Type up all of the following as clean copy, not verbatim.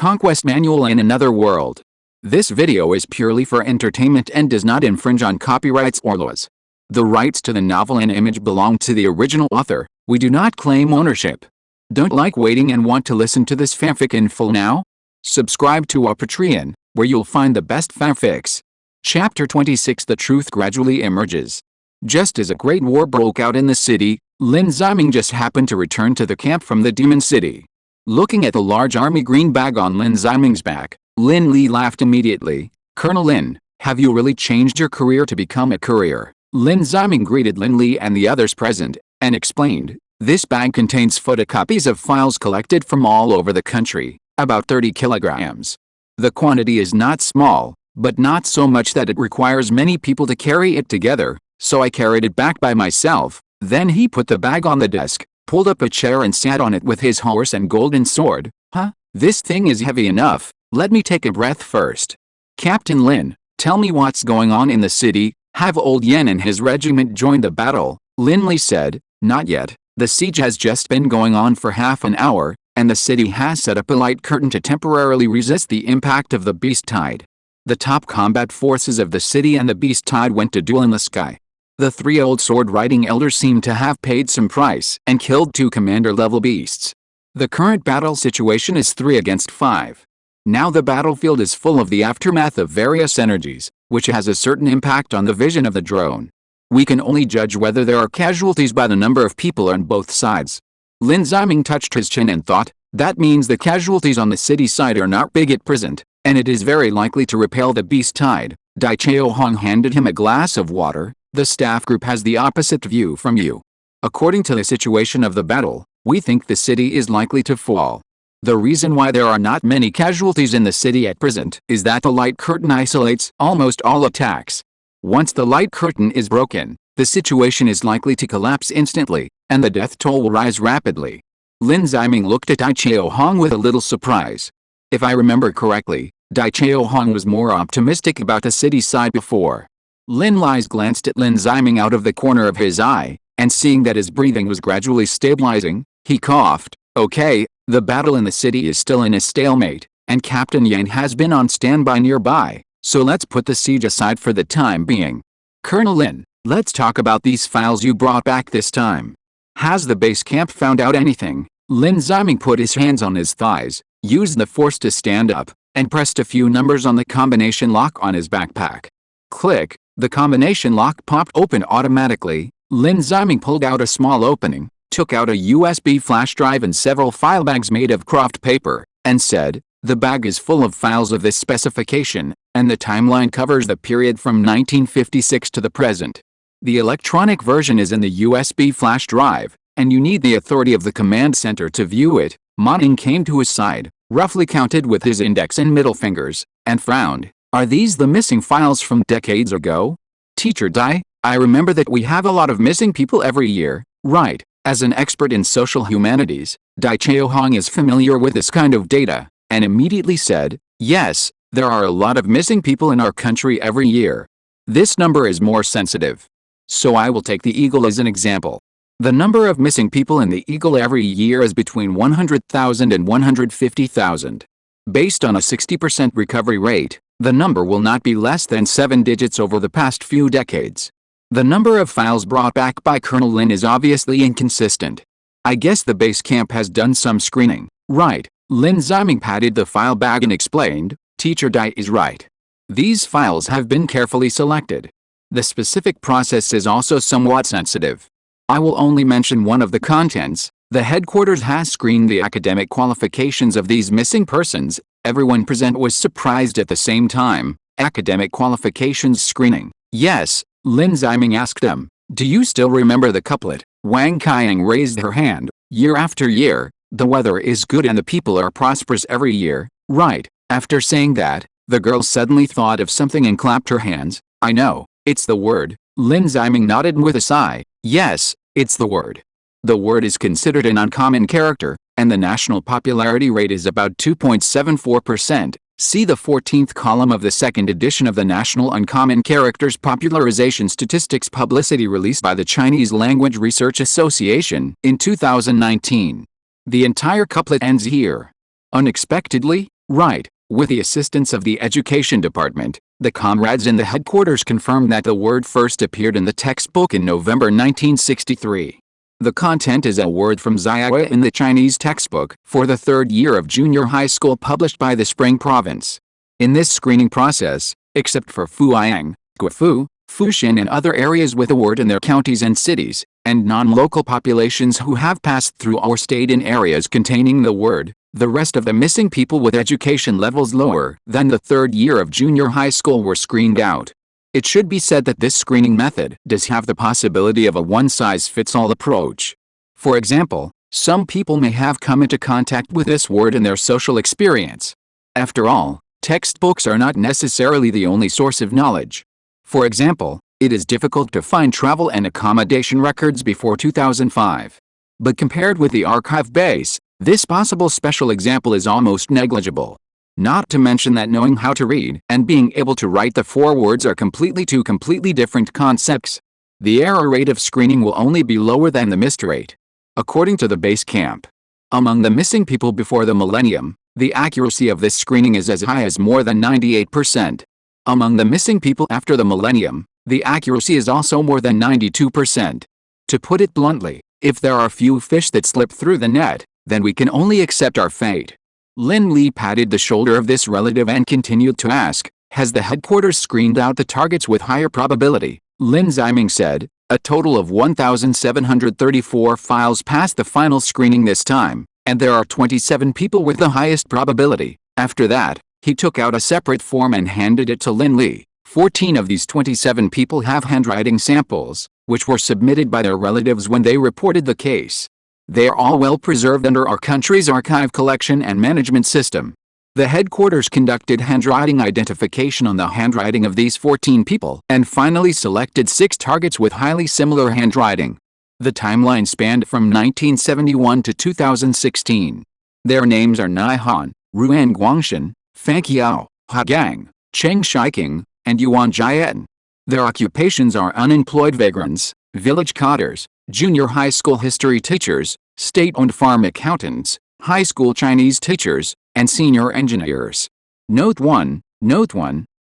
Conquest manual in another world. This video is purely for entertainment and does not infringe on copyrights or laws. The rights to the novel and image belong to the original author. We do not claim ownership. Don't like waiting and want to listen to this fanfic in full now? Subscribe to our Patreon, where you'll find the best fanfics. Chapter 26 The Truth Gradually Emerges. Just as a great war broke out in the city, Lin Ziming just happened to return to the camp from the Demon City. Looking at the large army green bag on Lin Ziming's back, Lin Li laughed immediately. "Colonel Lin, have you really changed your career to become a courier?" Lin Ziming greeted Lin Li and the others present, and explained, "This bag contains photocopies of files collected from all over the country, about 30 kilograms. The quantity is not small, but not so much that it requires many people to carry it together, so I carried it back by myself." Then he put the bag on the desk, pulled up a chair and sat on it with his horse and golden sword. "Huh? This thing is heavy enough. Let me take a breath first. Captain Lin, tell me what's going on in the city. Have old Yen and his regiment joined the battle?" Lin Li said, "Not yet. The siege has just been going on for half an hour, and the city has set up a light curtain to temporarily resist the impact of the beast tide. The top combat forces of the city and the beast tide went to duel in the sky. The three old sword-riding elders seem to have paid some price and killed 2 commander-level beasts. The current battle situation is 3 against 5. Now the battlefield is full of the aftermath of various energies, which has a certain impact on the vision of the drone. We can only judge whether there are casualties by the number of people on both sides." Lin Ziming touched his chin and thought, "That means the casualties on the city side are not big at present, and it is very likely to repel the beast tide." Dai Chao Hong handed him a glass of water. "The staff group has the opposite view from you. According to the situation of the battle, we think the city is likely to fall. The reason why there are not many casualties in the city at present is that the light curtain isolates almost all attacks. Once the light curtain is broken, the situation is likely to collapse instantly, and the death toll will rise rapidly." Lin Ziming looked at Dai Chao Hong with a little surprise. If I remember correctly, Dai Chao Hong was more optimistic about the city side before. Lin Li glanced at Lin Ziming out of the corner of his eye, and seeing that his breathing was gradually stabilizing, he coughed. "Okay, the battle in the city is still in a stalemate, and Captain Yang has been on standby nearby, so let's put the siege aside for the time being. Colonel Lin, let's talk about these files you brought back this time. Has the base camp found out anything?" Lin Ziming put his hands on his thighs, used the force to stand up, and pressed a few numbers on the combination lock on his backpack. Click. The combination lock popped open automatically. Lin Ziming pulled out a small opening, took out a USB flash drive and several file bags made of craft paper, and said, "The bag is full of files of this specification, and the timeline covers the period from 1956 to the present. The electronic version is in the USB flash drive, and you need the authority of the command center to view it." Ma Ning came to his side, roughly counted with his index and middle fingers, and frowned. "Are these the missing files from decades ago?" "Teacher Dai, I remember that we have a lot of missing people every year, right?" As an expert in social humanities, Dai Chao Hong is familiar with this kind of data, and immediately said, "Yes, there are a lot of missing people in our country every year. This number is more sensitive. So I will take the Eagle as an example. The number of missing people in the Eagle every year is between 100,000 and 150,000. Based on a 60% recovery rate, the number will not be less than 7 digits over the past few decades. The number of files brought back by Colonel Lin is obviously inconsistent. I guess the base camp has done some screening, right?" Lin Ziming patted the file bag and explained, "Teacher Dai is right. These files have been carefully selected. The specific process is also somewhat sensitive. I will only mention one of the contents. The headquarters has screened the academic qualifications of these missing persons." Everyone present was surprised at the same time. "Academic qualifications screening?" "Yes." Lin Ziming asked him, "Do you still remember the couplet?" Wang Qiang raised her hand. "Year after year, the weather is good and the people are prosperous every year, right?" After saying that, the girl suddenly thought of something and clapped her hands. "I know, it's the word." Lin Ziming nodded with a sigh. "Yes, it's the word. The word is considered an uncommon character, and the national popularity rate is about 2.74%. See the 14th column of the second edition of the National Uncommon Characters Popularization Statistics Publicity released by the Chinese Language Research Association in 2019. The entire couplet ends here. Unexpectedly, Right. With the assistance of the education department, the comrades in the headquarters confirmed that the word first appeared in the textbook in November 1963. The content is a word from Ziyue in the Chinese textbook for the third year of junior high school published by the Spring Province. In this screening process, except for Fujiang, Guifu, Fuxin and other areas with a word in their counties and cities, and non-local populations who have passed through or stayed in areas containing the word, the rest of the missing people with education levels lower than the third year of junior high school were screened out. It should be said that this screening method does have the possibility of a one-size-fits-all approach. For example, some people may have come into contact with this word in their social experience. After all, textbooks are not necessarily the only source of knowledge. For example, it is difficult to find travel and accommodation records before 2005. But compared with the archive base, this possible special example is almost negligible. Not to mention that knowing how to read and being able to write the four words are two completely different concepts. The error rate of screening will only be lower than the missed rate. According to the base camp, among the missing people before the millennium, the accuracy of this screening is as high as more than 98%. Among the missing people after the millennium, the accuracy is also more than 92%. To put it bluntly, if there are few fish that slip through the net, then we can only accept our fate. Lin Li patted the shoulder of this relative and continued to ask, has the headquarters screened out the targets with higher probability? Lin Ziming said, a total of 1,734 files passed the final screening this time, and there are 27 people with the highest probability. After that, he took out a separate form and handed it to Lin Li. 14 of these 27 people have handwriting samples, which were submitted by their relatives when they reported the case. They are all well preserved under our country's archive collection and management system. The headquarters conducted handwriting identification on the handwriting of these 14 people and finally selected 6 targets with highly similar handwriting. The timeline spanned from 1971 to 2016. Their names are Nai Han, Ruan Guangshan, Fang Qiao, Ha Gang, Cheng Shiking, and Yuan Jian. Their occupations are unemployed vagrants, village cotters, junior high school history teachers, state-owned farm accountants, high school Chinese teachers, and senior engineers. Note 1,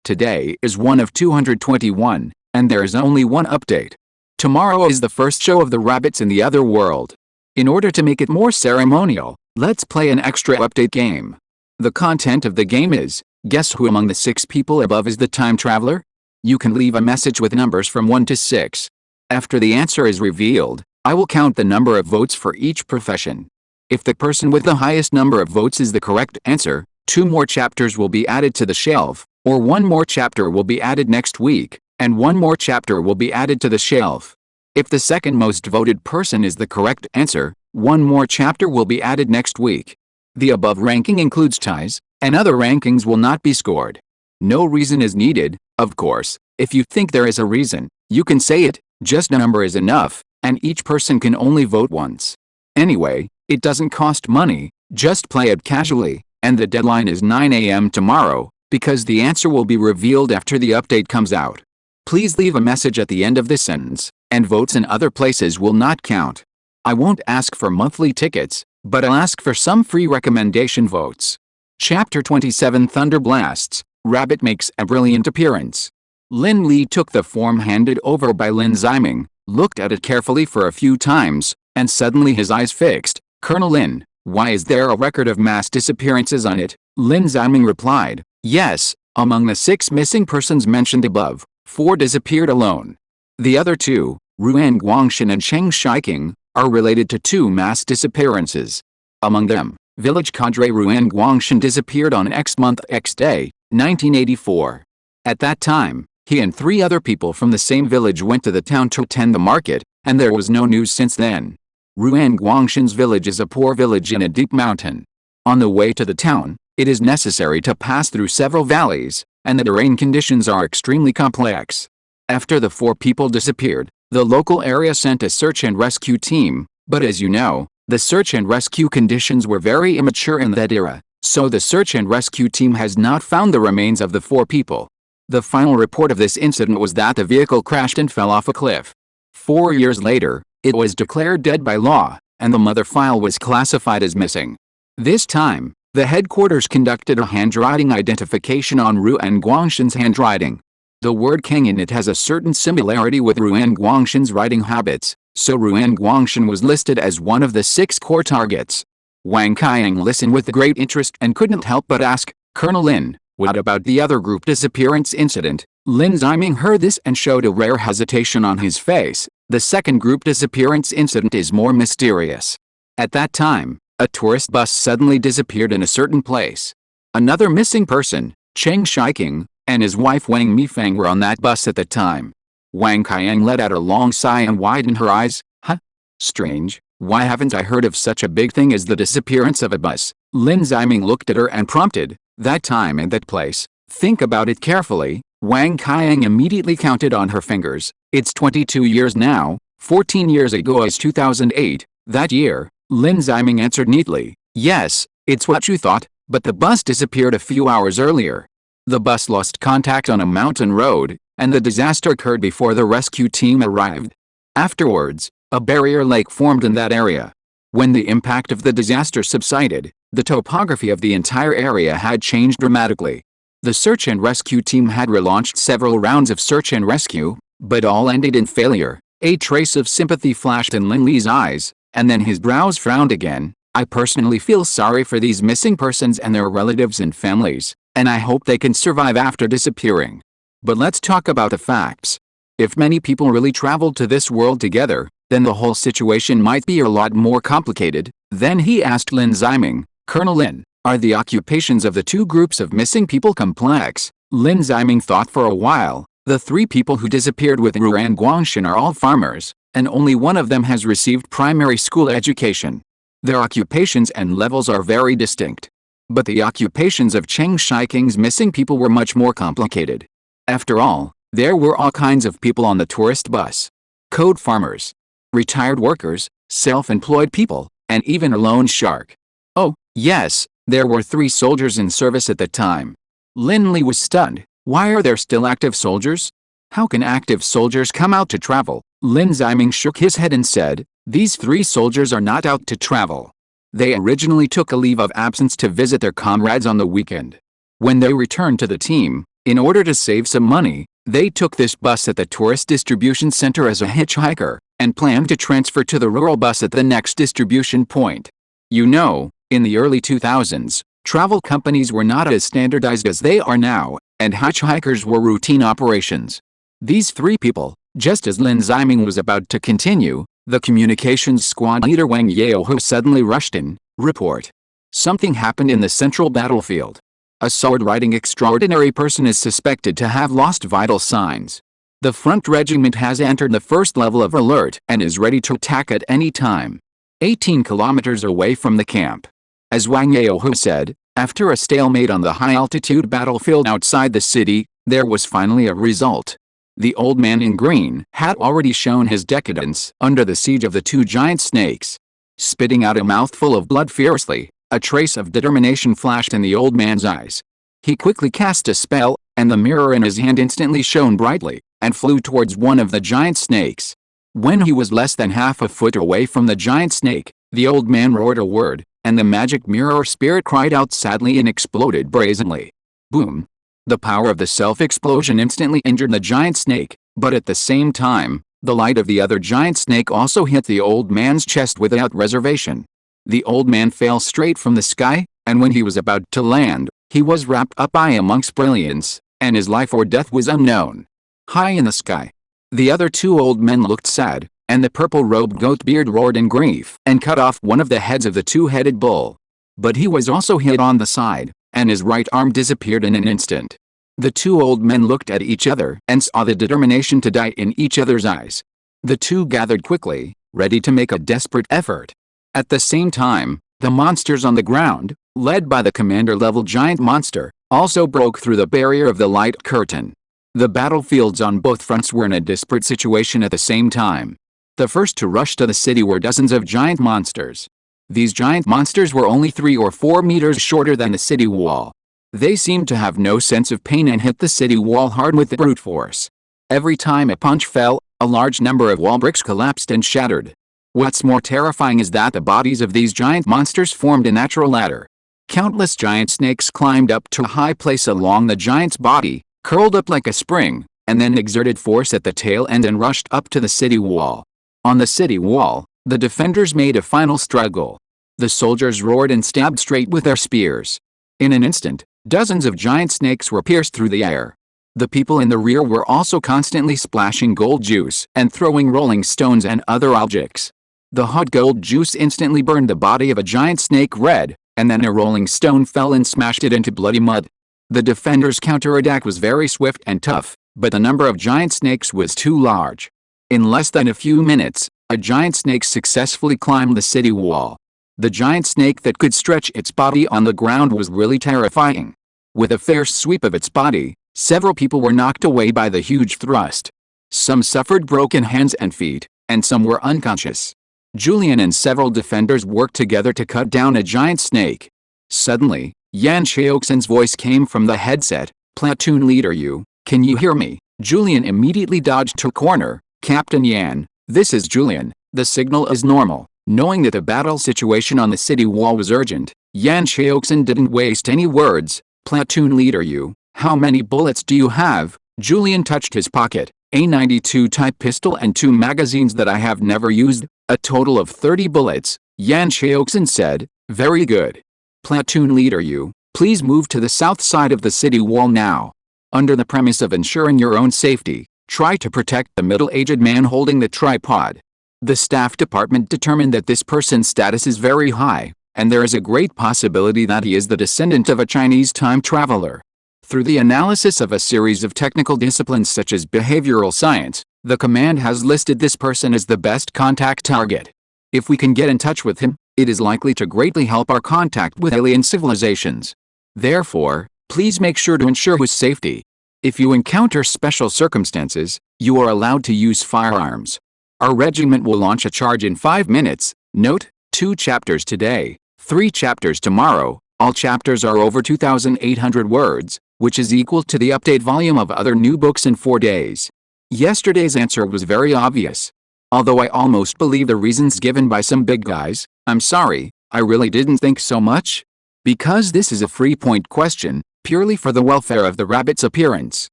today is one of 221, and there is only one update. Tomorrow is the first show of the rabbits in the other world. In order to make it more ceremonial, let's play an extra update game. The content of the game is, guess who among the 6 people above is the time traveler? You can leave a message with numbers from 1 to 6. After the answer is revealed, I will count the number of votes for each profession. If the person with the highest number of votes is the correct answer, 2 more chapters will be added to the shelf, or 1 more chapter will be added next week, and 1 more chapter will be added to the shelf. If the second most voted person is the correct answer, 1 more chapter will be added next week. The above ranking includes ties, and other rankings will not be scored. No reason is needed, of course. If you think there is a reason, you can say it, just a number is enough, and each person can only vote once. Anyway, it doesn't cost money, just play it casually, and the deadline is 9 a.m. tomorrow, because the answer will be revealed after the update comes out. Please leave a message at the end of this sentence, and votes in other places will not count. I won't ask for monthly tickets, but I'll ask for some free recommendation votes. Chapter 27 Thunder Blasts, Rabbit makes a brilliant appearance. Lin Li took the form handed over by Lin Ziming, looked at it carefully for a few times, and suddenly his eyes fixed. Colonel Lin, why is there a record of mass disappearances on it? Lin Ziming replied, yes, among the 6 missing persons mentioned above, 4 disappeared alone. The other 2, Ruan Guangshan and Cheng Shiking, are related to 2 mass disappearances. Among them, village cadre Ruan Guangshan disappeared on X month X day, 1984. At that time, he and 3 other people from the same village went to the town to attend the market, and there was no news since then. Ruan Guangshan's village is a poor village in a deep mountain. On the way to the town, it is necessary to pass through several valleys, and the terrain conditions are extremely complex. After the 4 people disappeared, the local area sent a search and rescue team, but as you know, the search and rescue conditions were very immature in that era, so the search and rescue team has not found the remains of the 4 people. The final report of this incident was that the vehicle crashed and fell off a cliff. 4 years later, it was declared dead by law, and the mother file was classified as missing. This time, The headquarters conducted a handwriting identification on Ruan Guangshan's handwriting. The word King in it has a certain similarity with Ruan Guangshan's writing habits, so Ruan Guangshan was listed as one of the 6 core targets. Wang Qiang listened with great interest and couldn't help but ask, "Colonel Lin, what about the other group disappearance incident?" Lin Ziming heard this and showed a rare hesitation on his face. The second group disappearance incident is more mysterious. At that time, a tourist bus suddenly disappeared in a certain place. Another missing person, Cheng Shiking, and his wife Wang Mifeng were on that bus at the time. Wang Qiang let out a long sigh and widened her eyes. Huh? Strange, why haven't I heard of such a big thing as the disappearance of a bus? Lin Ziming looked at her and prompted, "That time and that place. Think about it carefully." Wang Qiang immediately counted on her fingers. "It's 22 years now, 14 years ago is 2008, that year." Lin Ziming answered neatly, "Yes, it's what you thought, but the bus disappeared a few hours earlier. The bus lost contact on a mountain road, and the disaster occurred before the rescue team arrived. Afterwards, a barrier lake formed in that area. When the impact of the disaster subsided, the topography of the entire area had changed dramatically. The search and rescue team had relaunched several rounds of search and rescue, but all ended in failure." A trace of sympathy flashed in Lin Li's eyes, and then his brows frowned again. "I personally feel sorry for these missing persons and their relatives and families, and I hope they can survive after disappearing. But let's talk about the facts. If many people really traveled to this world together, then the whole situation might be a lot more complicated." Then he asked Lin Ziming, "Colonel Lin, are the occupations of the 2 groups of missing people complex?" Lin Ziming thought for a while. "The 3 people who disappeared with Ruan Guangshan are all farmers, and only one of them has received primary school education. Their occupations and levels are very distinct. But the occupations of Cheng Shiking's missing people were much more complicated. After all, there were all kinds of people on the tourist bus. Code farmers, retired workers, self-employed people, and even a loan shark. Oh, yes, there were 3 soldiers in service at the time." Lin Li was stunned. "Why are there still active soldiers? How can active soldiers come out to travel?" Lin Ziming shook his head and said, "These 3 soldiers are not out to travel. They originally took a leave of absence to visit their comrades on the weekend. When they returned to the team, in order to save some money, they took this bus at the tourist distribution center as a hitchhiker, and planned to transfer to the rural bus at the next distribution point. You know, in the early 2000s, travel companies were not as standardized as they are now, and hitchhikers were routine operations. These 3 people," just as Lin Ziming was about to continue, the communications squad leader Wang Yaohu suddenly rushed in. "Report. Something happened in the central battlefield. A sword-riding extraordinary person is suspected to have lost vital signs. The front regiment has entered the first level of alert and is ready to attack at any time. 18 kilometers away from the camp." As Wang Yaohu said, after a stalemate on the high-altitude battlefield outside the city, there was finally a result. The old man in green had already shown his decadence under the siege of the 2 giant snakes. Spitting out a mouthful of blood fiercely, a trace of determination flashed in the old man's eyes. He quickly cast a spell, and the mirror in his hand instantly shone brightly, and flew towards one of the giant snakes. When he was less than half a foot away from the giant snake, the old man roared a word, and the magic mirror spirit cried out sadly and exploded brazenly. Boom! The power of the self-explosion instantly injured the giant snake, but at the same time, the light of the other giant snake also hit the old man's chest without reservation. The old man fell straight from the sky, and when he was about to land, he was wrapped up by a monk's brilliance, and his life or death was unknown. High in the sky, the other 2 old men looked sad, and the purple-robed Goatbeard roared in grief and cut off one of the heads of the 2-headed bull. But he was also hit on the side, and his right arm disappeared in an instant. The 2 old men looked at each other and saw the determination to die in each other's eyes. The 2 gathered quickly, ready to make a desperate effort. At the same time, the monsters on the ground, led by the commander-level giant monster, also broke through the barrier of the light curtain. The battlefields on both fronts were in a desperate situation at the same time. The first to rush to the city were dozens of giant monsters. These giant monsters were only 3 or 4 meters shorter than the city wall. They seemed to have no sense of pain and hit the city wall hard with brute force. Every time a punch fell, a large number of wall bricks collapsed and shattered. What's more terrifying is that the bodies of these giant monsters formed a natural ladder. Countless giant snakes climbed up to a high place along the giant's body, curled up like a spring, and then exerted force at the tail end and rushed up to the city wall. On the city wall, the defenders made a final struggle. The soldiers roared and stabbed straight with their spears. In an instant, dozens of giant snakes were pierced through the air. The people in the rear were also constantly splashing gold juice and throwing rolling stones and other objects. The hot gold juice instantly burned the body of a giant snake red, and then a rolling stone fell and smashed it into bloody mud. The defenders' counterattack was very swift and tough, but the number of giant snakes was too large. In less than a few minutes, a giant snake successfully climbed the city wall. The giant snake that could stretch its body on the ground was really terrifying. With a fierce sweep of its body, several people were knocked away by the huge thrust. Some suffered broken hands and feet, and some were unconscious. Julian and several defenders worked together to cut down a giant snake. Suddenly, Yan Xiaoxin's voice came from the headset. "Platoon leader Yu, can you hear me?" Julian immediately dodged to a corner. "Captain Yan, this is Julian, the signal is normal." Knowing that the battle situation on the city wall was urgent, Yan Xiaoxin didn't waste any words. "Platoon leader Yu, how many bullets do you have?" Julian touched his pocket. "A 92 type pistol and 2 magazines that I have never used, a total of 30 bullets, Yan Xiaoxin said. "Very good. Platoon leader Yu, please move to the south side of the city wall now. Under the premise of ensuring your own safety, try to protect the middle-aged man holding the tripod." The staff department determined that this person's status is very high, and there is a great possibility that he is the descendant of a Chinese time traveler. Through the analysis of a series of technical disciplines such as behavioral science, the command has listed this person as the best contact target. If we can get in touch with him, it is likely to greatly help our contact with alien civilizations. Therefore, please make sure to ensure his safety. If you encounter special circumstances, you are allowed to use firearms. Our regiment will launch a charge in 5 minutes. Note, 2 chapters today, 3 chapters tomorrow. All chapters are over 2,800 words, which is equal to the update volume of other new books in 4 days. Yesterday's answer was very obvious. Although I almost believe the reasons given by some big guys, I'm sorry, I really didn't think so much. Because this is a free point question, purely for the welfare of the rabbit's appearance.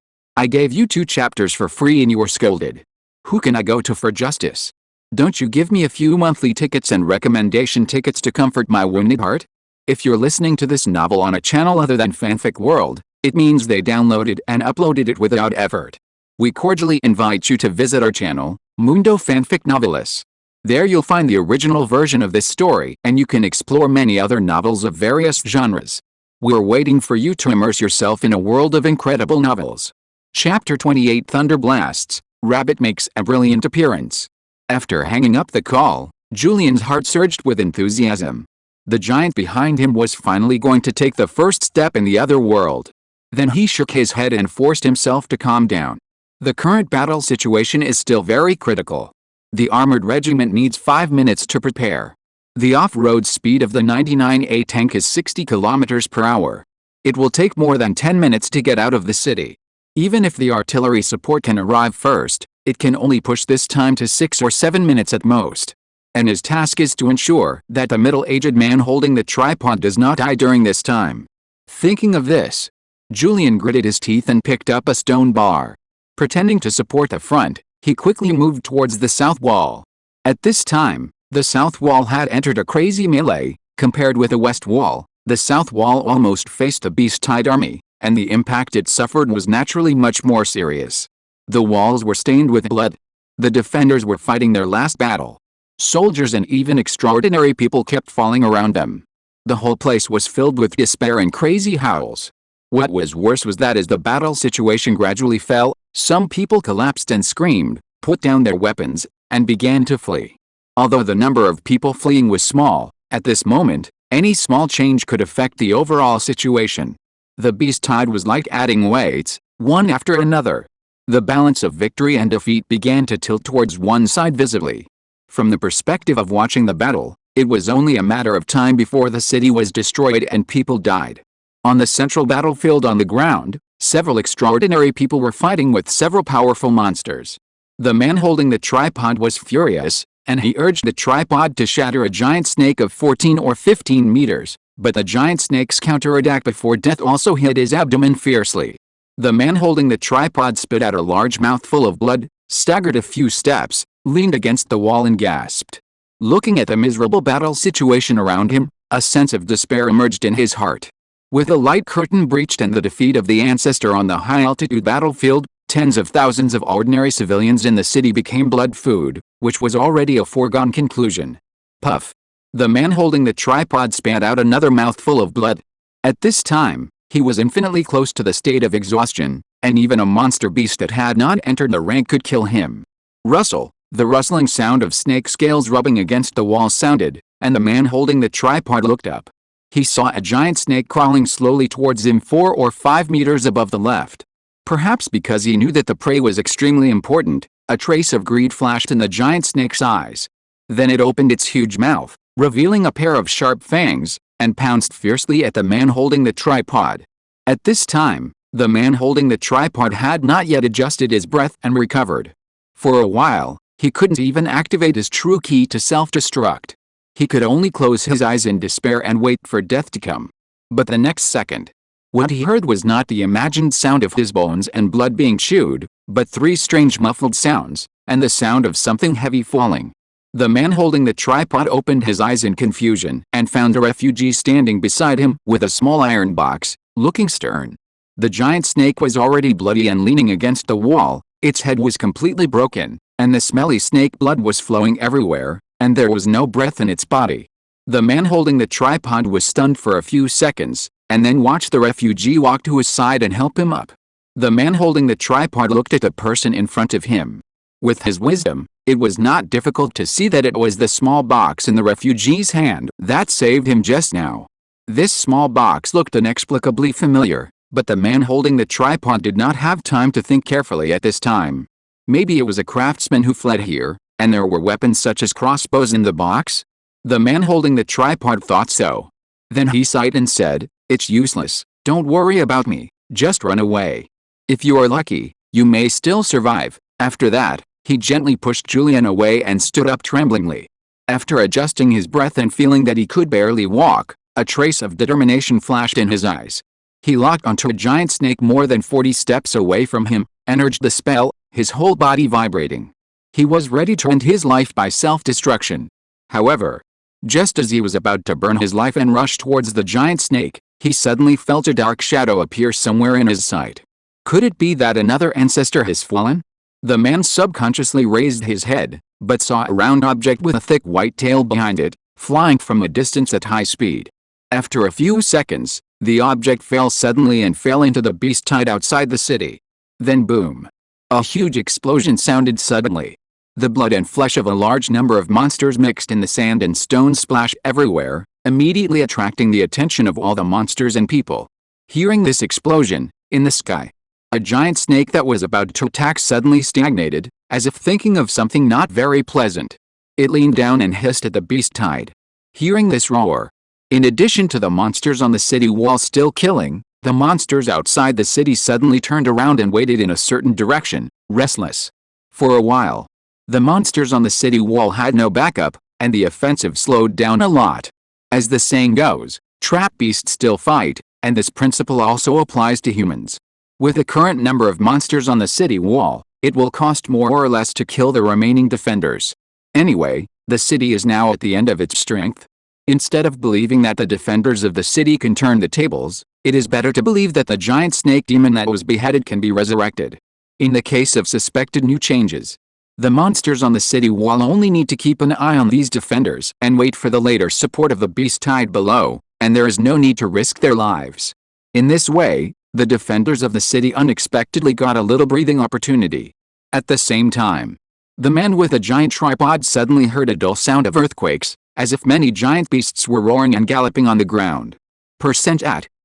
I gave you 2 chapters for free and you were scolded. Who can I go to for justice? Don't you give me a few monthly tickets and recommendation tickets to comfort my wounded heart? If you're listening to this novel on a channel other than Fanfic World, it means they downloaded and uploaded it without effort. We cordially invite you to visit our channel, Mundo Fanfic Novelis. There you'll find the original version of this story and you can explore many other novels of various genres. We're waiting for you to immerse yourself in a world of incredible novels. Chapter 28 Thunder Blasts. Rabbit makes a brilliant appearance. After hanging up the call, Julian's heart surged with enthusiasm. The giant behind him was finally going to take the first step in the other world. Then he shook his head and forced himself to calm down. The current battle situation is still very critical. The armored regiment needs 5 minutes to prepare. The off-road speed of the 99A tank is 60 km per hour. It will take more than 10 minutes to get out of the city. Even if the artillery support can arrive first, it can only push this time to 6 or 7 minutes at most. And his task is to ensure that the middle-aged man holding the tripod does not die during this time. Thinking of this, Julian gritted his teeth and picked up a stone bar. Pretending to support the front, he quickly moved towards the south wall. At this time, the south wall had entered a crazy melee. Compared with the west wall, the south wall almost faced a beast-tide army, and the impact it suffered was naturally much more serious. The walls were stained with blood. The defenders were fighting their last battle. Soldiers and even extraordinary people kept falling around them. The whole place was filled with despair and crazy howls. What was worse was that as the battle situation gradually fell, some people collapsed and screamed, put down their weapons, and began to flee. Although the number of people fleeing was small, at this moment, any small change could affect the overall situation. The beast tide was like adding weights, one after another. The balance of victory and defeat began to tilt towards one side visibly. From the perspective of watching the battle, it was only a matter of time before the city was destroyed and people died. On the central battlefield on the ground, several extraordinary people were fighting with several powerful monsters. The man holding the tripod was furious, and he urged the tripod to shatter a giant snake of 14 or 15 meters, But the giant snake's counterattack before death also hit his abdomen fiercely. The man holding the tripod spit out a large mouthful of blood, staggered a few steps, leaned against the wall and gasped. Looking at the miserable battle situation around him, a sense of despair emerged in his heart. With the light curtain breached and the defeat of the ancestor on the high-altitude battlefield, tens of thousands of ordinary civilians in the city became blood food, which was already a foregone conclusion. Puff. The man holding the tripod spat out another mouthful of blood. At this time, he was infinitely close to the state of exhaustion, and even a monster beast that had not entered the rank could kill him. Rustle. The rustling sound of snake scales rubbing against the wall sounded, and the man holding the tripod looked up. He saw a giant snake crawling slowly towards him 4 or 5 meters above the left. Perhaps because he knew that the prey was extremely important, a trace of greed flashed in the giant snake's eyes. Then it opened its huge mouth, revealing a pair of sharp fangs, and pounced fiercely at the man holding the tripod. At this time, the man holding the tripod had not yet adjusted his breath and recovered. For a while, he couldn't even activate his true key to self-destruct. He could only close his eyes in despair and wait for death to come. But the next second, what he heard was not the imagined sound of his bones and blood being chewed, but 3 strange muffled sounds, and the sound of something heavy falling. The man holding the tripod opened his eyes in confusion and found a refugee standing beside him with a small iron box, looking stern. The giant snake was already bloody and leaning against the wall, its head was completely broken, and the smelly snake blood was flowing everywhere, and there was no breath in its body. The man holding the tripod was stunned for a few seconds, and then watched the refugee walk to his side and help him up. The man holding the tripod looked at the person in front of him. With his wisdom, it was not difficult to see that it was the small box in the refugee's hand that saved him just now. This small box looked inexplicably familiar, but the man holding the tripod did not have time to think carefully at this time. Maybe it was a craftsman who fled here, and there were weapons such as crossbows in the box? The man holding the tripod thought so. Then he sighed and said, "It's useless, don't worry about me, just run away. If you are lucky, you may still survive." After that, he gently pushed Julian away and stood up tremblingly. After adjusting his breath and feeling that he could barely walk, a trace of determination flashed in his eyes. He locked onto a giant snake more than 40 steps away from him, and urged the spell, his whole body vibrating. He was ready to end his life by self-destruction. However, just as he was about to burn his life and rush towards the giant snake, he suddenly felt a dark shadow appear somewhere in his sight. Could it be that another ancestor has fallen? The man subconsciously raised his head, but saw a round object with a thick white tail behind it, flying from a distance at high speed. After a few seconds, the object fell suddenly and fell into the beast tied outside the city. Then boom! A huge explosion sounded suddenly. The blood and flesh of a large number of monsters mixed in the sand and stones splashed everywhere, immediately attracting the attention of all the monsters and people. Hearing this explosion, in the sky, a giant snake that was about to attack suddenly stagnated, as if thinking of something not very pleasant. It leaned down and hissed at the beast tied. Hearing this roar, in addition to the monsters on the city wall still killing, the monsters outside the city suddenly turned around and waited in a certain direction, restless. For a while, the monsters on the city wall had no backup, and the offensive slowed down a lot. As the saying goes, trap beasts still fight, and this principle also applies to humans. With the current number of monsters on the city wall, it will cost more or less to kill the remaining defenders. Anyway, the city is now at the end of its strength. Instead of believing that the defenders of the city can turn the tables, it is better to believe that the giant snake demon that was beheaded can be resurrected. In the case of suspected new changes, the monsters on the city wall only need to keep an eye on these defenders and wait for the later support of the beast tied below, and there is no need to risk their lives. In this way, the defenders of the city unexpectedly got a little breathing opportunity. At the same time, the man with a giant tripod suddenly heard a dull sound of earthquakes, as if many giant beasts were roaring and galloping on the ground.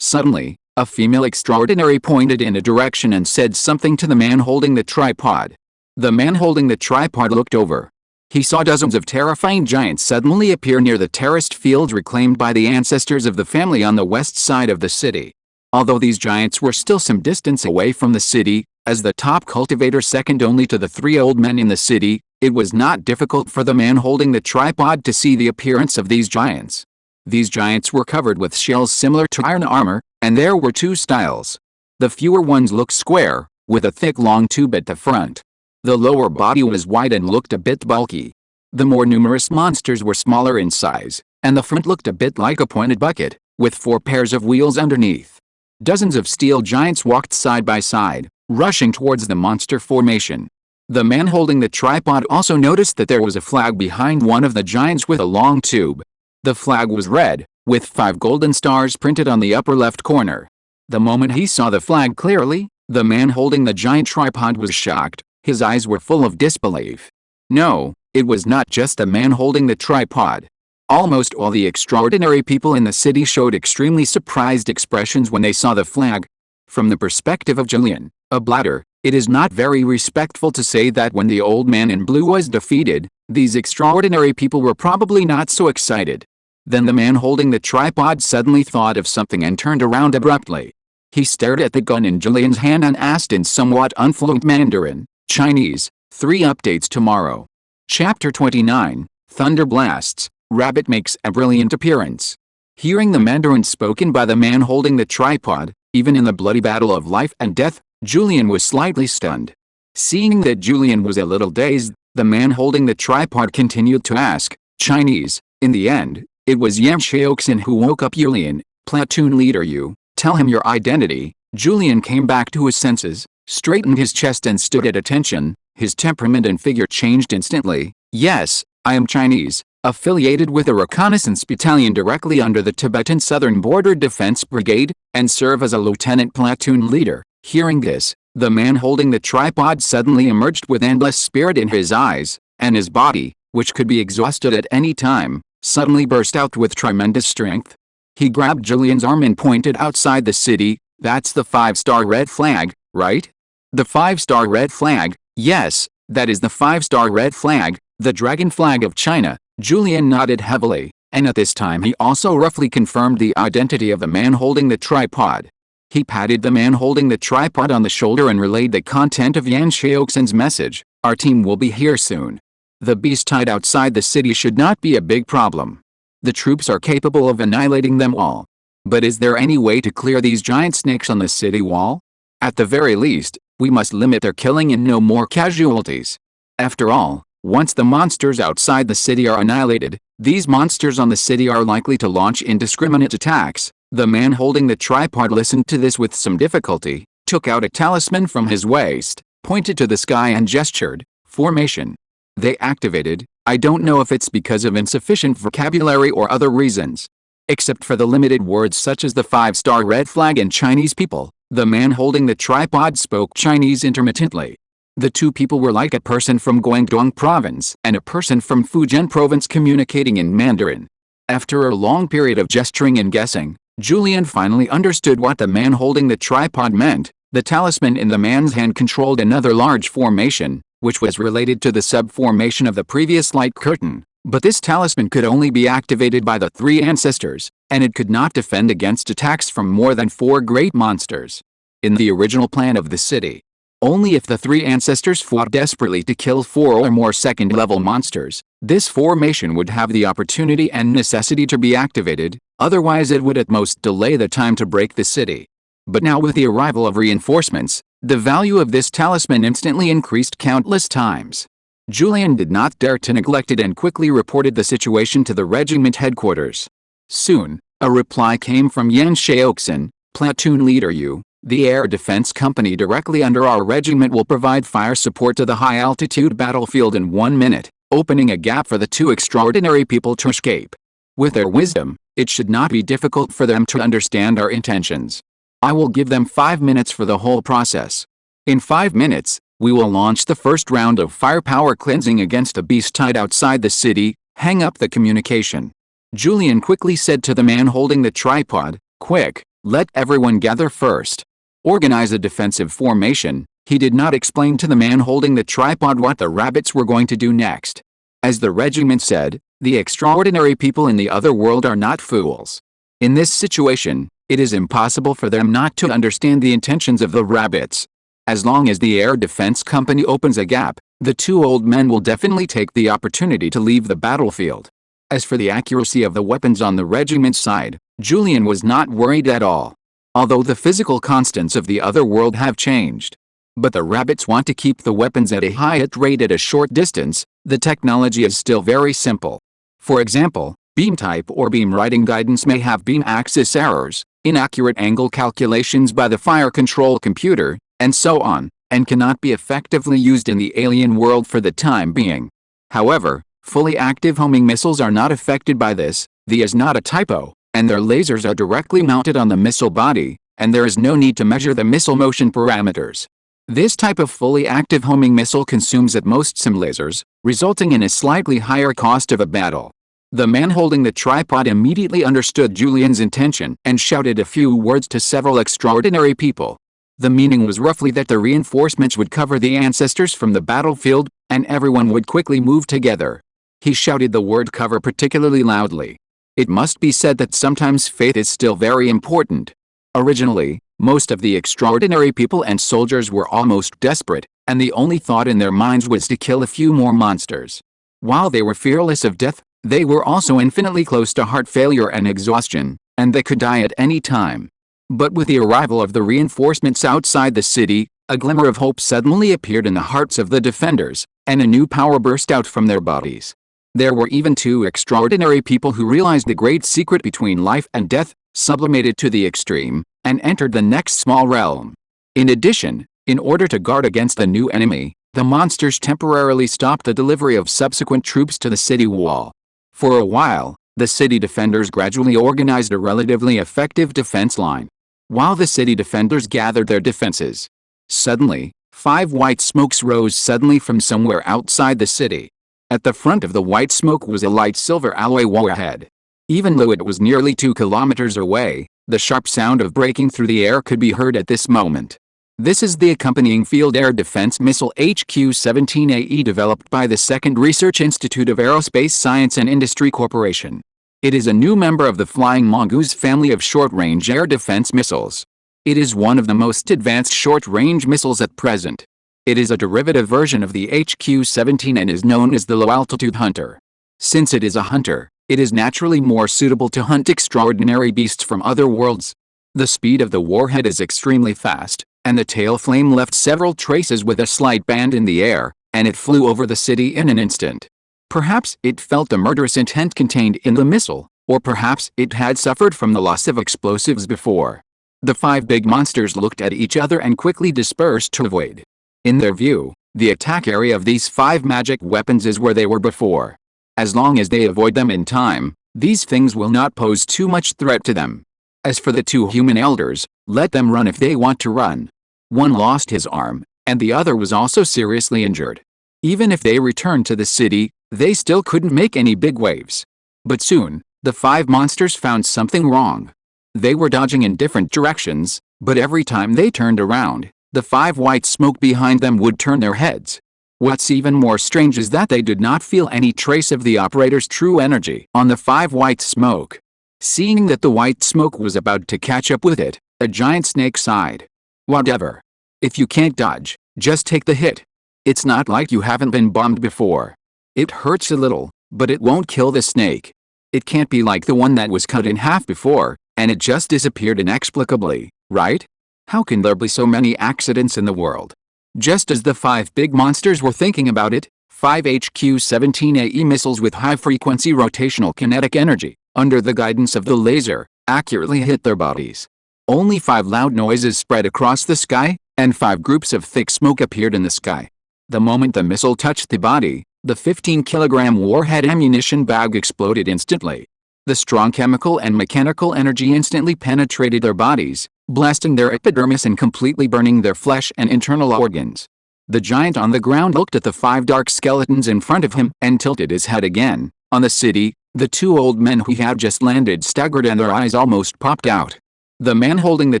Suddenly, a female extraordinary pointed in a direction and said something to the man holding the tripod. The man holding the tripod looked over. He saw dozens of terrifying giants suddenly appear near the terraced field reclaimed by the ancestors of the family on the west side of the city. Although these giants were still some distance away from the city, as the top cultivator second only to the 3 old men in the city, it was not difficult for the man holding the tripod to see the appearance of these giants. These giants were covered with shells similar to iron armor, and there were two styles. The fewer ones looked square, with a thick long tube at the front. The lower body was wide and looked a bit bulky. The more numerous monsters were smaller in size, and the front looked a bit like a pointed bucket, with 4 pairs of wheels underneath. Dozens of steel giants walked side by side, rushing towards the monster formation. The man holding the tripod also noticed that there was a flag behind one of the giants with a long tube. The flag was red, with 5 golden stars printed on the upper left corner. The moment he saw the flag clearly, the man holding the giant tripod was shocked. His eyes were full of disbelief. No, it was not just the man holding the tripod. Almost all the extraordinary people in the city showed extremely surprised expressions when they saw the flag. From the perspective of Julian, a bladder, it is not very respectful to say that when the old man in blue was defeated, these extraordinary people were probably not so excited. Then the man holding the tripod suddenly thought of something and turned around abruptly. He stared at the gun in Julian's hand and asked in somewhat unfluent Mandarin, Chinese, 3 updates tomorrow. Chapter 29, Thunder Blasts, Rabbit makes a brilliant appearance. Hearing the Mandarin spoken by the man holding the tripod, even in the bloody battle of life and death, Julian was slightly stunned. Seeing that Julian was a little dazed, the man holding the tripod continued to ask, Chinese. In the end, it was Yan Xiaoxin who woke up Julian. Platoon leader, you, tell him your identity. Julian came back to his senses, straightened his chest and stood at attention. His temperament and figure changed instantly. Yes, I am Chinese, affiliated with a reconnaissance battalion directly under the Tibetan Southern Border Defense Brigade, and serve as a lieutenant platoon leader. Hearing this, the man holding the tripod suddenly emerged with endless spirit in his eyes, and his body, which could be exhausted at any time, suddenly burst out with tremendous strength. He grabbed Julian's arm and pointed outside the city. That's the 5-star red flag, right? The 5-star red flag, yes, that is the 5-star red flag, the dragon flag of China. Julian nodded heavily, and at this time he also roughly confirmed the identity of the man holding the tripod. He patted the man holding the tripod on the shoulder and relayed the content of Yan Xiaoxin's message. Our team will be here soon. The beast tied outside the city should not be a big problem. The troops are capable of annihilating them all. But is there any way to clear these giant snakes on the city wall? At the very least, we must limit their killing and no more casualties. After all, once the monsters outside the city are annihilated, these monsters on the city are likely to launch indiscriminate attacks. The man holding the tripod listened to this with some difficulty, took out a talisman from his waist, pointed to the sky and gestured, formation. They activated. I don't know if it's because of insufficient vocabulary or other reasons. Except for the limited words such as the 5-star red flag and Chinese people, the man holding the tripod spoke Chinese intermittently. The two people were like a person from Guangdong province and a person from Fujian province communicating in Mandarin. After a long period of gesturing and guessing, Julian finally understood what the man holding the tripod meant. The talisman in the man's hand controlled another large formation, which was related to the sub-formation of the previous light curtain. But this talisman could only be activated by the 3 ancestors, and it could not defend against attacks from more than 4 great monsters. In the original plan of the city, only if the 3 ancestors fought desperately to kill 4 or more second-level monsters, this formation would have the opportunity and necessity to be activated, otherwise it would at most delay the time to break the city. But now with the arrival of reinforcements, the value of this talisman instantly increased countless times. Julian did not dare to neglect it and quickly reported the situation to the regiment headquarters. Soon, a reply came from Yan Xiaoxin, platoon leader you. The air defense company directly under our regiment will provide fire support to the high-altitude battlefield in 1 minute, opening a gap for the 2 extraordinary people to escape. With their wisdom, it should not be difficult for them to understand our intentions. I will give them 5 minutes for the whole process. In 5 minutes, we will launch the first round of firepower cleansing against the beast tied outside the city. Hang up the communication. Julian quickly said to the man holding the tripod, quick, let everyone gather first. Organize a defensive formation. He did not explain to the man holding the tripod what the rabbits were going to do next. As the regiment said, the extraordinary people in the other world are not fools. In this situation, it is impossible for them not to understand the intentions of the rabbits. As long as the air defense company opens a gap, the 2 old men will definitely take the opportunity to leave the battlefield. As for the accuracy of the weapons on the regiment's side, Julian was not worried at all. Although the physical constants of the other world have changed. But the rabbits want to keep the weapons at a high hit rate at a short distance, the technology is still very simple. For example, beam type or beam writing guidance may have beam axis errors, inaccurate angle calculations by the fire control computer, and so on, and cannot be effectively used in the alien world for the time being. However, fully active homing missiles are not affected by this, the is not a typo, and their lasers are directly mounted on the missile body, and there is no need to measure the missile motion parameters. This type of fully active homing missile consumes at most some lasers, resulting in a slightly higher cost of a battle. The man holding the tripod immediately understood Julian's intention and shouted a few words to several extraordinary people. The meaning was roughly that the reinforcements would cover the ancestors from the battlefield, and everyone would quickly move together. He shouted the word cover particularly loudly. It must be said that sometimes faith is still very important. Originally, most of the extraordinary people and soldiers were almost desperate, and the only thought in their minds was to kill a few more monsters. While they were fearless of death, they were also infinitely close to heart failure and exhaustion, and they could die at any time. But with the arrival of the reinforcements outside the city, a glimmer of hope suddenly appeared in the hearts of the defenders, and a new power burst out from their bodies. There were even two extraordinary people who realized the great secret between life and death, sublimated to the extreme, and entered the next small realm. In addition, in order to guard against the new enemy, the monsters temporarily stopped the delivery of subsequent troops to the city wall. For a while, the city defenders gradually organized a relatively effective defense line. While the city defenders gathered their defenses, suddenly, 5 white smokes rose suddenly from somewhere outside the city. At the front of the white smoke was a light silver alloy warhead. Even though it was nearly 2 kilometers away, the sharp sound of breaking through the air could be heard at this moment. This is the accompanying field air defense missile HQ-17AE developed by the 2nd Research Institute of Aerospace Science and Industry Corporation. It is a new member of the Flying Mongoose family of short-range air defense missiles. It is one of the most advanced short-range missiles at present. It is a derivative version of the HQ-17 and is known as the Low-Altitude Hunter. Since it is a hunter, it is naturally more suitable to hunt extraordinary beasts from other worlds. The speed of the warhead is extremely fast, and the tail flame left several traces with a slight band in the air, and it flew over the city in an instant. Perhaps it felt the murderous intent contained in the missile, or perhaps it had suffered from the loss of explosives before. The 5 big monsters looked at each other and quickly dispersed to avoid. In their view, the attack area of these 5 magic weapons is where they were before. As long as they avoid them in time, these things will not pose too much threat to them. As for the 2 human elders, let them run if they want to run. One lost his arm, and the other was also seriously injured. Even if they returned to the city, they still couldn't make any big waves. But soon, the 5 monsters found something wrong. They were dodging in different directions, but every time they turned around, the 5 white smoke behind them would turn their heads. What's even more strange is that they did not feel any trace of the operator's true energy on the 5 white smoke. Seeing that the white smoke was about to catch up with it, a giant snake sighed. Whatever. If you can't dodge, just take the hit. It's not like you haven't been bombed before. It hurts a little, but it won't kill the snake. It can't be like the one that was cut in half before, and it just disappeared inexplicably, right? How can there be so many accidents in the world? Just as the 5 big monsters were thinking about it, 5 HQ-17AE missiles with high-frequency rotational kinetic energy, under the guidance of the laser, accurately hit their bodies. Only 5 loud noises spread across the sky, and 5 groups of thick smoke appeared in the sky. The moment the missile touched the body, the 15-kilogram warhead ammunition bag exploded instantly. The strong chemical and mechanical energy instantly penetrated their bodies, blasting their epidermis and completely burning their flesh and internal organs. The giant on the ground looked at the 5 dark skeletons in front of him and tilted his head again. On the city, the 2 old men who had just landed staggered and their eyes almost popped out. The man holding the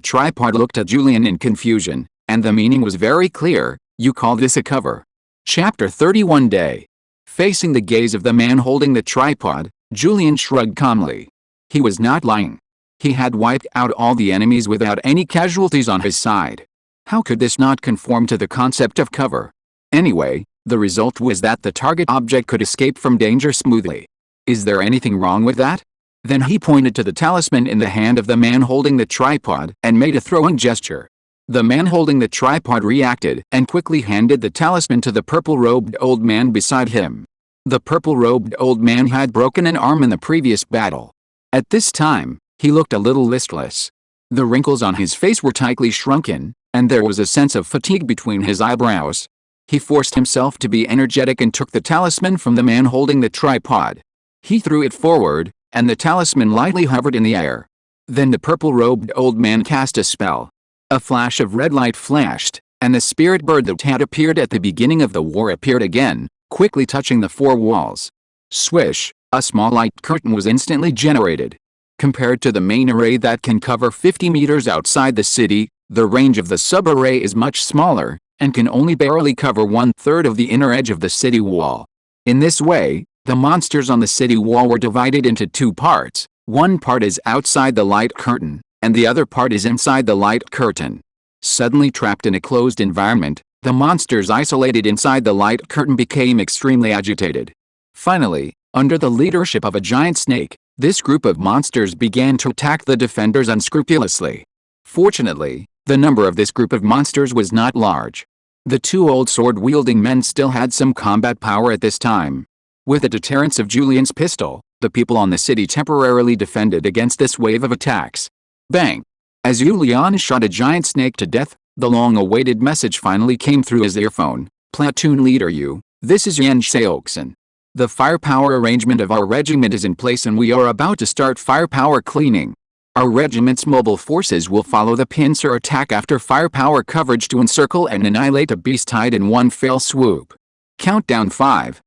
tripod looked at Julian in confusion, and the meaning was very clear. You call this a cover? Chapter 31 Day. Facing the gaze of the man holding the tripod, Julian shrugged calmly. He was not lying. He had wiped out all the enemies without any casualties on his side. How could this not conform to the concept of cover? Anyway, the result was that the target object could escape from danger smoothly. Is there anything wrong with that? Then he pointed to the talisman in the hand of the man holding the tripod and made a throwing gesture. The man holding the tripod reacted and quickly handed the talisman to the purple-robed old man beside him. The purple-robed old man had broken an arm in the previous battle. At this time, he looked a little listless. The wrinkles on his face were tightly shrunken, and there was a sense of fatigue between his eyebrows. He forced himself to be energetic and took the talisman from the man holding the tripod. He threw it forward, and the talisman lightly hovered in the air. Then the purple-robed old man cast a spell. A flash of red light flashed, and the spirit bird that had appeared at the beginning of the war appeared again, quickly touching the four walls. Swish, a small light curtain was instantly generated. Compared to the main array that can cover 50 meters outside the city, the range of the sub-array is much smaller, and can only barely cover 1/3 of the inner edge of the city wall. In this way, the monsters on the city wall were divided into two parts. One part is outside the light curtain, and the other part is inside the light curtain. Suddenly trapped in a closed environment, the monsters isolated inside the light curtain became extremely agitated. Finally, under the leadership of a giant snake, this group of monsters began to attack the defenders unscrupulously. Fortunately, the number of this group of monsters was not large. The two old sword-wielding men still had some combat power at this time. With the deterrence of Julian's pistol, the people on the city temporarily defended against this wave of attacks. Bang! As Julian shot a giant snake to death, the long-awaited message finally came through his earphone. Platoon Leader Yu, this is Yan Xiaoxin. The firepower arrangement of our regiment is in place and we are about to start firepower cleaning. Our regiment's mobile forces will follow the pincer attack after firepower coverage to encircle and annihilate a beast tide in one fell swoop. Countdown 5,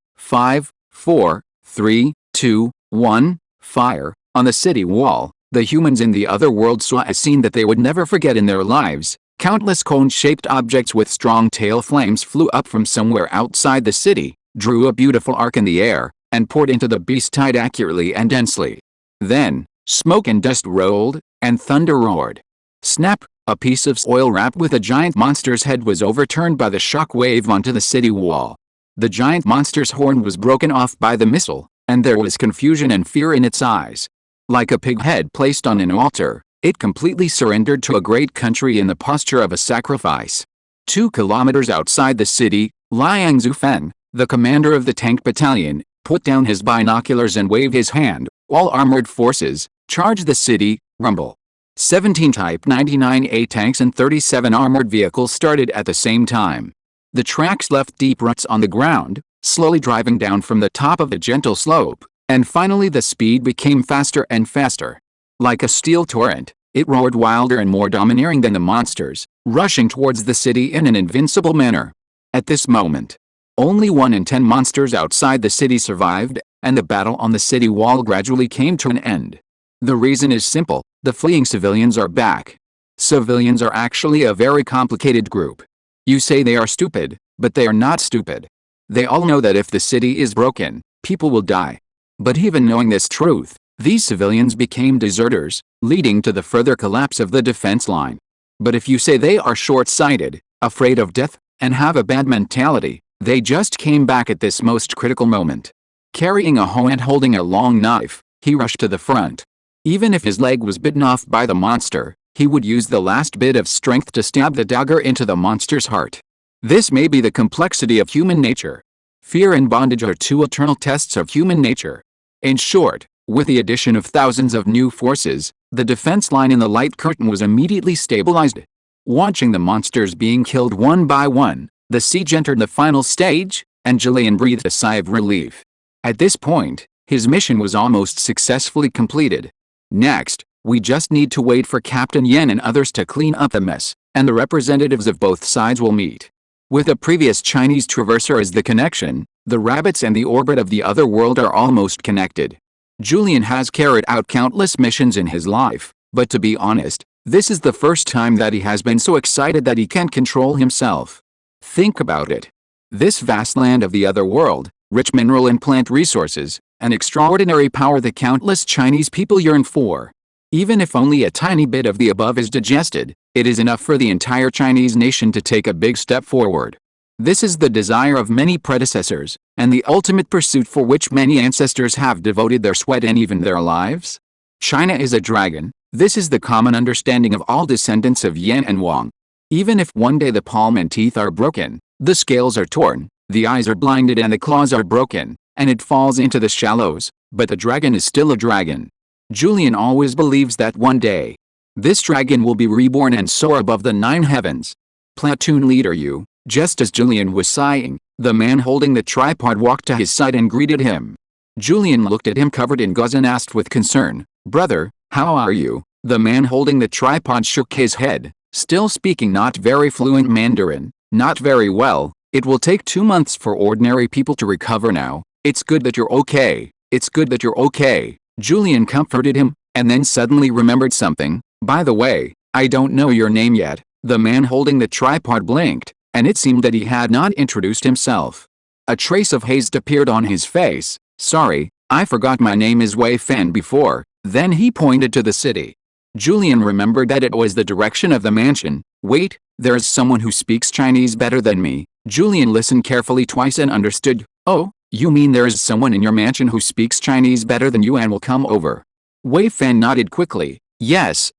4, 3, 2, 1, fire. On the city wall, the humans in the other world saw a scene that they would never forget in their lives. Countless cone-shaped objects with strong tail flames flew up from somewhere outside the city, drew a beautiful arc in the air, and poured into the beast tide accurately and densely. Then, smoke and dust rolled, and thunder roared. Snap! A piece of oil wrapped with a giant monster's head was overturned by the shock wave onto the city wall. The giant monster's horn was broken off by the missile, and there was confusion and fear in its eyes. Like a pig head placed on an altar, it completely surrendered to a great country in the posture of a sacrifice. 2 kilometers outside the city, Liang Zufeng, the commander of the tank battalion, put down his binoculars and waved his hand. All armored forces, charge the city, rumble. 17 Type 99A tanks and 37 armored vehicles started at the same time. The tracks left deep ruts on the ground, slowly driving down from the top of a gentle slope, and finally the speed became faster and faster. Like a steel torrent, it roared wilder and more domineering than the monsters, rushing towards the city in an invincible manner. At this moment, only 1 in 10 monsters outside the city survived, and the battle on the city wall gradually came to an end. The reason is simple: the fleeing civilians are back. Civilians are actually a very complicated group. You say they are stupid, but they are not stupid. They all know that if the city is broken, people will die. But even knowing this truth, these civilians became deserters, leading to the further collapse of the defense line. But if you say they are short-sighted, afraid of death, and have a bad mentality, they just came back at this most critical moment. Carrying a hoe and holding a long knife, he rushed to the front. Even if his leg was bitten off by the monster, he would use the last bit of strength to stab the dagger into the monster's heart. This may be the complexity of human nature. Fear and bondage are 2 eternal tests of human nature. In short, with the addition of thousands of new forces, the defense line in the light curtain was immediately stabilized. Watching the monsters being killed one by one, the siege entered the final stage, and Julian breathed a sigh of relief. At this point, his mission was almost successfully completed. Next, we just need to wait for Captain Yen and others to clean up the mess, and the representatives of both sides will meet. With a previous Chinese traverser as the connection, the rabbits and the orbit of the other world are almost connected. Julian has carried out countless missions in his life, but to be honest, this is the first time that he has been so excited that he can't control himself. Think about it. This vast land of the other world, rich mineral and plant resources, an extraordinary power the countless Chinese people yearn for. Even if only a tiny bit of the above is digested, it is enough for the entire Chinese nation to take a big step forward. This is the desire of many predecessors, and the ultimate pursuit for which many ancestors have devoted their sweat and even their lives? China is a dragon. This is the common understanding of all descendants of Yan and Wang. Even if one day the palm and teeth are broken, the scales are torn, the eyes are blinded and the claws are broken, and it falls into the shallows, but the dragon is still a dragon. Julian always believes that one day, this dragon will be reborn and soar above the 9 heavens. Platoon leader Yu, just as Julian was sighing, the man holding the tripod walked to his side and greeted him. Julian looked at him covered in gauze and asked with concern, "Brother, how are you?" The man holding the tripod shook his head, still speaking not very fluent Mandarin. "Not very well. It will take 2 months for ordinary people to recover now. It's good that you're okay. It's good that you're okay." Julian comforted him, and then suddenly remembered something. "By the way, I don't know your name yet." The man holding the tripod blinked, and it seemed that he had not introduced himself. A trace of haste appeared on his face. "Sorry, I forgot my name is Wei Fan before." Then he pointed to the city. Julian remembered that it was the direction of the mansion. "Wait, there's someone who speaks Chinese better than me." Julian listened carefully twice and understood. "Oh, you mean there is someone in your mansion who speaks Chinese better than you and will come over?" Wei Fan nodded quickly. Yes,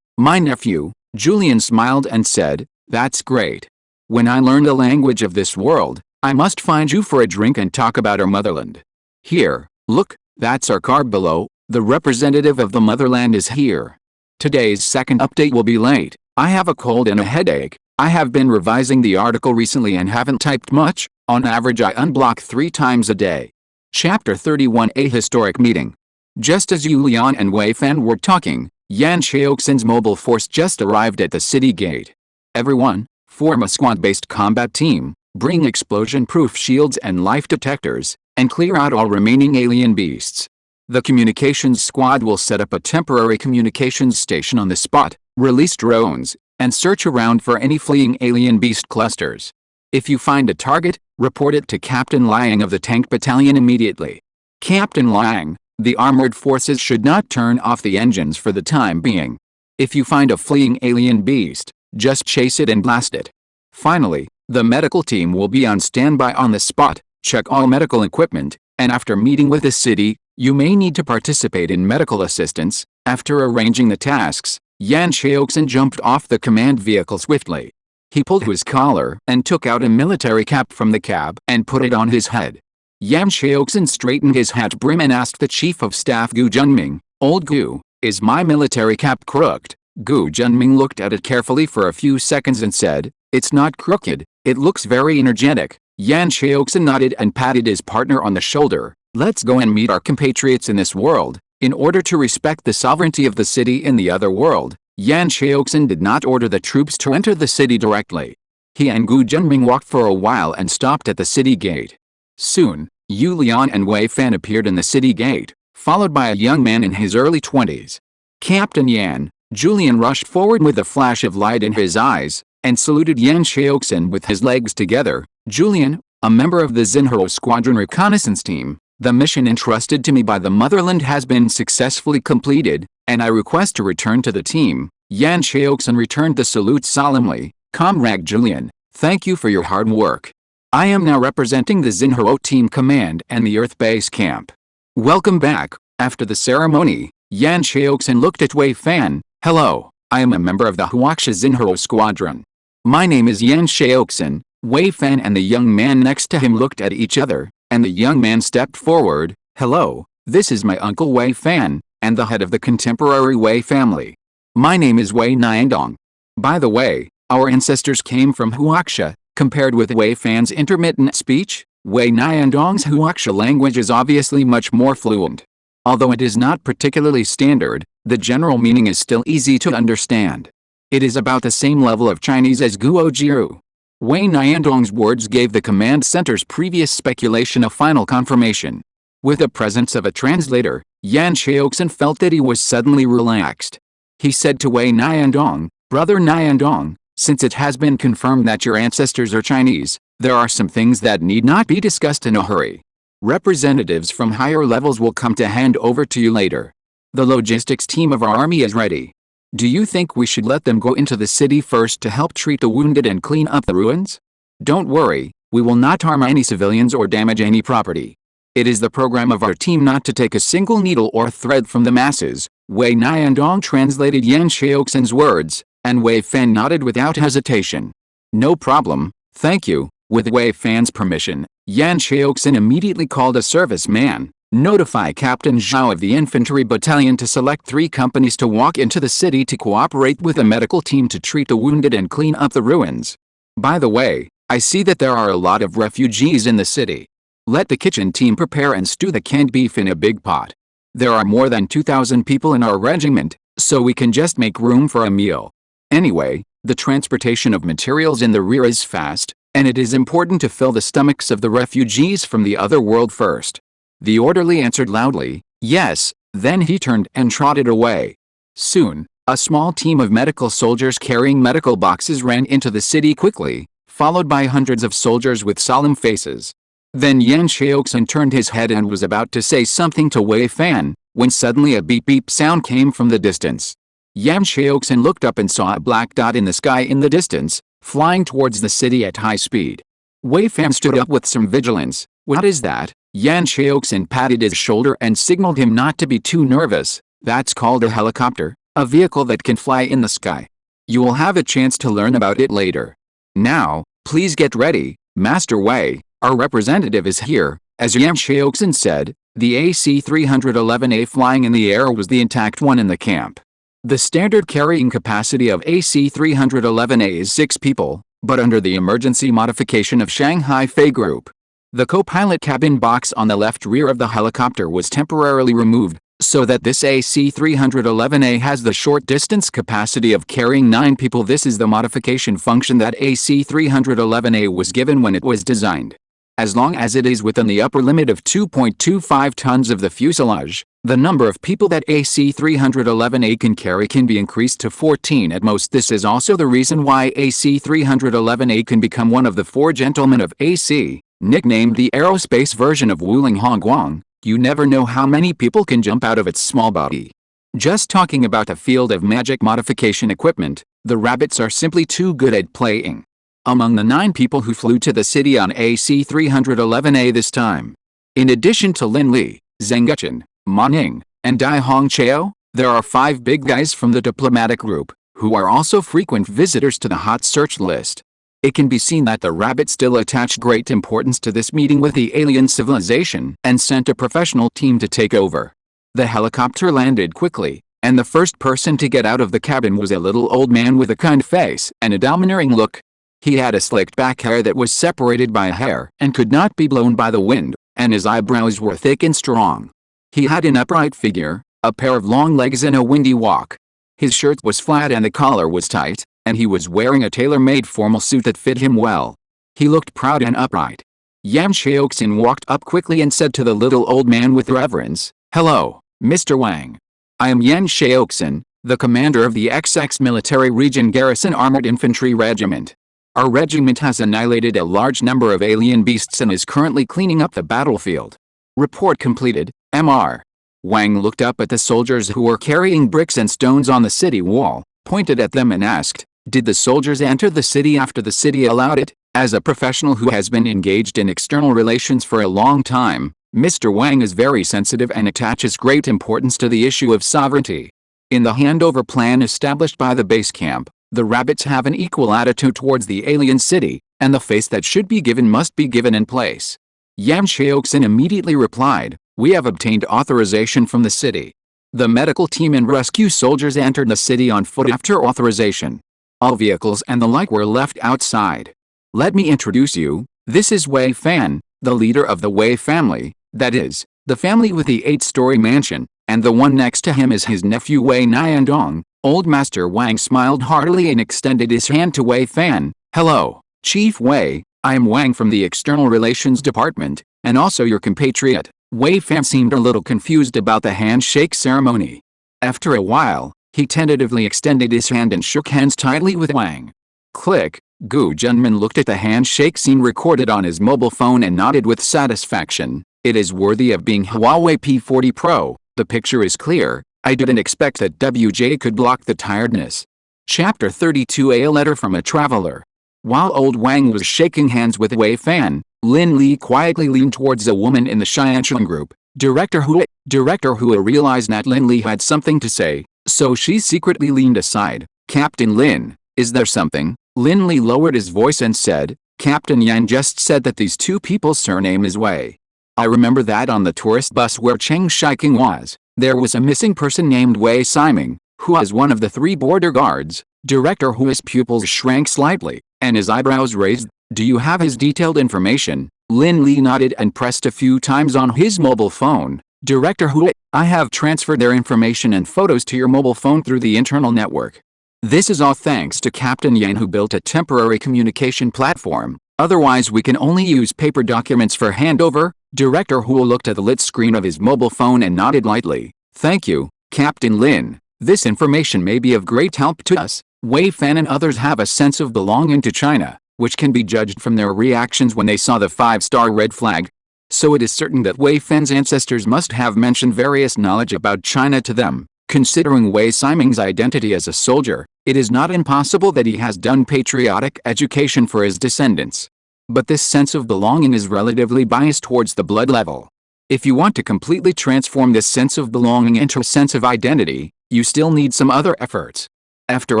my nephew." Julian smiled and said, "That's great. When I learn the language of this world, I must find you for a drink and talk about our motherland. Here, look, that's our card below. The representative of the motherland is here. Today's second update will be late. I have a cold and a headache. I have been revising the article recently and haven't typed much. On average I unblock 3 times a day." Chapter 31 A Historic Meeting. Just as Yu Lian and Wei Fan were talking, Yan Xiaoxin's mobile force just arrived at the city gate. "Everyone, form a squad-based combat team, bring explosion-proof shields and life detectors, and clear out all remaining alien beasts. The communications squad will set up a temporary communications station on the spot, release drones, and search around for any fleeing alien beast clusters. If you find a target, report it to Captain Liang of the Tank Battalion immediately. Captain Liang, the armored forces should not turn off the engines for the time being. If you find a fleeing alien beast, just chase it and blast it. Finally, the medical team will be on standby on the spot, check all medical equipment, and after meeting with the city, you may need to participate in medical assistance." After arranging the tasks, Yan Xiaoxin jumped off the command vehicle swiftly. He pulled his collar and took out a military cap from the cab and put it on his head. Yan Xiaoxin straightened his hat brim and asked the chief of staff Gu Junming, "Old Gu, is my military cap crooked?" Gu Junming looked at it carefully for a few seconds and said, "It's not crooked, it looks very energetic." Yan Xiaoxin nodded and patted his partner on the shoulder. "Let's go and meet our compatriots in this world." In order to respect the sovereignty of the city in the other world, Yan Xiaoxin did not order the troops to enter the city directly. He and Gu Junming walked for a while and stopped at the city gate. Soon, Yu Lian and Wei Fan appeared in the city gate, followed by a young man in his early 20s. "Captain Yan." Julian rushed forward with a flash of light in his eyes, and saluted Yan Xiaoxin with his legs together. "Julian, a member of the Xinhao Squadron reconnaissance team. The mission entrusted to me by the motherland has been successfully completed, and I request to return to the team." Yan Xiaoxin returned the salute solemnly. "Comrade Julian, thank you for your hard work. I am now representing the Xinhao team command and the Earth base camp. Welcome back." After the ceremony, Yan Xiaoxin looked at Wei Fan. "Hello, I am a member of the Huaxia Xinhao Squadron. My name is Yan Xiaoxin." Wei Fan and the young man next to him looked at each other, and the young man stepped forward. "Hello, this is my uncle Wei Fan, and the head of the contemporary Wei family. My name is Wei Niandong. By the way, our ancestors came from Huaxia." Compared with Wei Fan's intermittent speech, Wei Niandong's Huaxia language is obviously much more fluent. Although it is not particularly standard, the general meaning is still easy to understand. It is about the same level of Chinese as Guo Jiu. Wei Niandong's words gave the command center's previous speculation a final confirmation. With the presence of a translator, Yan Xiaoxin felt that he was suddenly relaxed. He said to Wei Niandong, "Brother Niandong, since it has been confirmed that your ancestors are Chinese, there are some things that need not be discussed in a hurry. Representatives from higher levels will come to hand over to you later. The logistics team of our army is ready. Do you think we should let them go into the city first to help treat the wounded and clean up the ruins? Don't worry, We will not harm any civilians or damage any property. It is the program of our team not to take a single needle or thread from the masses. Wei Niandong translated Yan Xiaoxin's words, and Wei Fan nodded without hesitation. No problem, thank you. With Wei Fan's permission, Yan Xiaoxin immediately called a serviceman. Notify Captain Zhao of the infantry battalion to select 3 companies to walk into the city to cooperate with a medical team to treat the wounded and clean up the ruins. By the way, I see that there are a lot of refugees in the city. Let the kitchen team prepare and stew the canned beef in a big pot. There are more than 2,000 people in our regiment, so we can just make room for a meal. Anyway, the transportation of materials in the rear is fast, and it is important to fill the stomachs of the refugees from the other world first. The orderly answered loudly, yes, then he turned and trotted away. Soon, a small team of medical soldiers carrying medical boxes ran into the city quickly, followed by hundreds of soldiers with solemn faces. Then Yan Xiaoxin turned his head and was about to say something to Wei Fan, when suddenly a beep-beep sound came from the distance. Yan Xiaoxin looked up and saw a black dot in the sky in the distance, flying towards the city at high speed. Wei Fan stood up with some vigilance. What is that? Yan Xiaoxin patted his shoulder and signaled him not to be too nervous. That's called a helicopter, a vehicle that can fly in the sky. You will have a chance to learn about it later. Now, please get ready, Master Wei. Our representative is here. As Yan Xiaoxin said, the AC-311A flying in the air was the intact one in the camp. The standard carrying capacity of AC-311A is 6 people, but under the emergency modification of Shanghai Fei Group, the co-pilot cabin box on the left rear of the helicopter was temporarily removed, so that this AC-311A has the short distance capacity of carrying 9 people. This is the modification function that AC-311A was given when it was designed. As long as it is within the upper limit of 2.25 tons of the fuselage, the number of people that AC-311A can carry can be increased to 14 at most. This is also the reason why AC-311A can become one of the 4 gentlemen of AC, nicknamed the aerospace version of Wuling Hongguang. You never know how many people can jump out of its small body. Just talking about the field of magic modification equipment, the rabbits are simply too good at playing. Among the 9 people who flew to the city on AC-311A this time, in addition to Lin Li, Zheng Guchen, Ma Ning, and Dai Hong Chao, there are 5 big guys from the diplomatic group, who are also frequent visitors to the hot search list. It can be seen that the rabbit still attached great importance to this meeting with the alien civilization and sent a professional team to take over. The helicopter landed quickly, and the first person to get out of the cabin was a little old man with a kind face and a domineering look. He had a slicked back hair that was separated by a hair and could not be blown by the wind, and his eyebrows were thick and strong. He had an upright figure, a pair of long legs and a windy walk. His shirt was flat and the collar was tight, and he was wearing a tailor-made formal suit that fit him well. He looked proud and upright. Yan Xiaoxin walked up quickly and said to the little old man with reverence, "Hello, Mr. Wang. I am Yan Xiaoxin, the commander of the XX Military Region Garrison Armored Infantry Regiment. Our regiment has annihilated a large number of alien beasts and is currently cleaning up the battlefield. Report completed, Mr." Wang looked up at the soldiers who were carrying bricks and stones on the city wall, pointed at them and asked, "Did the soldiers enter the city after the city allowed it?" As a professional who has been engaged in external relations for a long time, Mr. Wang is very sensitive and attaches great importance to the issue of sovereignty. In the handover plan established by the base camp, the rabbits have an equal attitude towards the alien city, and the face that should be given must be given in place. Yan Xiaoxin immediately replied, "We have obtained authorization from the city." The medical team and rescue soldiers entered the city on foot after authorization. All vehicles and the like were left outside. Let me introduce you, this is Wei Fan, the leader of the Wei family, that is, the family with the 8-story mansion, and the one next to him is his nephew Wei Niandong. Old Master Wang smiled heartily and extended his hand to Wei Fan. "Hello, Chief Wei, I am Wang from the External Relations Department, and also your compatriot." Wei Fan seemed a little confused about the handshake ceremony. After a while, he tentatively extended his hand and shook hands tightly with Wang. Click. Gu Junmin looked at the handshake scene recorded on his mobile phone and nodded with satisfaction. It is worthy of being Huawei P40 Pro. The picture is clear. I didn't expect that WJ could block the tiredness. Chapter 32. A letter from a traveler. While old Wang was shaking hands with Wei Fan, Lin Li quietly leaned towards a woman in the Xianchuan group. Director Hua realized that Lin Li had something to say, so she secretly leaned aside. Captain Lin, is there something? Lin Li lowered his voice and said, Captain Yan just said that these two people's surname is Wei. I remember that on the tourist bus where Cheng Shiking was, there was a missing person named Wei Siming, who was one of the 3 border guards. Director Hua's pupils shrank slightly, and his eyebrows raised. Do you have his detailed information? Lin Li nodded and pressed a few times on his mobile phone. Director Hua, I have transferred their information and photos to your mobile phone through the internal network. This is all thanks to Captain Yan, who built a temporary communication platform. Otherwise we can only use paper documents for handover. Director Hua looked at the lit screen of his mobile phone and nodded lightly. Thank you, Captain Lin. This information may be of great help to us. Wei Fan and others have a sense of belonging to China, which can be judged from their reactions when they saw the 5-star red flag. So it is certain that Wei Fan's ancestors must have mentioned various knowledge about China to them. Considering Wei Siming's identity as a soldier, it is not impossible that he has done patriotic education for his descendants. But this sense of belonging is relatively biased towards the blood level. If you want to completely transform this sense of belonging into a sense of identity, you still need some other efforts. After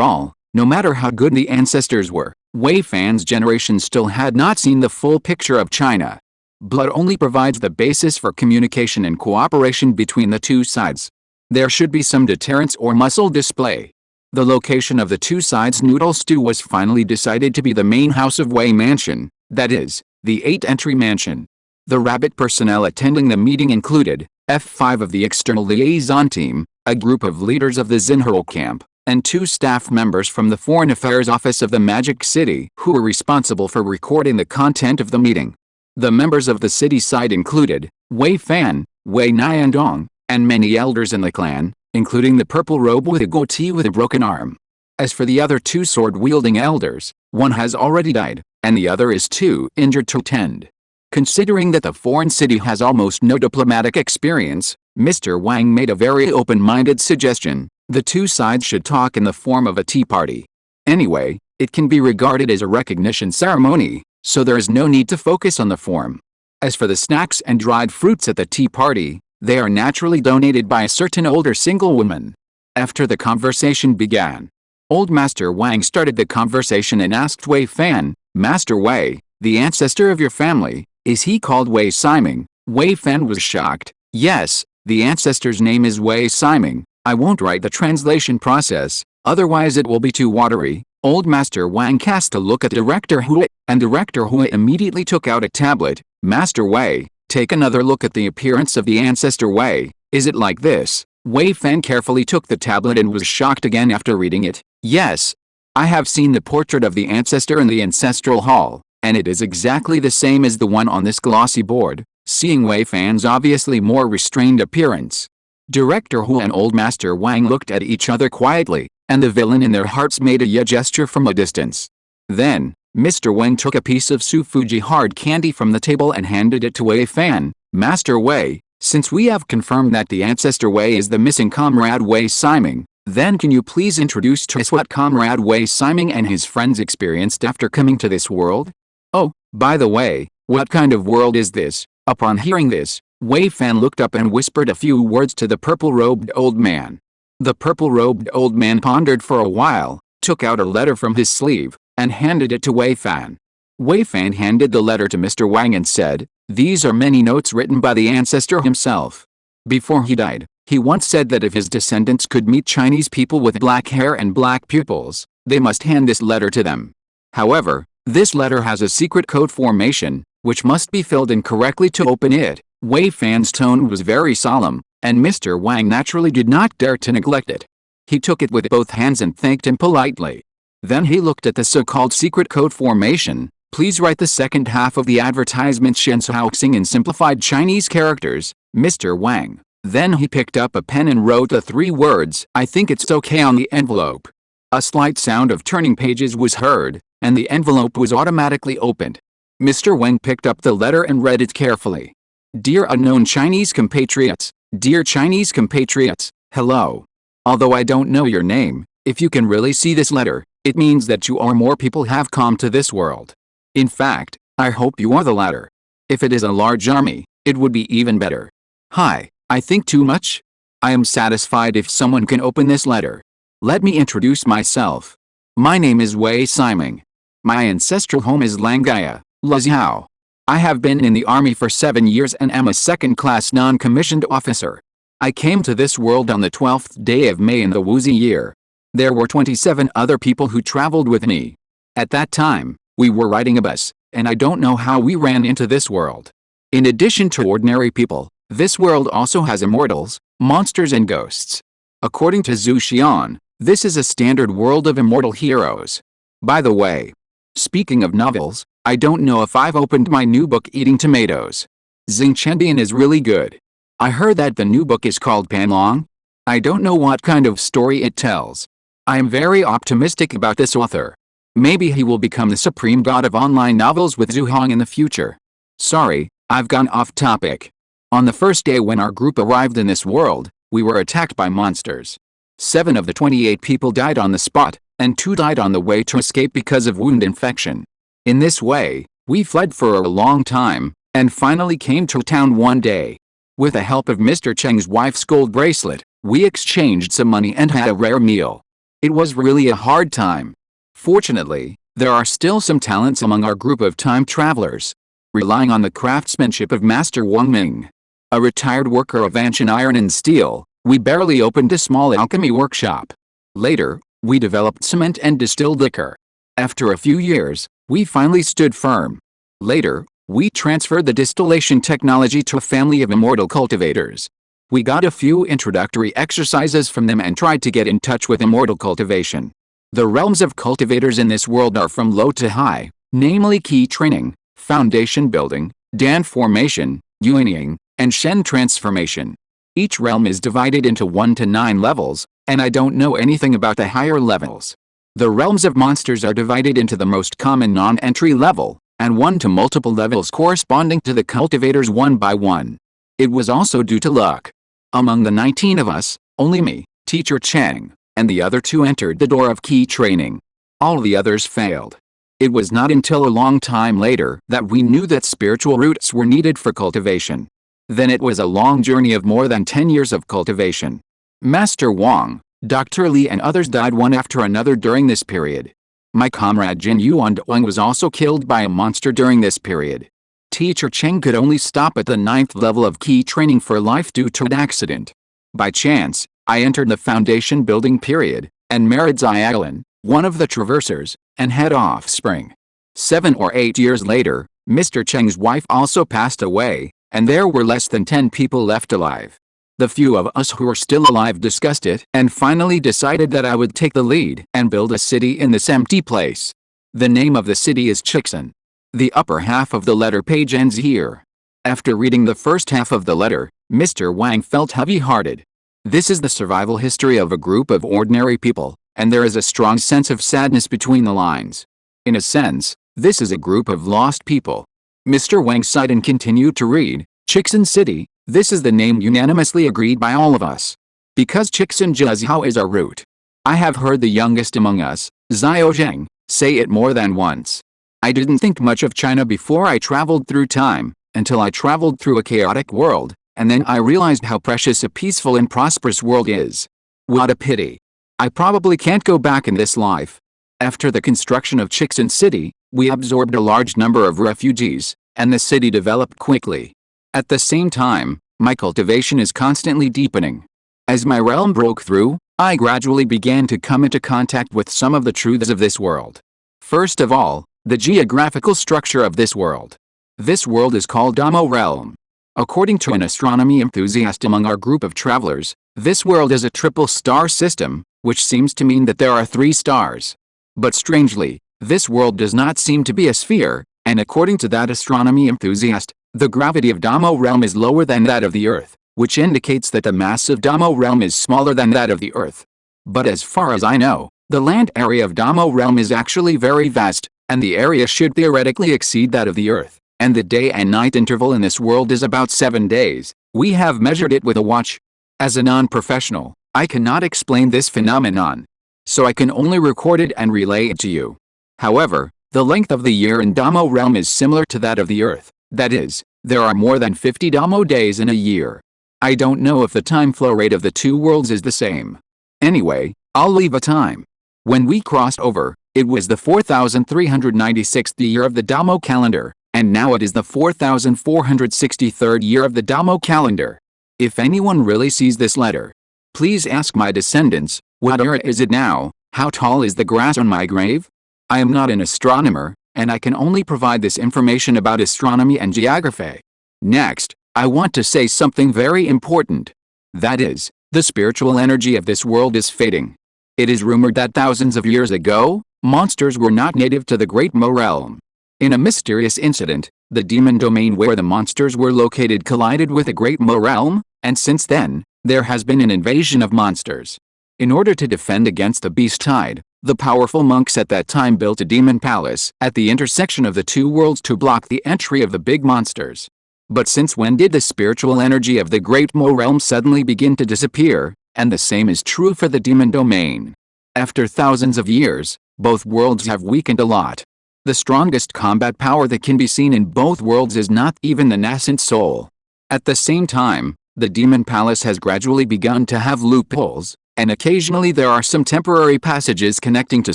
all, no matter how good the ancestors were, Wei Fan's generation still had not seen the full picture of China. Blood only provides the basis for communication and cooperation between the two sides. There should be some deterrence or muscle display. The location of the two sides' noodle stew was finally decided to be the main house of Wei Mansion, that is, the 8-entry mansion. The rabbit personnel attending the meeting included F5 of the external liaison team, a group of leaders of the Xinhao camp, and 2 staff members from the Foreign Affairs Office of the Magic City who were responsible for recording the content of the meeting. The members of the city side included Wei Fan, Wei Niandong, and many elders in the clan, including the purple robe with a goatee with a broken arm. As for the other 2 sword-wielding elders, one has already died, and the other is too injured to attend. Considering that the foreign city has almost no diplomatic experience, Mr. Wang made a very open-minded suggestion. The 2 sides should talk in the form of a tea party. Anyway, it can be regarded as a recognition ceremony, so there is no need to focus on the form. As for the snacks and dried fruits at the tea party, they are naturally donated by a certain older single woman. After the conversation began, Old Master Wang started the conversation and asked Wei Fan, Master Wei, the ancestor of your family, is he called Wei Siming? Wei Fan was shocked. Yes, the ancestor's name is Wei Siming. I won't write the translation process, otherwise it will be too watery. Old Master Wang cast a look at Director Hua, and Director Hua immediately took out a tablet. Master Wei, take another look at the appearance of the ancestor Wei. Is it like this? Wei Fan carefully took the tablet and was shocked again after reading it. Yes. I have seen the portrait of the ancestor in the ancestral hall, and it is exactly the same as the one on this glossy board, seeing Wei Fan's obviously more restrained appearance. Director Hua and Old Master Wang looked at each other quietly, and the villain in their hearts made a gesture from a distance. Then, Mr. Wang took a piece of Sufuji hard candy from the table and handed it to Wei Fan. Master Wei, since we have confirmed that the ancestor Wei is the missing comrade Wei Siming, then can you please introduce to us what comrade Wei Siming and his friends experienced after coming to this world? Oh, by the way, what kind of world is this? Upon hearing this, Wei Fan looked up and whispered a few words to the purple-robed old man. The purple-robed old man pondered for a while, took out a letter from his sleeve, and handed it to Wei Fan. Wei Fan handed the letter to Mr. Wang and said, these are many notes written by the ancestor himself. Before he died, he once said that if his descendants could meet Chinese people with black hair and black pupils, they must hand this letter to them. However, this letter has a secret code formation, which must be filled in correctly to open it. Wei Fan's tone was very solemn, and Mr. Wang naturally did not dare to neglect it. He took it with both hands and thanked him politely. Then he looked at the so-called secret code formation. Please write the second half of the advertisement Shensuhaoxing in simplified Chinese characters, Mr. Wang. Then he picked up a pen and wrote the 3 words, I think it's okay on the envelope. A slight sound of turning pages was heard, and the envelope was automatically opened. Mr. Wang picked up the letter and read it carefully. Dear unknown Chinese compatriots, dear Chinese compatriots, hello. Although I don't know your name, if you can really see this letter, It means that two or more people have come to this world. In fact, I hope you are the latter. If it is a large army, it would be even better. Hi, I think too much? I am satisfied if someone can open this letter. Let me introduce myself. My name is Wei Siming. My ancestral home is Langaya, Laziao. I have been in the army for 7 years and am a second-class non-commissioned officer. I came to this world on the 12th day of May in the Wuzi year. There were 27 other people who traveled with me. At that time, we were riding a bus, and I don't know how we ran into this world. In addition to ordinary people, this world also has immortals, monsters and ghosts. According to Zhu Xian, this is a standard world of immortal heroes. By the way, speaking of novels, I don't know if I've opened my new book Eating Tomatoes. Xingchendian is really good. I heard that the new book is called Panlong. I don't know what kind of story it tells. I am very optimistic about this author. Maybe he will become the supreme god of online novels with Zhu Hong in the future. Sorry, I've gone off topic. On the first day when our group arrived in this world, we were attacked by monsters. 7 of the 28 people died on the spot, and 2 died on the way to escape because of wound infection. In this way, we fled for a long time, and finally came to town one day. With the help of Mr. Cheng's wife's gold bracelet, we exchanged some money and had a rare meal. It was really a hard time. Fortunately, there are still some talents among our group of time travelers. Relying on the craftsmanship of Master Wang Ming, a retired worker of ancient iron and steel, we barely opened a small alchemy workshop. Later, we developed cement and distilled liquor. After a few years, we finally stood firm. Later, we transferred the distillation technology to a family of immortal cultivators. We got a few introductory exercises from them and tried to get in touch with immortal cultivation. The realms of cultivators in this world are from low to high, namely key training, foundation building, Dan formation, Yuanying, and Shen transformation. Each realm is divided into 1 to 9 levels, and I don't know anything about the higher levels. The realms of monsters are divided into the most common non-entry level, and 1 to multiple levels corresponding to the cultivators 1 by 1. It was also due to luck. Among the 19 of us, only me, Teacher Chang, and the other 2 entered the door of key training. All the others failed. It was not until a long time later that we knew that spiritual roots were needed for cultivation. Then it was a long journey of more than 10 years of cultivation. Master Wang, Dr. Li and others died one after another during this period. My comrade Jin Yuan Wang was also killed by a monster during this period. Teacher Cheng could only stop at the 9th level of key training for life due to an accident. By chance, I entered the foundation building period, and married Xiaolin, one of the traversers, and had offspring. 7 or 8 years later, Mr. Cheng's wife also passed away, and there were less than 10 people left alive. The few of us who were still alive discussed it and finally decided that I would take the lead and build a city in this empty place. The name of the city is Chixin. The upper half of the letter page ends here. After reading the first half of the letter, Mr. Wang felt heavy-hearted. This is the survival history of a group of ordinary people, and there is a strong sense of sadness between the lines. In a sense, this is a group of lost people. Mr. Wang sighed and continued to read, Chixin City, this is the name unanimously agreed by all of us. Because Chixin Jiazhao is our root. I have heard the youngest among us, Xiao Zheng, say it more than once. I didn't think much of China before I traveled through time, until I traveled through a chaotic world, and then I realized how precious a peaceful and prosperous world is. What a pity. I probably can't go back in this life. After the construction of Chixin City, we absorbed a large number of refugees, and the city developed quickly. At the same time, my cultivation is constantly deepening. As my realm broke through, I gradually began to come into contact with some of the truths of this world. First of all, the geographical structure of this world. This world is called Damo Realm. According to an astronomy enthusiast among our group of travelers, this world is a triple star system, which seems to mean that there are 3 stars. But strangely, this world does not seem to be a sphere, and according to that astronomy enthusiast, the gravity of Damo Realm is lower than that of the Earth, which indicates that the mass of Damo Realm is smaller than that of the Earth. But as far as I know, the land area of Damo Realm is actually very vast, and the area should theoretically exceed that of the Earth, and the day and night interval in this world is about 7 days. We have measured it with a watch. As a non-professional, I cannot explain this phenomenon. so I can only record it and relay it to you. However, the length of the year in Damo realm is similar to that of the Earth. That is, there are more than 50 Damo days in a year. I don't know if the time flow rate of the two worlds is the same. Anyway, I'll leave a time. When we crossed over, it was the 4396th year of the Damo calendar, and now it is the 4463rd year of the Damo calendar. If anyone really sees this letter, please ask my descendants, what era is it now? How tall is the grass on my grave? I am not an astronomer, and I can only provide this information about astronomy and geography. Next, I want to say something very important. That is, the spiritual energy of this world is fading. It is rumored that thousands of years ago, monsters were not native to the Great Mo realm. In a mysterious incident, the demon domain where the monsters were located collided with the Great Mo realm, and since then, there has been an invasion of monsters. In order to defend against the beast tide, the powerful monks at that time built a demon palace at the intersection of the two worlds to block the entry of the big monsters. But since when did the spiritual energy of the Great Mo realm suddenly begin to disappear? And the same is true for the demon domain. After thousands of years, both worlds have weakened a lot. The strongest combat power that can be seen in both worlds is not even the nascent soul. At the same time, the demon palace has gradually begun to have loopholes, and occasionally there are some temporary passages connecting to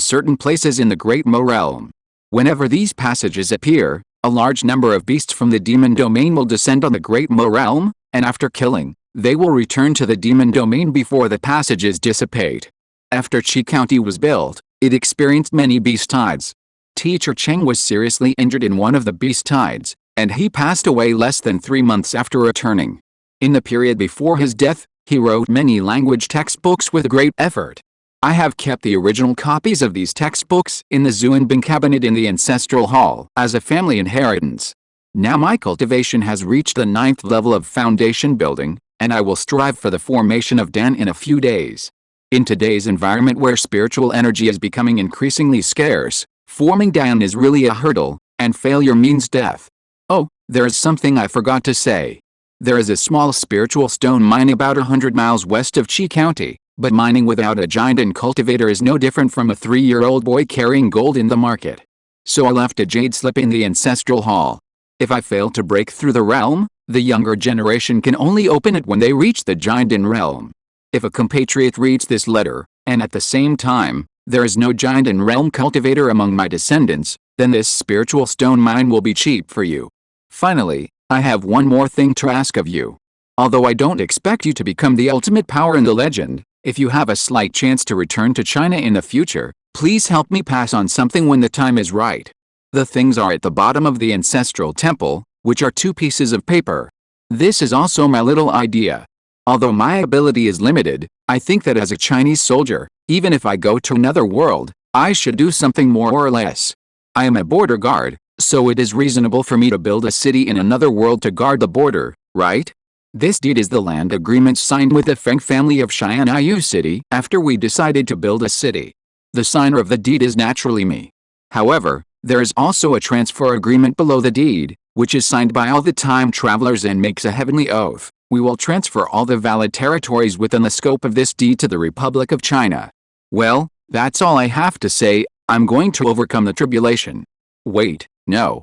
certain places in the Great Mo realm. Whenever these passages appear, a large number of beasts from the demon domain will descend on the Great Mo realm, and after killing, they will return to the demon domain before the passages dissipate. After Qi County was built, it experienced many beast tides. Teacher Cheng was seriously injured in one of the beast tides, and he passed away less than 3 months after returning. In the period before his death, he wrote many language textbooks with great effort. I have kept the original copies of these textbooks in the Zuanbing cabinet in the ancestral hall as a family inheritance. Now my cultivation has reached the 9th level of foundation building, and I will strive for the formation of Dan in a few days. In today's environment where spiritual energy is becoming increasingly scarce, forming Dan is really a hurdle, and failure means death. Oh, there is something I forgot to say. There is a small spiritual stone mine about 100 miles west of Qi County, but mining without a giant cultivator is no different from a 3-year-old boy carrying gold in the market. So I left a jade slip in the ancestral hall. If I fail to break through the realm, the younger generation can only open it when they reach the giant realm. If a compatriot reads this letter, and at the same time, there is no giant realm cultivator among my descendants, then this spiritual stone mine will be cheap for you. Finally, I have one more thing to ask of you. Although I don't expect you to become the ultimate power in the legend, if you have a slight chance to return to China in the future, please help me pass on something when the time is right. The things are at the bottom of the ancestral temple, which are 2 pieces of paper. This is also my little idea. Although my ability is limited, I think that as a Chinese soldier, even if I go to another world, I should do something more or less. I am a border guard, so it is reasonable for me to build a city in another world to guard the border, right? This deed is the land agreement signed with the Feng family of Shanghai City after we decided to build a city. The signer of the deed is naturally me. However, there is also a transfer agreement below the deed, which is signed by all the time travelers and makes a heavenly oath. We will transfer all the valid territories within the scope of this deed to the Republic of China. Well, that's all I have to say. I'm going to overcome the tribulation. Wait, no.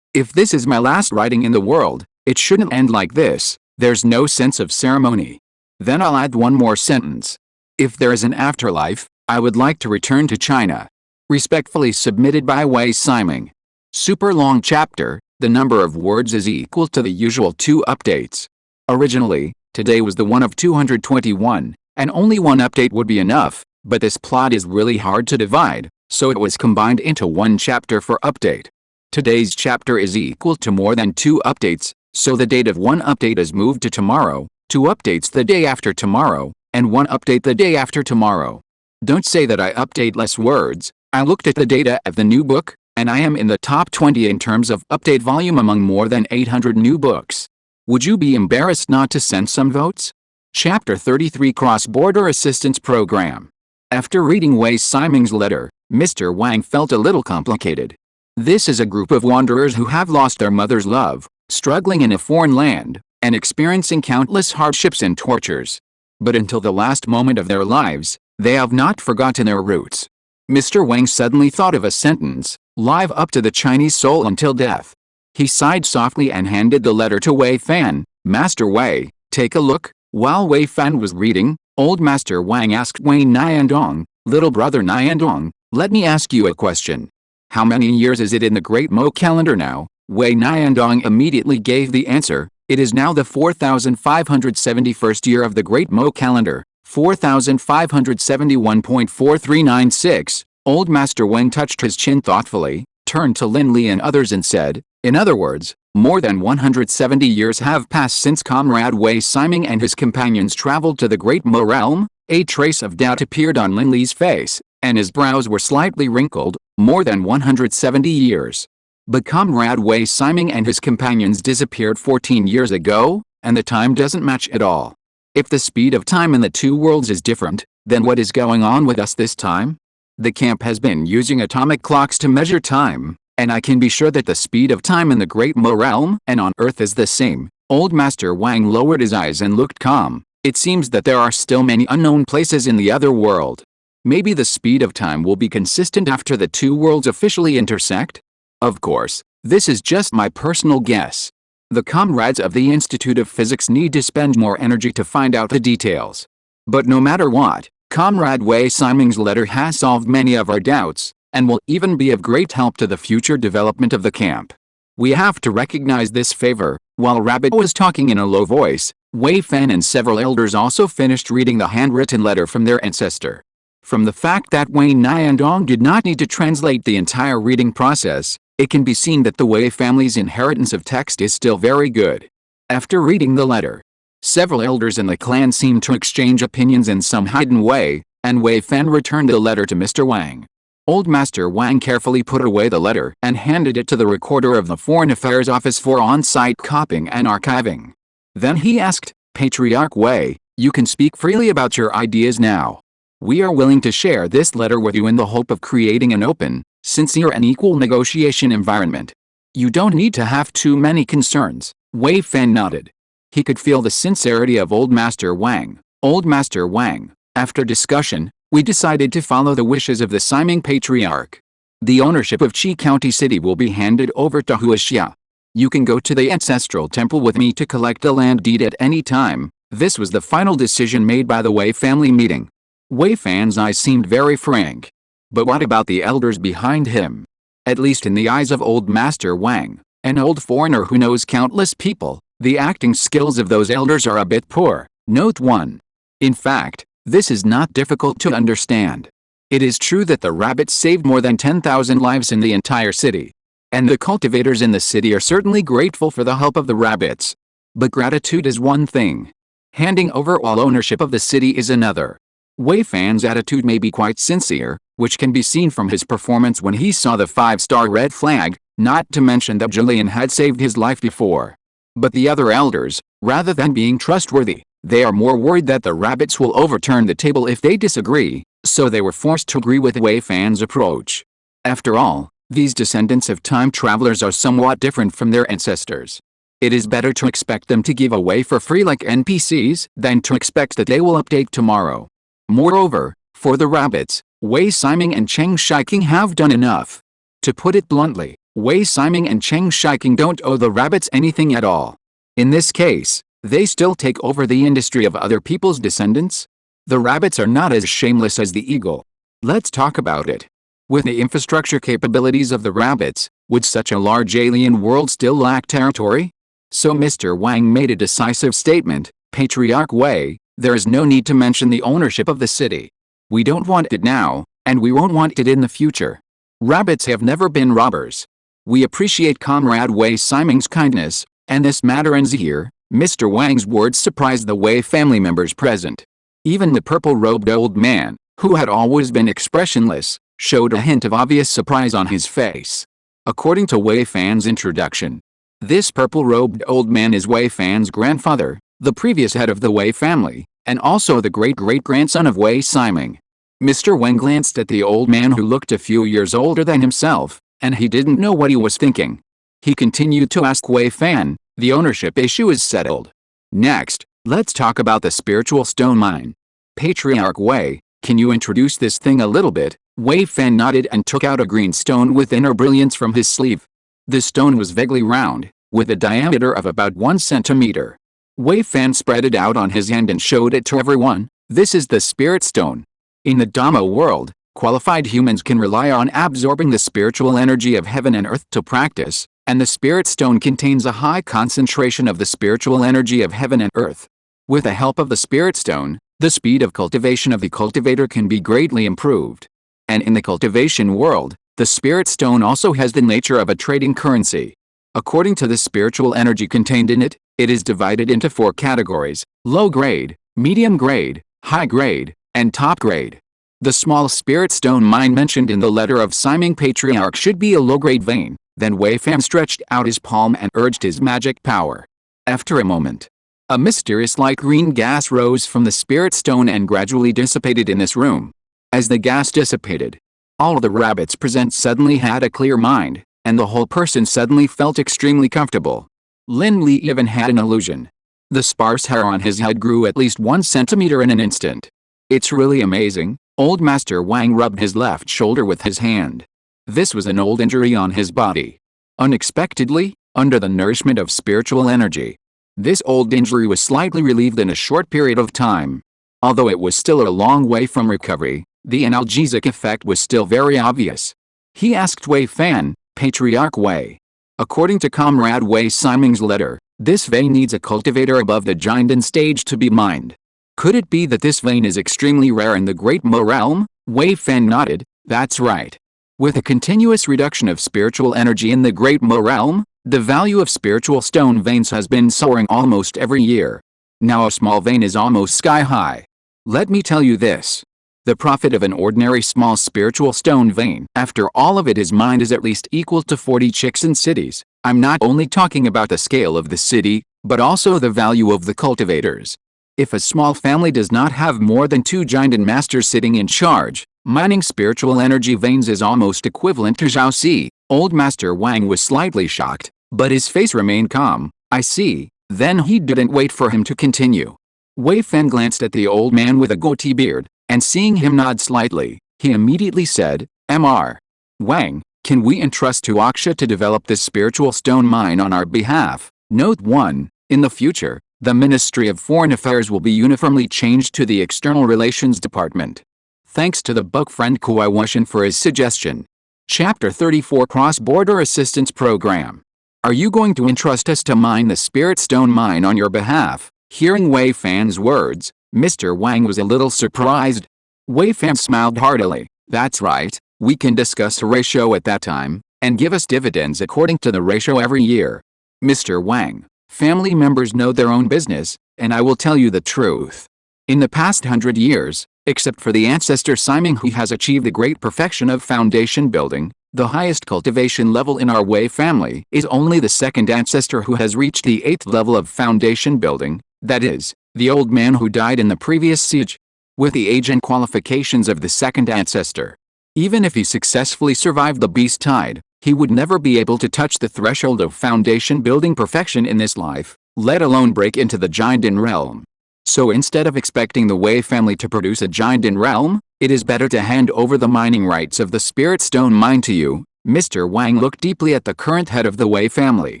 If this is my last writing in the world, it shouldn't end like this. There's no sense of ceremony. Then I'll add one more sentence. If there is an afterlife, I would like to return to China. Respectfully submitted by Wei Siming. Super long chapter, the number of words is equal to the usual 2 updates. Originally, today was the one of 221, and only one update would be enough, but this plot is really hard to divide, so it was combined into one chapter for update. Today's chapter is equal to more than 2 updates, so the date of one update is moved to tomorrow, 2 updates the day after tomorrow, and 1 update the day after tomorrow. Don't say that I update less words. I looked at the data of the new book, and I am in the top 20 in terms of update volume among more than 800 new books. Would you be embarrassed not to send some votes? Chapter 33 Cross-Border Assistance Program. After reading Wei Siming's letter, Mr. Wang felt a little complicated. This is a group of wanderers who have lost their mother's love, struggling in a foreign land, and experiencing countless hardships and tortures. But until the last moment of their lives, They have not forgotten their roots. Mr. Wang suddenly thought of a sentence, live up to the Chinese soul until death. He sighed softly and handed the letter to Wei Fan. Master Wei, take a look. While Wei Fan was reading, old Master Wang asked Wei Niandong, little brother Niandong, let me ask you a question. How many years is it in the Great Mo calendar now? Wei Niandong immediately gave the answer. It is now the 4571st year of the Great Mo calendar, 4571.4396. Old Master Wang touched his chin thoughtfully, turned to Lin Li and others and said, in other words, more than 170 years have passed since Comrade Wei Siming and his companions traveled to the Great Mo realm. A trace of doubt appeared on Lin Li's face, and his brows were slightly wrinkled. More than 170 years. But Comrade Wei Siming and his companions disappeared 14 years ago, and the time doesn't match at all. If the speed of time in the two worlds is different, then what is going on with us this time? The camp has been using atomic clocks to measure time, and I can be sure that the speed of time in the Great Mo realm and on Earth is the same. Old Master Wang lowered his eyes and looked calm. It seems that there are still many unknown places in the other world. Maybe the speed of time will be consistent after the two worlds officially intersect? Of course, this is just my personal guess. The comrades of the Institute of Physics need to spend more energy to find out the details. But no matter what, Comrade Wei Siming's letter has solved many of our doubts, and will even be of great help to the future development of the camp. We have to recognize this favor. While Rabbit was talking in a low voice, Wei Fan and several elders also finished reading the handwritten letter from their ancestor. From the fact that Wei Niandong did not need to translate the entire reading process, it can be seen that the Wei family's inheritance of text is still very good. After reading the letter, several elders in the clan seemed to exchange opinions in some hidden way, and Wei Fan returned the letter to Mr. Wang. Old Master Wang carefully put away the letter and handed it to the recorder of the Foreign Affairs Office for on-site copying and archiving. Then he asked, Patriarch Wei, you can speak freely about your ideas now. We are willing to share this letter with you in the hope of creating an open, sincere and equal negotiation environment. You don't need to have too many concerns. Wei Fan nodded. He could feel the sincerity of Old Master Wang. Old Master Wang, after discussion, we decided to follow the wishes of the Siming Patriarch. The ownership of Qi County City will be handed over to Huaxia. You can go to the Ancestral Temple with me to collect the land deed at any time. This was the final decision made by the Wei family meeting. Wei Fan's eyes seemed very frank. But what about the elders behind him? At least in the eyes of Old Master Wang, an old foreigner who knows countless people, the acting skills of those elders are a bit poor. Note 1. In fact, this is not difficult to understand. It is true that the rabbits saved more than 10,000 lives in the entire city. And the cultivators in the city are certainly grateful for the help of the rabbits. But gratitude is one thing. Handing over all ownership of the city is another. Wei Fan's attitude may be quite sincere, which can be seen from his performance when he saw the 5-star red flag, not to mention that Julian had saved his life before. But the other elders, rather than being trustworthy, they are more worried that the rabbits will overturn the table if they disagree, so they were forced to agree with Wei Fan's approach. After all, these descendants of time travelers are somewhat different from their ancestors. It is better to expect them to give away for free like NPCs than to expect that they will update tomorrow. Moreover, for the rabbits, Wei Siming and Cheng Shiking have done enough. To put it bluntly, Wei Siming and Cheng Shiking don't owe the rabbits anything at all. In this case, they still take over the industry of other people's descendants. The rabbits are not as shameless as the eagle. Let's talk about it. With the infrastructure capabilities of the rabbits, would such a large alien world still lack territory? So Mr. Wang made a decisive statement, Patriarch Wei, there is no need to mention the ownership of the city. We don't want it now, and we won't want it in the future. Rabbits have never been robbers. We appreciate Comrade Wei Siming's kindness, and this matter ends here. Mr. Wang's words surprised the Wei family members present. Even the purple-robed old man, who had always been expressionless, showed a hint of obvious surprise on his face. According to Wei Fan's introduction, this purple-robed old man is Wei Fan's grandfather, the previous head of the Wei family, and also the great-great-grandson of Wei Siming. Mr. Wang glanced at the old man who looked a few years older than himself, and he didn't know what he was thinking. He continued to ask Wei Fan, the ownership issue is settled. Next, let's talk about the spiritual stone mine. Patriarch Wei, Can you introduce this thing a little bit? Wei Fan nodded and took out a green stone with inner brilliance from his sleeve. The stone was vaguely round, with a diameter of about 1 centimeter. Wei Fan spread it out on his hand and showed it to everyone. This is the Spirit Stone. In the Dhamma world, qualified humans can rely on absorbing the spiritual energy of heaven and earth to practice, and the Spirit Stone contains a high concentration of the spiritual energy of heaven and earth. With the help of the Spirit Stone, the speed of cultivation of the cultivator can be greatly improved. And in the cultivation world, the Spirit Stone also has the nature of a trading currency. According to the spiritual energy contained in it, it is divided into 4 categories: low grade, medium grade, high grade, and top grade. The small Spirit Stone mine mentioned in the letter of Siming Patriarch should be a low-grade vein. Then Wei Fan stretched out his palm and urged his magic power. After a moment, a mysterious light green gas rose from the Spirit Stone and gradually dissipated in this room. As the gas dissipated, all the rabbits present suddenly had a clear mind, and the whole person suddenly felt extremely comfortable. Lin Li even had an illusion. The sparse hair on his head grew at least 1 centimeter in an instant. It's really amazing. Old Master Wang rubbed his left shoulder with his hand. This was an old injury on his body. Unexpectedly, under the nourishment of spiritual energy, this old injury was slightly relieved in a short period of time. Although it was still a long way from recovery, the analgesic effect was still very obvious. He asked Wei Fan, Patriarch Wei. According to Comrade Wei Siming's letter, this vein needs a cultivator above the Jinden stage to be mined. Could it be that this vein is extremely rare in the Great Mo realm? Wei Fan nodded. That's right. With a continuous reduction of spiritual energy in the Great Mo realm, the value of spiritual stone veins has been soaring almost every year. Now a small vein is almost sky high. Let me tell you this. The profit of an ordinary small spiritual stone vein after all of it is mined is at least equal to 40 Chickson cities. I'm not only talking about the scale of the city, but also the value of the cultivators. If a small family does not have more than 2 Jinden masters sitting in charge, mining spiritual energy veins is almost equivalent to Jiaoxi. Old Master Wang was slightly shocked, but his face remained calm. I see. Then he didn't wait for him to continue. Wei Fan glanced at the old man with a goatee beard, and seeing him nod slightly, he immediately said, Mr. Wang, can we entrust to Aksha to develop this spiritual stone mine on our behalf? Note 1. In the future, the Ministry of Foreign Affairs will be uniformly changed to the External Relations Department. Thanks to the book friend Kuai Wuxian for his suggestion. Chapter 34 Cross-Border Assistance Program. Are you going to entrust us to mine the Spirit Stone mine on your behalf? Hearing Wei Fan's words, Mr. Wang was a little surprised. Wei Fan smiled heartily. That's right, we can discuss a ratio at that time, and give us dividends according to the ratio every year. Mr. Wang, family members know their own business, and I will tell you the truth. In the past 100 years, except for the ancestor Siming who has achieved the great perfection of foundation building, the highest cultivation level in our Wei family is only the second ancestor who has reached the 8th level of foundation building, that is, the old man who died in the previous siege. With the age and qualifications of the second ancestor, even if he successfully survived the beast tide, he would never be able to touch the threshold of foundation building perfection in this life, let alone break into the Jinden realm. So instead of expecting the Wei family to produce a Jinden realm, it is better to hand over the mining rights of the Spirit Stone mine to you. Mr. Wang looked deeply at the current head of the Wei family.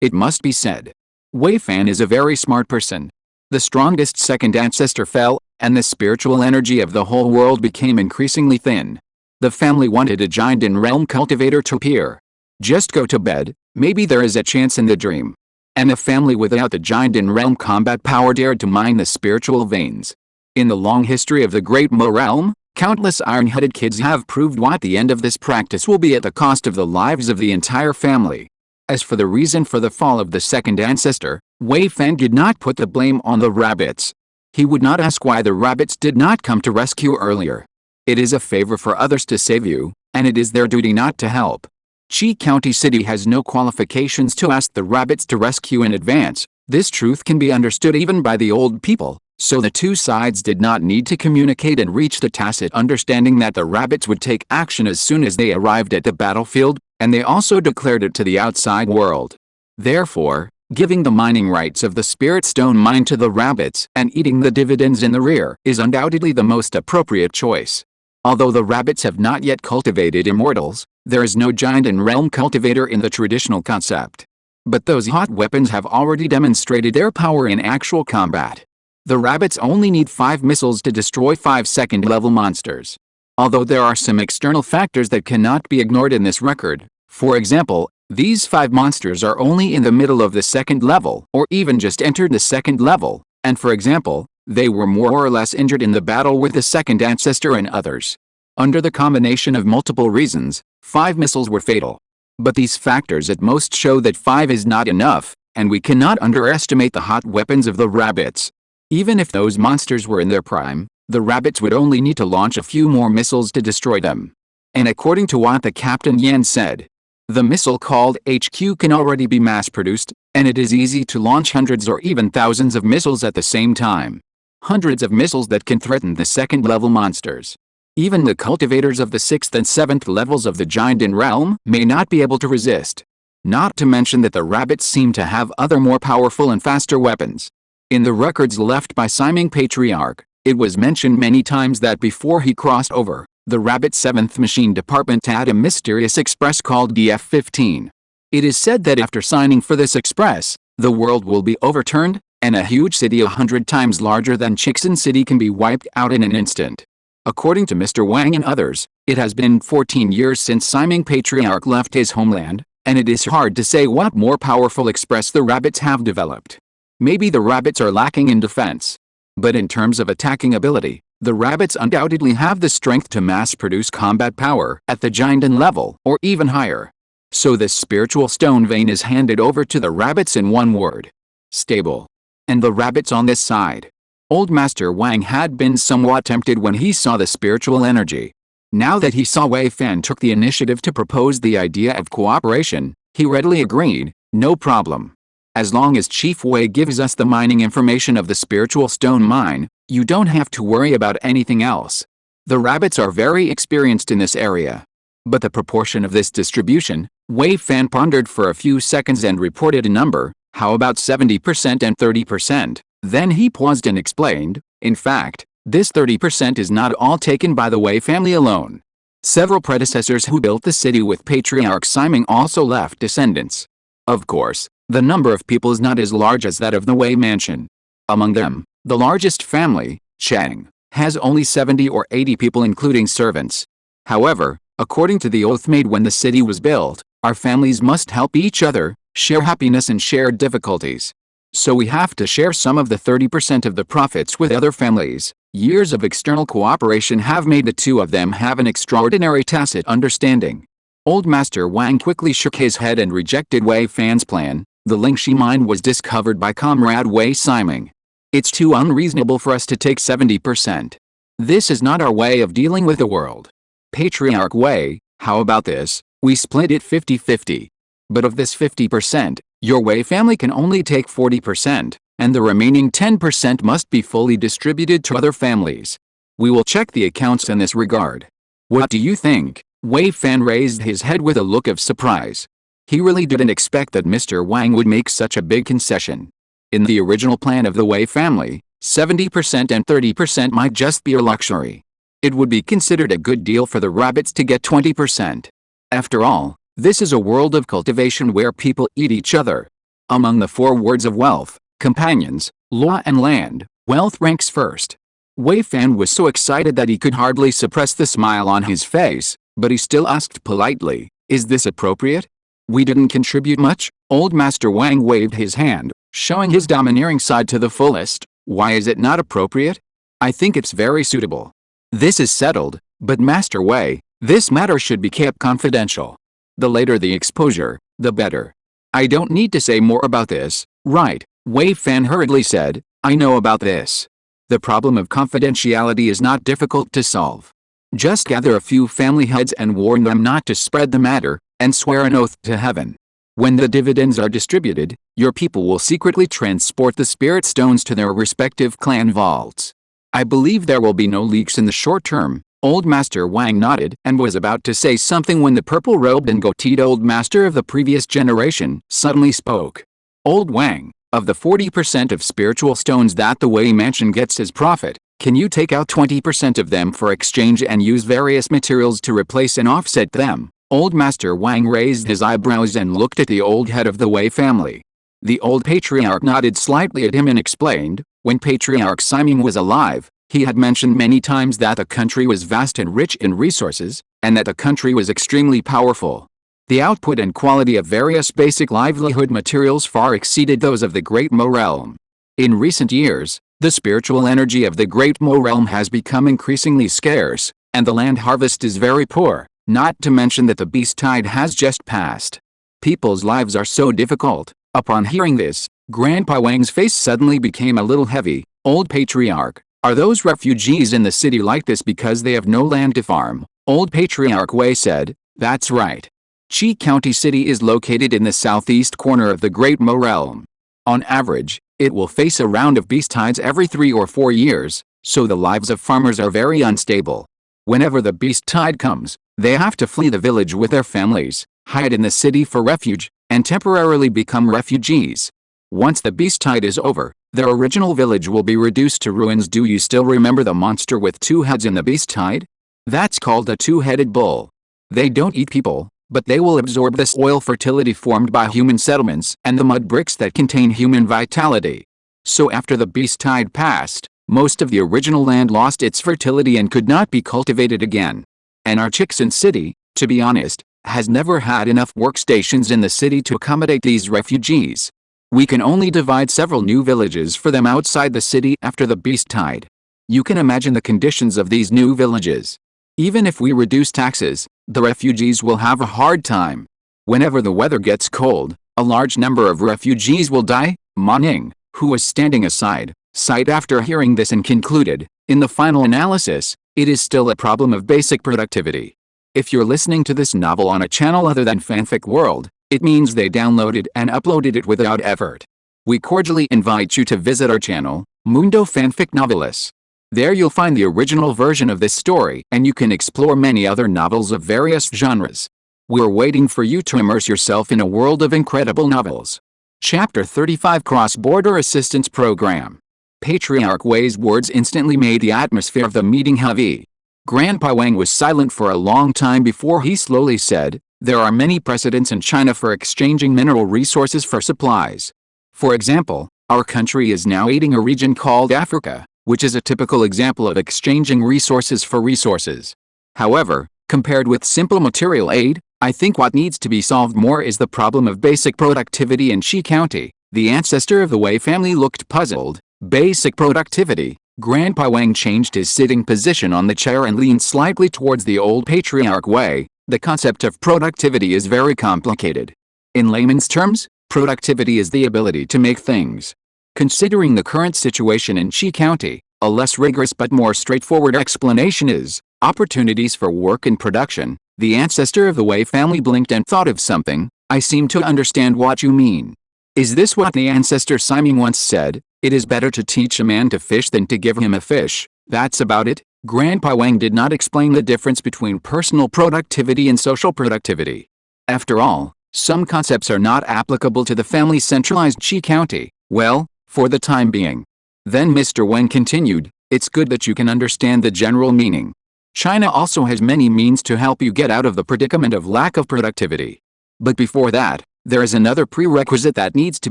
It must be said, Wei Fan is a very smart person. The strongest second ancestor fell, and the spiritual energy of the whole world became increasingly thin. The family wanted a Jinden realm cultivator to appear. Just go to bed, maybe there is a chance in the dream. And a family without the Jinden realm combat power dared to mine the spiritual veins. In the long history of the Great Mo realm, countless iron-headed kids have proved what the end of this practice will be at the cost of the lives of the entire family. As for the reason for the fall of the second ancestor, Wei Fan did not put the blame on the rabbits. He would not ask why the rabbits did not come to rescue earlier. It is a favor for others to save you, and it is their duty not to help. Qi County City has no qualifications to ask the rabbits to rescue in advance. This truth can be understood even by the old people, so the two sides did not need to communicate and reach the tacit understanding that the rabbits would take action as soon as they arrived at the battlefield, and they also declared it to the outside world. Therefore, Giving the mining rights of the spirit stone mine to the rabbits and eating the dividends in the rear is undoubtedly the most appropriate choice. Although the rabbits have not yet cultivated immortals, there is no giant and realm cultivator in the traditional concept. But those hot weapons have already demonstrated their power in actual combat. The rabbits only need 5 missiles to destroy 5 second-level monsters. Although there are some external factors that cannot be ignored in this record. For example, these 5 monsters are only in the middle of the second level, or even just entered the second level, and for example, they were more or less injured in the battle with the second ancestor and others. Under the combination of multiple reasons, 5 missiles were fatal. But these factors at most show that 5 is not enough, and we cannot underestimate the hot weapons of the rabbits. Even if those monsters were in their prime, the rabbits would only need to launch a few more missiles to destroy them. And according to what the Captain Yan said, the missile called HQ can already be mass-produced, and it is easy to launch hundreds or even thousands of missiles at the same time. Hundreds of missiles that can threaten the second-level monsters. Even the cultivators of the 6th and 7th levels of the giant in realm may not be able to resist. Not to mention that the rabbits seem to have other more powerful and faster weapons. In the records left by Simon Patriarch, it was mentioned many times that before he crossed over, the Rabbit 7th Machine Department had a mysterious express called DF-15. It is said that after signing for this express, the world will be overturned, and a huge city 100 times larger than Chixin City can be wiped out in an instant. According to Mr. Wang and others, it has been 14 years since Simon Patriarch left his homeland, and it is hard to say what more powerful express the rabbits have developed. Maybe the rabbits are lacking in defense. But in terms of attacking ability, the rabbits undoubtedly have the strength to mass-produce combat power at the Giandan level or even higher. So this spiritual stone vein is handed over to the rabbits in one word. Stable. And the rabbits on this side. Old Master Wang had been somewhat tempted when he saw the spiritual energy. Now that he saw Wei Fan took the initiative to propose the idea of cooperation, he readily agreed, no problem. As long as Chief Wei gives us the mining information of the spiritual stone mine, you don't have to worry about anything else. The rabbits are very experienced in this area. But the proportion of this distribution, Wei Fan pondered for a few seconds and reported a number, how about 70% and 30%? Then he paused and explained, in fact, this 30% is not all taken by the Wei family alone. Several predecessors who built the city with Patriarch Simon also left descendants. Of course, the number of people is not as large as that of the Wei mansion. Among them, the largest family, Chang, has only 70 or 80 people including servants. However, according to the oath made when the city was built, our families must help each other, share happiness and share difficulties. So we have to share some of the 30% of the profits with other families. Years of external cooperation have made the two of them have an extraordinary tacit understanding. Old Master Wang quickly shook his head and rejected Wei Fan's plan. The Lingxi mine was discovered by Comrade Wei Siming. It's too unreasonable for us to take 70%. This is not our way of dealing with the world. Patriarch Wei, how about this? We split it 50-50. But of this 50%, your Wei family can only take 40%, and the remaining 10% must be fully distributed to other families. We will check the accounts in this regard. What do you think? Wei Fan raised his head with a look of surprise. He really didn't expect that Mr. Wang would make such a big concession. In the original plan of the Wei family, 70% and 30% might just be a luxury. It would be considered a good deal for the rabbits to get 20%. After all, this is a world of cultivation where people eat each other. Among the 4 words of wealth, companions, law and land, wealth ranks first. Wei Fan was so excited that he could hardly suppress the smile on his face, but he still asked politely, is this appropriate? We didn't contribute much. Old Master Wang waved his hand, showing his domineering side to the fullest. Why is it not appropriate? I think it's very suitable. This is settled, but Master Wei, this matter should be kept confidential. The later the exposure, the better. I don't need to say more about this, right? Wei Fan hurriedly said, I know about this. The problem of confidentiality is not difficult to solve. Just gather a few family heads and warn them not to spread the matter, and swear an oath to heaven. When the dividends are distributed, your people will secretly transport the spirit stones to their respective clan vaults. I believe there will be no leaks in the short term. Old Master Wang nodded and was about to say something when the purple-robed and goateed old master of the previous generation suddenly spoke. Old Wang, of the 40% of spiritual stones that the Wei Mansion gets as profit, can you take out 20% of them for exchange and use various materials to replace and offset them? Old Master Wang raised his eyebrows and looked at the old head of the Wei family. The old patriarch nodded slightly at him and explained, when Patriarch Simon was alive, he had mentioned many times that the country was vast and rich in resources, and that the country was extremely powerful. The output and quality of various basic livelihood materials far exceeded those of the Great Mo realm. In recent years, the spiritual energy of the Great Mo realm has become increasingly scarce, and the land harvest is very poor, not to mention that the beast tide has just passed. People's lives are so difficult. Upon hearing this, Grandpa Wang's face suddenly became a little heavy. Old Patriarch, are those refugees in the city like this because they have no land to farm? Old Patriarch Wei said, that's right. Qi County City is located in the southeast corner of the Great Mo realm. On average, it will face a round of beast tides every 3 or 4 years, so the lives of farmers are very unstable. Whenever the beast tide comes, they have to flee the village with their families, hide in the city for refuge, and temporarily become refugees. Once the beast tide is over, their original village will be reduced to ruins. Do you still remember the monster with 2 heads in the beast tide? That's called a 2-headed bull. They don't eat people, but they will absorb the soil fertility formed by human settlements and the mud bricks that contain human vitality. So after the beast tide passed, most of the original land lost its fertility and could not be cultivated again. And our Chixin city, to be honest, has never had enough workstations in the city to accommodate these refugees. We can only divide several new villages for them outside the city after the beast tide. You can imagine the conditions of these new villages. Even if we reduce taxes, the refugees will have a hard time. Whenever the weather gets cold, a large number of refugees will die. Ma Ning, who was standing aside, sighed after hearing this and concluded, in the final analysis, it is still a problem of basic productivity. If you're listening to this novel on a channel other than Fanfic World, it means they downloaded and uploaded it without effort. We cordially invite you to visit our channel, Mundo Fanfic Novelis. There you'll find the original version of this story and you can explore many other novels of various genres. We're waiting for you to immerse yourself in a world of incredible novels. Chapter 35 Cross-Border Assistance Program. Patriarch Wei's words instantly made the atmosphere of the meeting heavy. Grandpa Wang was silent for a long time before he slowly said, there are many precedents in China for exchanging mineral resources for supplies. For example, our country is now aiding a region called Africa, which is a typical example of exchanging resources for resources. However, compared with simple material aid, I think what needs to be solved more is the problem of basic productivity in Qi County. The ancestor of the Wei family looked puzzled. Basic productivity. Grandpa Wang changed his sitting position on the chair and leaned slightly towards the old Patriarch Wei. The concept of productivity is very complicated. In layman's terms, productivity is the ability to make things. Considering the current situation in Qi County, a less rigorous but more straightforward explanation is opportunities for work and production. The ancestor of the Wei family blinked and thought of something. I seem to understand what you mean. Is this what the ancestor Simon once said? It is better to teach a man to fish than to give him a fish. That's about it. Grandpa Wang did not explain the difference between personal productivity and social productivity. After all, some concepts are not applicable to the family's centralized Qi County. Well, for the time being. Then Mr. Wang continued, it's good that you can understand the general meaning. China also has many means to help you get out of the predicament of lack of productivity. But before that, there is another prerequisite that needs to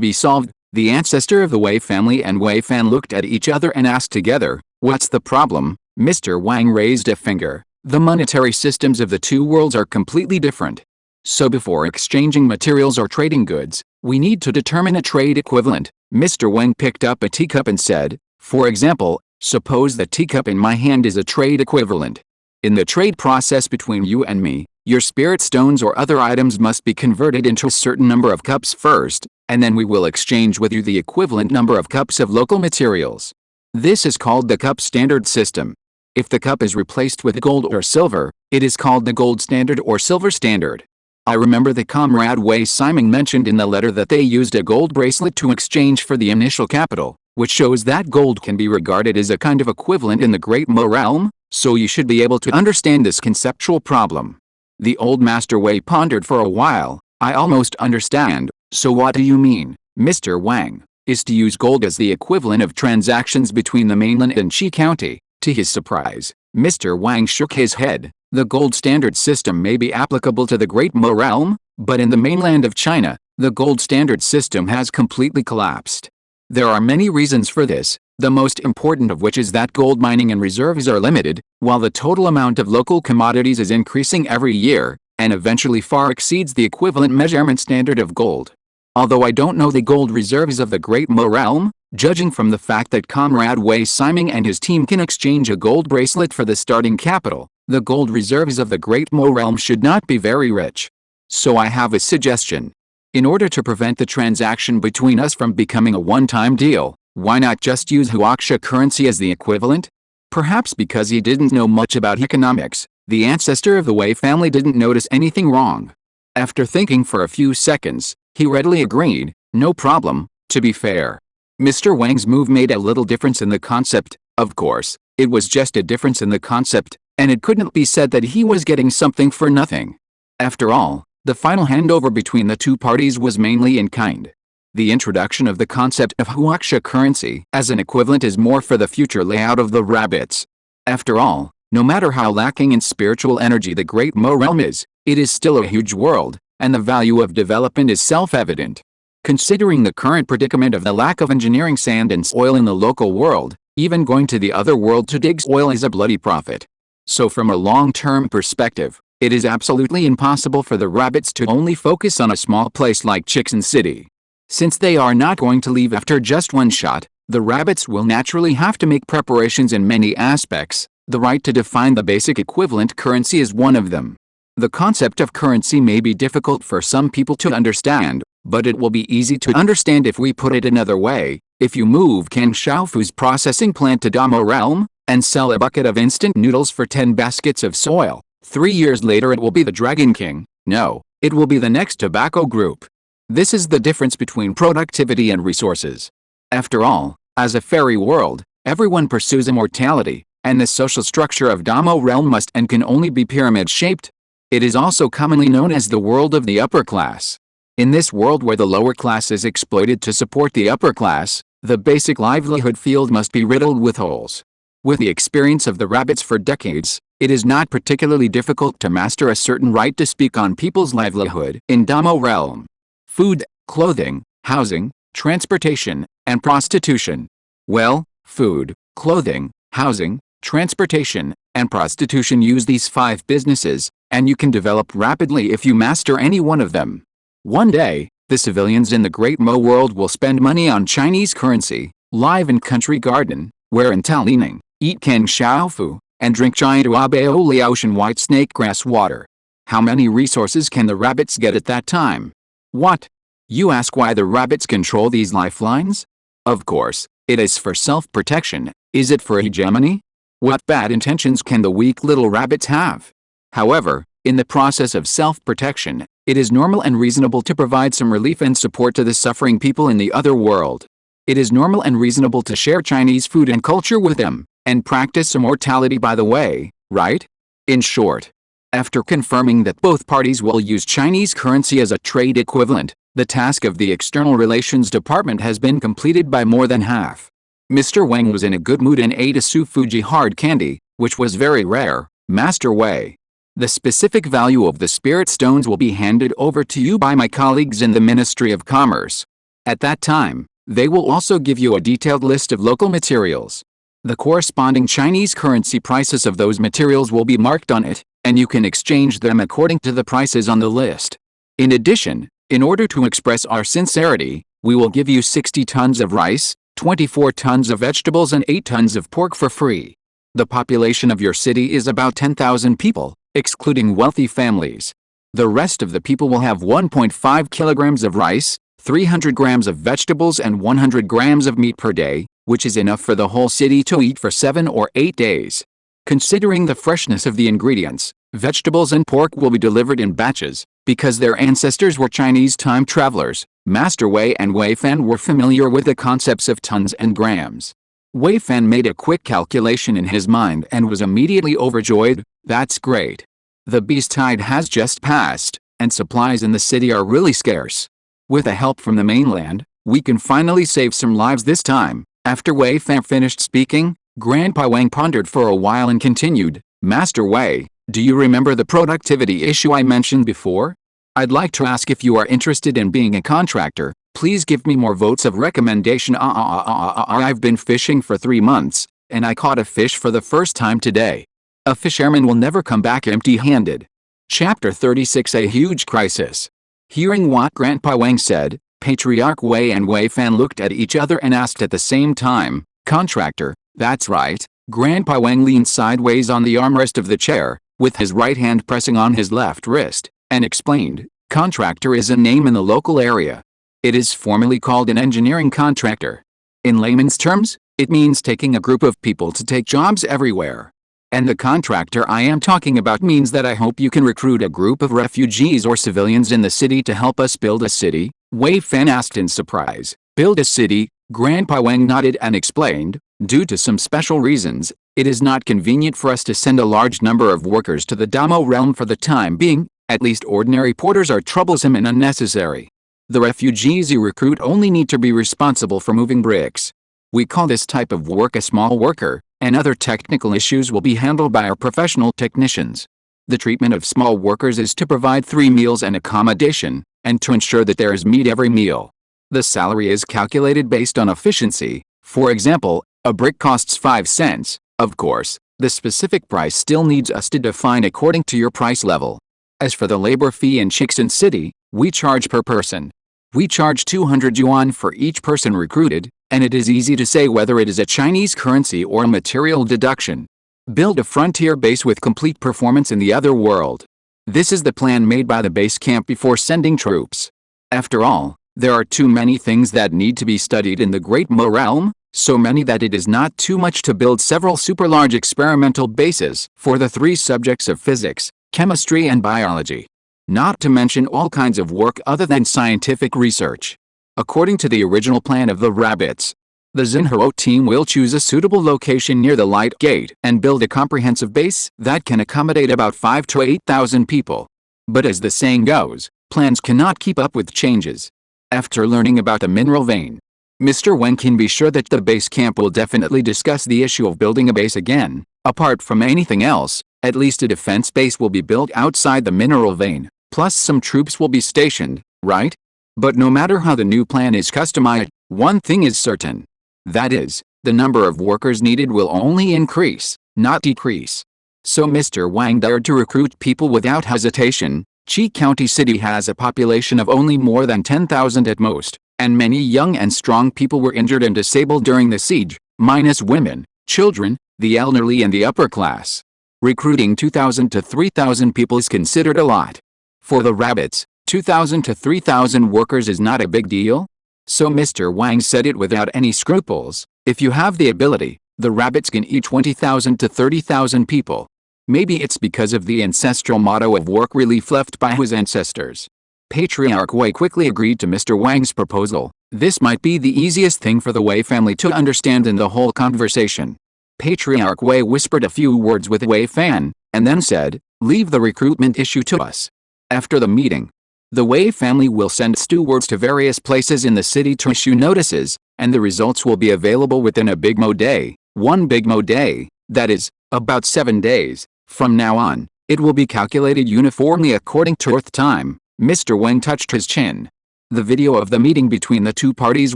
be solved. The ancestor of the Wei family and Wei Fan looked at each other and asked together, what's the problem? Mr. Wang raised a finger. The monetary systems of the two worlds are completely different. So before exchanging materials or trading goods, we need to determine a trade equivalent. Mr. Wang picked up a teacup and said, for example, suppose the teacup in my hand is a trade equivalent. In the trade process between you and me, your spirit stones or other items must be converted into a certain number of cups first, and then we will exchange with you the equivalent number of cups of local materials. This is called the cup standard system. If the cup is replaced with gold or silver, it is called the gold standard or silver standard. I remember the comrade Wei Simon mentioned in the letter that they used a gold bracelet to exchange for the initial capital, which shows that gold can be regarded as a kind of equivalent in the Great Mo realm, so you should be able to understand this conceptual problem. The old Master Wei pondered for a while. I almost understand, so what do you mean? Mr. Wang, is to use gold as the equivalent of transactions between the mainland and Qi County. To his surprise, Mr. Wang shook his head. The gold standard system may be applicable to the Great Mo realm, but in the mainland of China, the gold standard system has completely collapsed. There are many reasons for this, the most important of which is that gold mining and reserves are limited, while the total amount of local commodities is increasing every year, and eventually far exceeds the equivalent measurement standard of gold. Although I don't know the gold reserves of the Great Mo realm, judging from the fact that Comrade Wei Siming and his team can exchange a gold bracelet for the starting capital, the gold reserves of the Great Mo realm should not be very rich. So I have a suggestion. In order to prevent the transaction between us from becoming a one-time deal, why not just use Huaxia currency as the equivalent? Perhaps because he didn't know much about economics, the ancestor of the Wei family didn't notice anything wrong. After thinking for a few seconds, he readily agreed, no problem. To be fair, Mr. Wang's move made a little difference in the concept. Of course, it was just a difference in the concept, and it couldn't be said that he was getting something for nothing. After all, the final handover between the two parties was mainly in kind. The introduction of the concept of Huaxia currency as an equivalent is more for the future layout of the rabbits. After all, no matter how lacking in spiritual energy the Great Mo realm is, it is still a huge world, and the value of development is self-evident. Considering the current predicament of the lack of engineering sand and soil in the local world, even going to the other world to dig oil is a bloody profit. So from a long-term perspective, it is absolutely impossible for the rabbits to only focus on a small place like Chickson City. Since they are not going to leave after just one shot, the rabbits will naturally have to make preparations in many aspects. The right to define the basic equivalent currency is one of them. The concept of currency may be difficult for some people to understand, but it will be easy to understand if we put it another way. If you move Kang Xiaofu's processing plant to Damo realm, and sell a bucket of instant noodles for 10 baskets of soil, 3 years later it will be the Dragon King. No, it will be the next tobacco group. This is the difference between productivity and resources. After all, as a fairy world, everyone pursues immortality, and the social structure of Damo realm must and can only be pyramid-shaped. It is also commonly known as the world of the upper class. In this world where the lower class is exploited to support the upper class, the basic livelihood field must be riddled with holes. With the experience of the rabbits for decades, it is not particularly difficult to master a certain right to speak on people's livelihood in Damo realm. Food, clothing, housing, transportation, and prostitution. Well, food, clothing, housing, transportation, and prostitution use these 5 businesses, and you can develop rapidly if you master any one of them. One day, the civilians in the Great Mo world will spend money on Chinese currency, live in Country Garden, wear Intal-Leaning, eat Kang Xiaofu, and drink giant Uabao Ocean white snake grass water. How many resources can the rabbits get at that time? What? You ask why the rabbits control these lifelines? Of course, it is for self-protection. Is it for hegemony? What bad intentions can the weak little rabbits have? However, in the process of self-protection, it is normal and reasonable to provide some relief and support to the suffering people in the other world. It is normal and reasonable to share Chinese food and culture with them, and practice immortality by the way, right? In short, after confirming that both parties will use Chinese currency as a trade equivalent, the task of the External Relations Department has been completed by more than half. Mr. Wang was in a good mood and ate a Su Fuji hard candy, which was very rare. Master Wei, the specific value of the spirit stones will be handed over to you by my colleagues in the Ministry of Commerce. At that time, they will also give you a detailed list of local materials. The corresponding Chinese currency prices of those materials will be marked on it, and you can exchange them according to the prices on the list. In addition, in order to express our sincerity, we will give you 60 tons of rice, 24 tons of vegetables and 8 tons of pork for free. The population of your city is about 10,000 people, excluding wealthy families. The rest of the people will have 1.5 kilograms of rice, 300 grams of vegetables and 100 grams of meat per day, which is enough for the whole city to eat for 7 or 8 days. Considering the freshness of the ingredients, vegetables and pork will be delivered in batches. Because their ancestors were Chinese time travelers, Master Wei and Wei Fan were familiar with the concepts of tons and grams. Wei Fan made a quick calculation in his mind and was immediately overjoyed. That's great. The beast tide has just passed, and supplies in the city are really scarce. With the help from the mainland, We can finally save some lives this time. After Wei Fan finished speaking, Grandpa Wang pondered for a while and continued, Master Wei, do you remember the productivity issue I mentioned before? I'd like to ask if you are interested in being a contractor. Please give me more votes of recommendation. I've been fishing for 3 months, and I caught a fish for the first time today. A fisherman will never come back empty-handed. Chapter 36: A Huge Crisis. Hearing what Grandpa Wang said, Patriarch Wei and Wei Fan looked at each other and asked at the same time, Contractor, that's right. Grandpa Wang leaned sideways on the armrest of the chair, with his right hand pressing on his left wrist, and explained, Contractor is a name in the local area. It is formally called an engineering contractor. In layman's terms, it means taking a group of people to take jobs everywhere. And the contractor I am talking about means that I hope you can recruit a group of refugees or civilians in the city to help us build a city. Wei Fan asked in surprise. Build a city? Grandpa Wang nodded and explained, due to some special reasons, it is not convenient for us to send a large number of workers to the Damo realm for the time being. At least ordinary porters are troublesome and unnecessary. The refugees you recruit only need to be responsible for moving bricks. We call this type of work a small worker, and other technical issues will be handled by our professional technicians. The treatment of small workers is to provide 3 meals and accommodation, and to ensure that there is meat every meal. The salary is calculated based on efficiency. For example, a brick costs 5 cents. Of course, the specific price still needs us to define according to your price level. As for the labor fee in Chixin City, we charge per person. We charge 200 yuan for each person recruited, and it is easy to say whether it is a Chinese currency or a material deduction. Build a frontier base with complete performance in the other world. This is the plan made by the base camp before sending troops. After all, there are too many things that need to be studied in the Great Mo realm, so many that it is not too much to build several super-large experimental bases for the 3 subjects of physics, chemistry and biology. Not to mention all kinds of work other than scientific research. According to the original plan of the rabbits, the Xinhao team will choose a suitable location near the light gate and build a comprehensive base that can accommodate about 5,000 to 8,000 people. But as the saying goes, plans cannot keep up with changes. After learning about the mineral vein, Mr. Wang can be sure that the base camp will definitely discuss the issue of building a base again. Apart from anything else, at least a defense base will be built outside the mineral vein, plus some troops will be stationed, right? But no matter how the new plan is customized, one thing is certain. That is, the number of workers needed will only increase, not decrease. So Mr. Wang dared to recruit people without hesitation. Qi County City has a population of only more than 10,000 at most, and many young and strong people were injured and disabled during the siege, minus women, children, the elderly and the upper class. Recruiting 2,000 to 3,000 people is considered a lot. For the rabbits, 2,000 to 3,000 workers is not a big deal. So Mr. Wang said it without any scruples. If you have the ability, the rabbits can eat 20,000 to 30,000 people. Maybe it's because of the ancestral motto of work relief left by his ancestors. Patriarch Wei quickly agreed to Mr. Wang's proposal. This might be the easiest thing for the Wei family to understand in the whole conversation. Patriarch Wei whispered a few words with Wei Fan, and then said, leave the recruitment issue to us. After the meeting, the Wei family will send stewards to various places in the city to issue notices, and the results will be available within a Big Mo day. One Big Mo day, that is, about 7 days. From now on, it will be calculated uniformly according to Earth time. Mr. Wang touched his chin. The video of the meeting between the 2 parties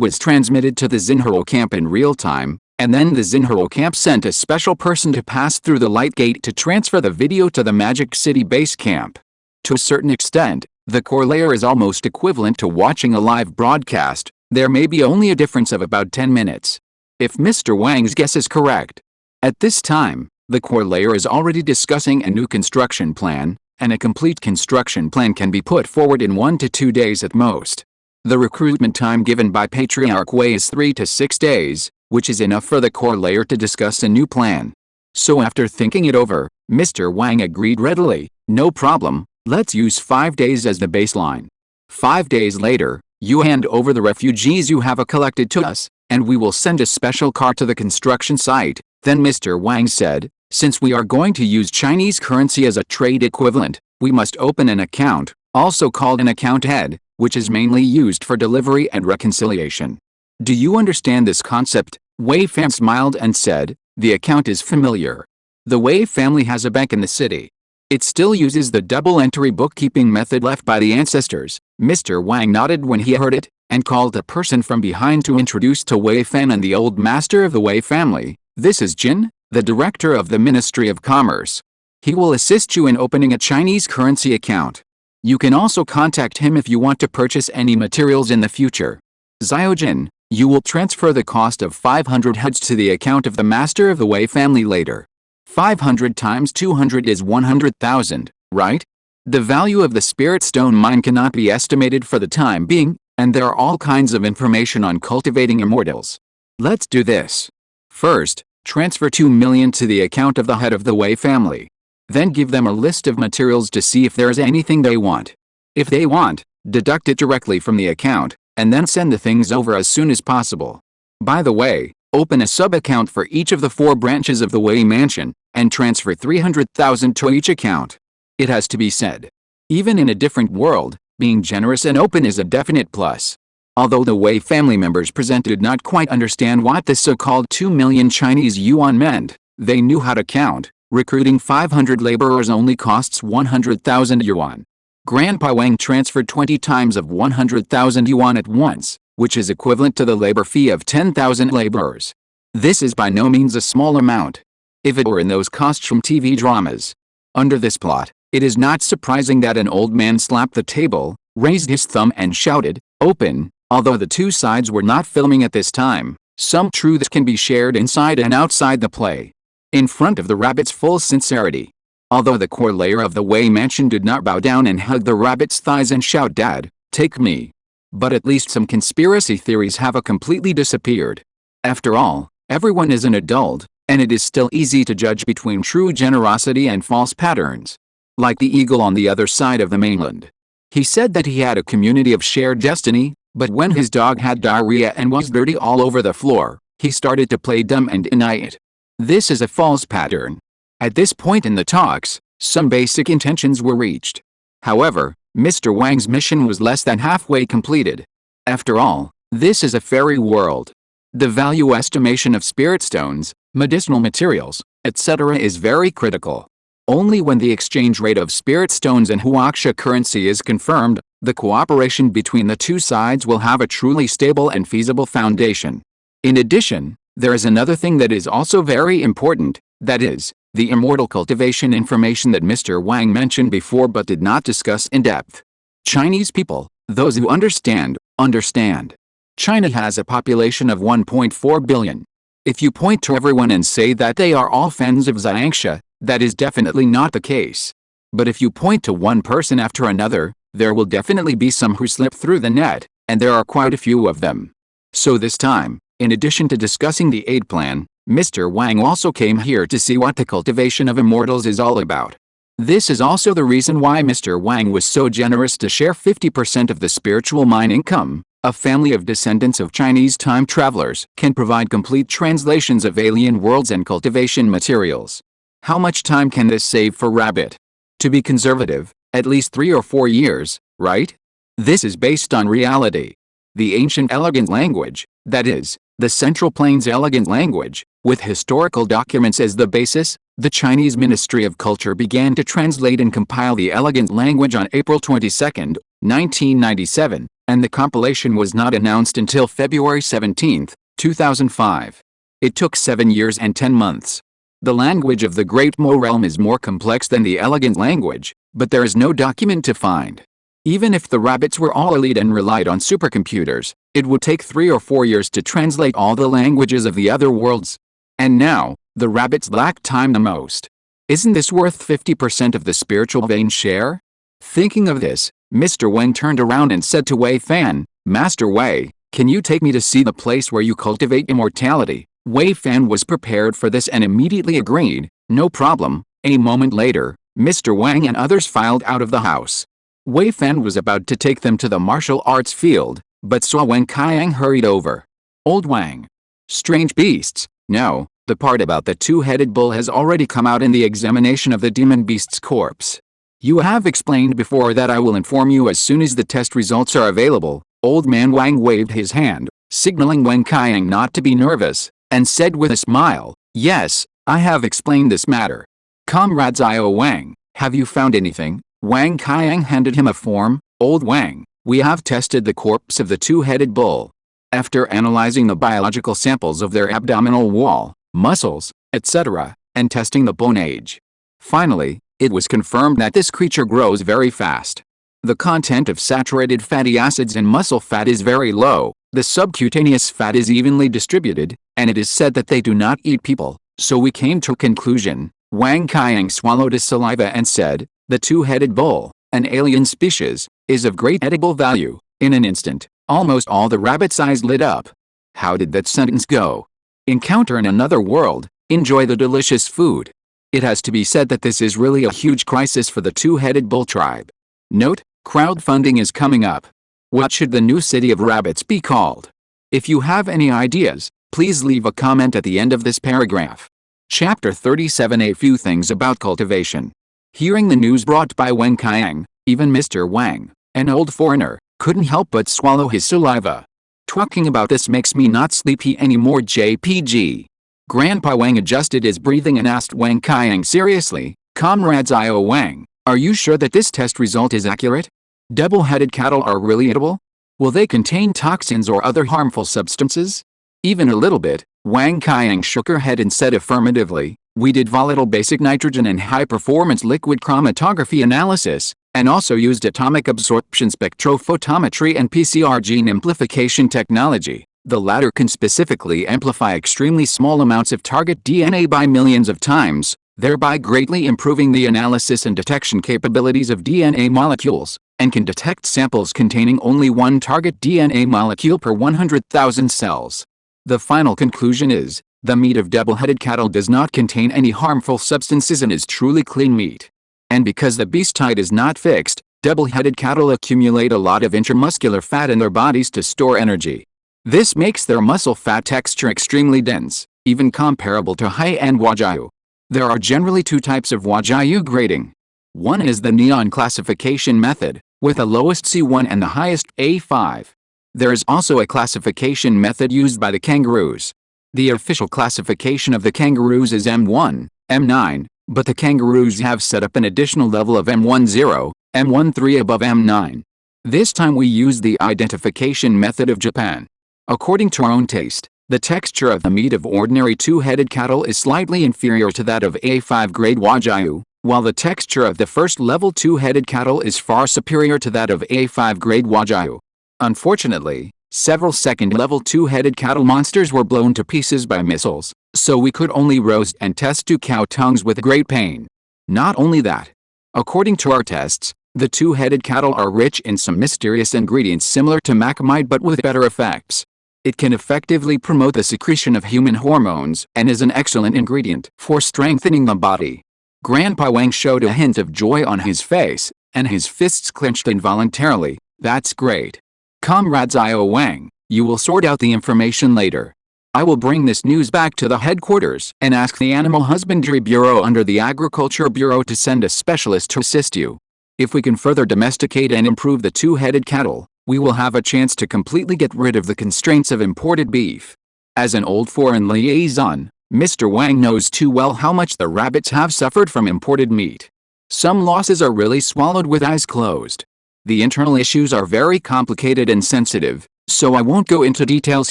was transmitted to the Xinhao camp in real time, and then the Xinhao camp sent a special person to pass through the light gate to transfer the video to the Magic City base camp. To a certain extent, the core layer is almost equivalent to watching a live broadcast. There may be only a difference of about 10 minutes. If Mr. Wang's guess is correct. At this time, the core layer is already discussing a new construction plan, and a complete construction plan can be put forward in 1 to 2 days at most. The recruitment time given by Patriarch Wei is 3 to 6 days, which is enough for the core layer to discuss a new plan. So after thinking it over, Mr. Wang agreed readily. No problem, let's use 5 days as the baseline. 5 days later, you hand over the refugees you have collected to us, and we will send a special car to the construction site. Then Mr. Wang said, since we are going to use Chinese currency as a trade equivalent, we must open an account, also called an account head, which is mainly used for delivery and reconciliation. Do you understand this concept? Wei Fan smiled and said, the account is familiar. The Wei family has a bank in the city. It still uses the double-entry bookkeeping method left by the ancestors. Mr. Wang nodded when he heard it, and called a person from behind to introduce to Wei Fan and the old master of the Wei family. This is Jin, the director of the Ministry of Commerce. He will assist you in opening a Chinese currency account. You can also contact him if you want to purchase any materials in the future. Xiaojin, you will transfer the cost of 500 heads to the account of the master of the Wei family later. 500 times 200 is 100,000, right? The value of the spirit stone mine cannot be estimated for the time being, and there are all kinds of information on cultivating immortals. Let's do this. First, transfer 2 million to the account of the head of the Wei family. Then give them a list of materials to see if there's anything they want. If they want, deduct it directly from the account, and then send the things over as soon as possible. By the way, open a sub-account for each of the 4 branches of the Wei mansion, and transfer 300,000 to each account. It has to be said. Even in a different world, being generous and open is a definite plus. Although the Wei family members present did not quite understand what the so-called 2 million Chinese yuan meant, they knew how to count. Recruiting 500 laborers only costs 100,000 yuan. Grandpa Wang transferred 20 times of 100,000 yuan at once, which is equivalent to the labor fee of 10,000 laborers. This is by no means a small amount. If it were in those costs from TV dramas. Under this plot, it is not surprising that an old man slapped the table, raised his thumb and shouted, "Open!" Although the two sides were not filming at this time, some truths can be shared inside and outside the play. In front of the rabbit's full sincerity. Although the core layer of the Wei mansion did not bow down and hug the rabbit's thighs and shout, "Dad, take me." But at least some conspiracy theories have completely disappeared. After all, everyone is an adult, and it is still easy to judge between true generosity and false patterns. Like the eagle on the other side of the mainland. He said that he had a community of shared destiny, but when his dog had diarrhea and was dirty all over the floor, he started to play dumb and deny it. This is a false pattern. At this point in the talks, some basic intentions were reached. However, Mr. Wang's mission was less than halfway completed. After all, this is a fairy world. The value estimation of spirit stones, medicinal materials, etc. is very critical. Only when the exchange rate of spirit stones and huaxia currency is confirmed, the cooperation between the two sides will have a truly stable and feasible foundation. In addition, there is another thing that is also very important, that is, the immortal cultivation information that Mr. Wang mentioned before but did not discuss in depth. Chinese people, those who understand, understand. China has a population of 1.4 billion. If you point to everyone and say that they are all fans of Xiangxia, that is definitely not the case. But if you point to one person after another, there will definitely be some who slip through the net, and there are quite a few of them. So this time, in addition to discussing the aid plan, Mr. Wang also came here to see what the cultivation of immortals is all about. This is also the reason why Mr. Wang was so generous to share 50% of the spiritual mine income. A family of descendants of Chinese time travelers can provide complete translations of alien worlds and cultivation materials. How much time can this save for Rabbit? To be conservative, at least 3 or 4 years, right? This is based on reality. The ancient elegant language, that is, the Central Plains elegant language, with historical documents as the basis, the Chinese Ministry of Culture began to translate and compile the elegant language on April 22, 1997, and the compilation was not announced until February 17, 2005. It took 7 years and 10 months. The language of the Great Mo realm is more complex than the elegant language, but there is no document to find. Even if the rabbits were all elite and relied on supercomputers, it would take 3 or 4 years to translate all the languages of the other worlds. And now, the rabbits lack time the most. Isn't this worth 50% of the spiritual vein share? Thinking of this, Mr. Wang turned around and said to Wei Fan, "Master Wei, can you take me to see the place where you cultivate immortality?" Wei Fan was prepared for this and immediately agreed, "No problem." A moment later, Mr. Wang and others filed out of the house. Wei Fan was about to take them to the martial arts field, but saw Wang Qiang hurried over. "Old Wang. Strange beasts." No, the part about the two-headed bull has already come out in the examination of the demon beast's corpse. You have explained before that I will inform you as soon as the test results are available. Old man Wang waved his hand, signaling Wen Qiang not to be nervous, and said with a smile, "Yes, I have explained this matter. Comrade Zhao Wang, have you found anything?" Wang Qiang handed him a form. "Old Wang, we have tested the corpse of the two-headed bull. After analyzing the biological samples of their abdominal wall, muscles, etc., and testing the bone age. Finally, it was confirmed that this creature grows very fast. The content of saturated fatty acids and muscle fat is very low, the subcutaneous fat is evenly distributed, and it is said that they do not eat people, so we came to a conclusion." Wang Qiang swallowed his saliva and said, "The two-headed bull, an alien species, is of great edible value." In an instant, almost all the rabbits' eyes lit up. How did that sentence go? Encounter in another world, enjoy the delicious food. It has to be said that this is really a huge crisis for the two-headed bull tribe. Note, crowdfunding is coming up. What should the new city of rabbits be called? If you have any ideas, please leave a comment at the end of this paragraph. Chapter 37. A few things about cultivation. Hearing the news brought by Wen Qiang, even Mr. Wang, an old foreigner, couldn't help but swallow his saliva. Talking about this makes me not sleepy anymore. JPG. Grandpa Wang adjusted his breathing and asked Wen Qiang seriously, "Comrade Zhao Wang, are you sure that this test result is accurate? Double-headed cattle are really edible? Will they contain toxins or other harmful substances?" "Even a little bit." Wang Qiang shook her head and said affirmatively, "We did volatile basic nitrogen and high-performance liquid chromatography analysis, and also used atomic absorption spectrophotometry and PCR gene amplification technology. The latter can specifically amplify extremely small amounts of target DNA by millions of times, thereby greatly improving the analysis and detection capabilities of DNA molecules, and can detect samples containing only one target DNA molecule per 100,000 cells. The final conclusion is, the meat of double-headed cattle does not contain any harmful substances and is truly clean meat. And because the beast type is not fixed, double-headed cattle accumulate a lot of intramuscular fat in their bodies to store energy. This makes their muscle fat texture extremely dense, even comparable to high-end Wagyu. There are generally two types of Wagyu grading. One is the neon classification method, with the lowest C1 and the highest A5. There is also a classification method used by the kangaroos. The official classification of the kangaroos is M1, M9, but the kangaroos have set up an additional level of M10, M13 above M9. This time we use the identification method of Japan. According to our own taste, the texture of the meat of ordinary two-headed cattle is slightly inferior to that of A5 grade Wagyu, while the texture of the first-level two-headed cattle is far superior to that of A5 grade Wagyu. Unfortunately, several second-level two-headed cattle monsters were blown to pieces by missiles, so we could only roast and test two cow tongues with great pain. Not only that, according to our tests, the two-headed cattle are rich in some mysterious ingredients similar to macamide but with better effects. It can effectively promote the secretion of human hormones and is an excellent ingredient for strengthening the body. Grandpa Wang showed a hint of joy on his face, and his fists clenched involuntarily. "That's great. Comrade Zhao Wang, you will sort out the information later. I will bring this news back to the headquarters and ask the Animal Husbandry Bureau under the Agriculture Bureau to send a specialist to assist you. If we can further domesticate and improve the two-headed cattle, we will have a chance to completely get rid of the constraints of imported beef." As an old foreign liaison, Mr. Wang knows too well how much the rabbits have suffered from imported meat. Some losses are really swallowed with eyes closed. The internal issues are very complicated and sensitive, so I won't go into details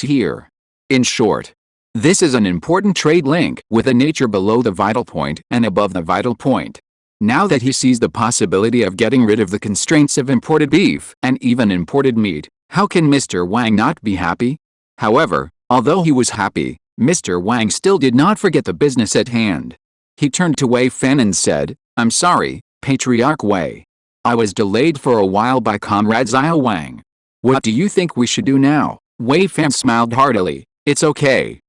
here. In short, this is an important trade link with a nature below the vital point and above the vital point. Now that he sees the possibility of getting rid of the constraints of imported beef and even imported meat, how can Mr. Wang not be happy? However, although he was happy, Mr. Wang still did not forget the business at hand. He turned to Wei Fan and said, "I'm sorry, Patriarch Wei. I was delayed for a while by Comrade Zhao Wang. What do you think we should do now?" Wei Fan smiled heartily. It's okay.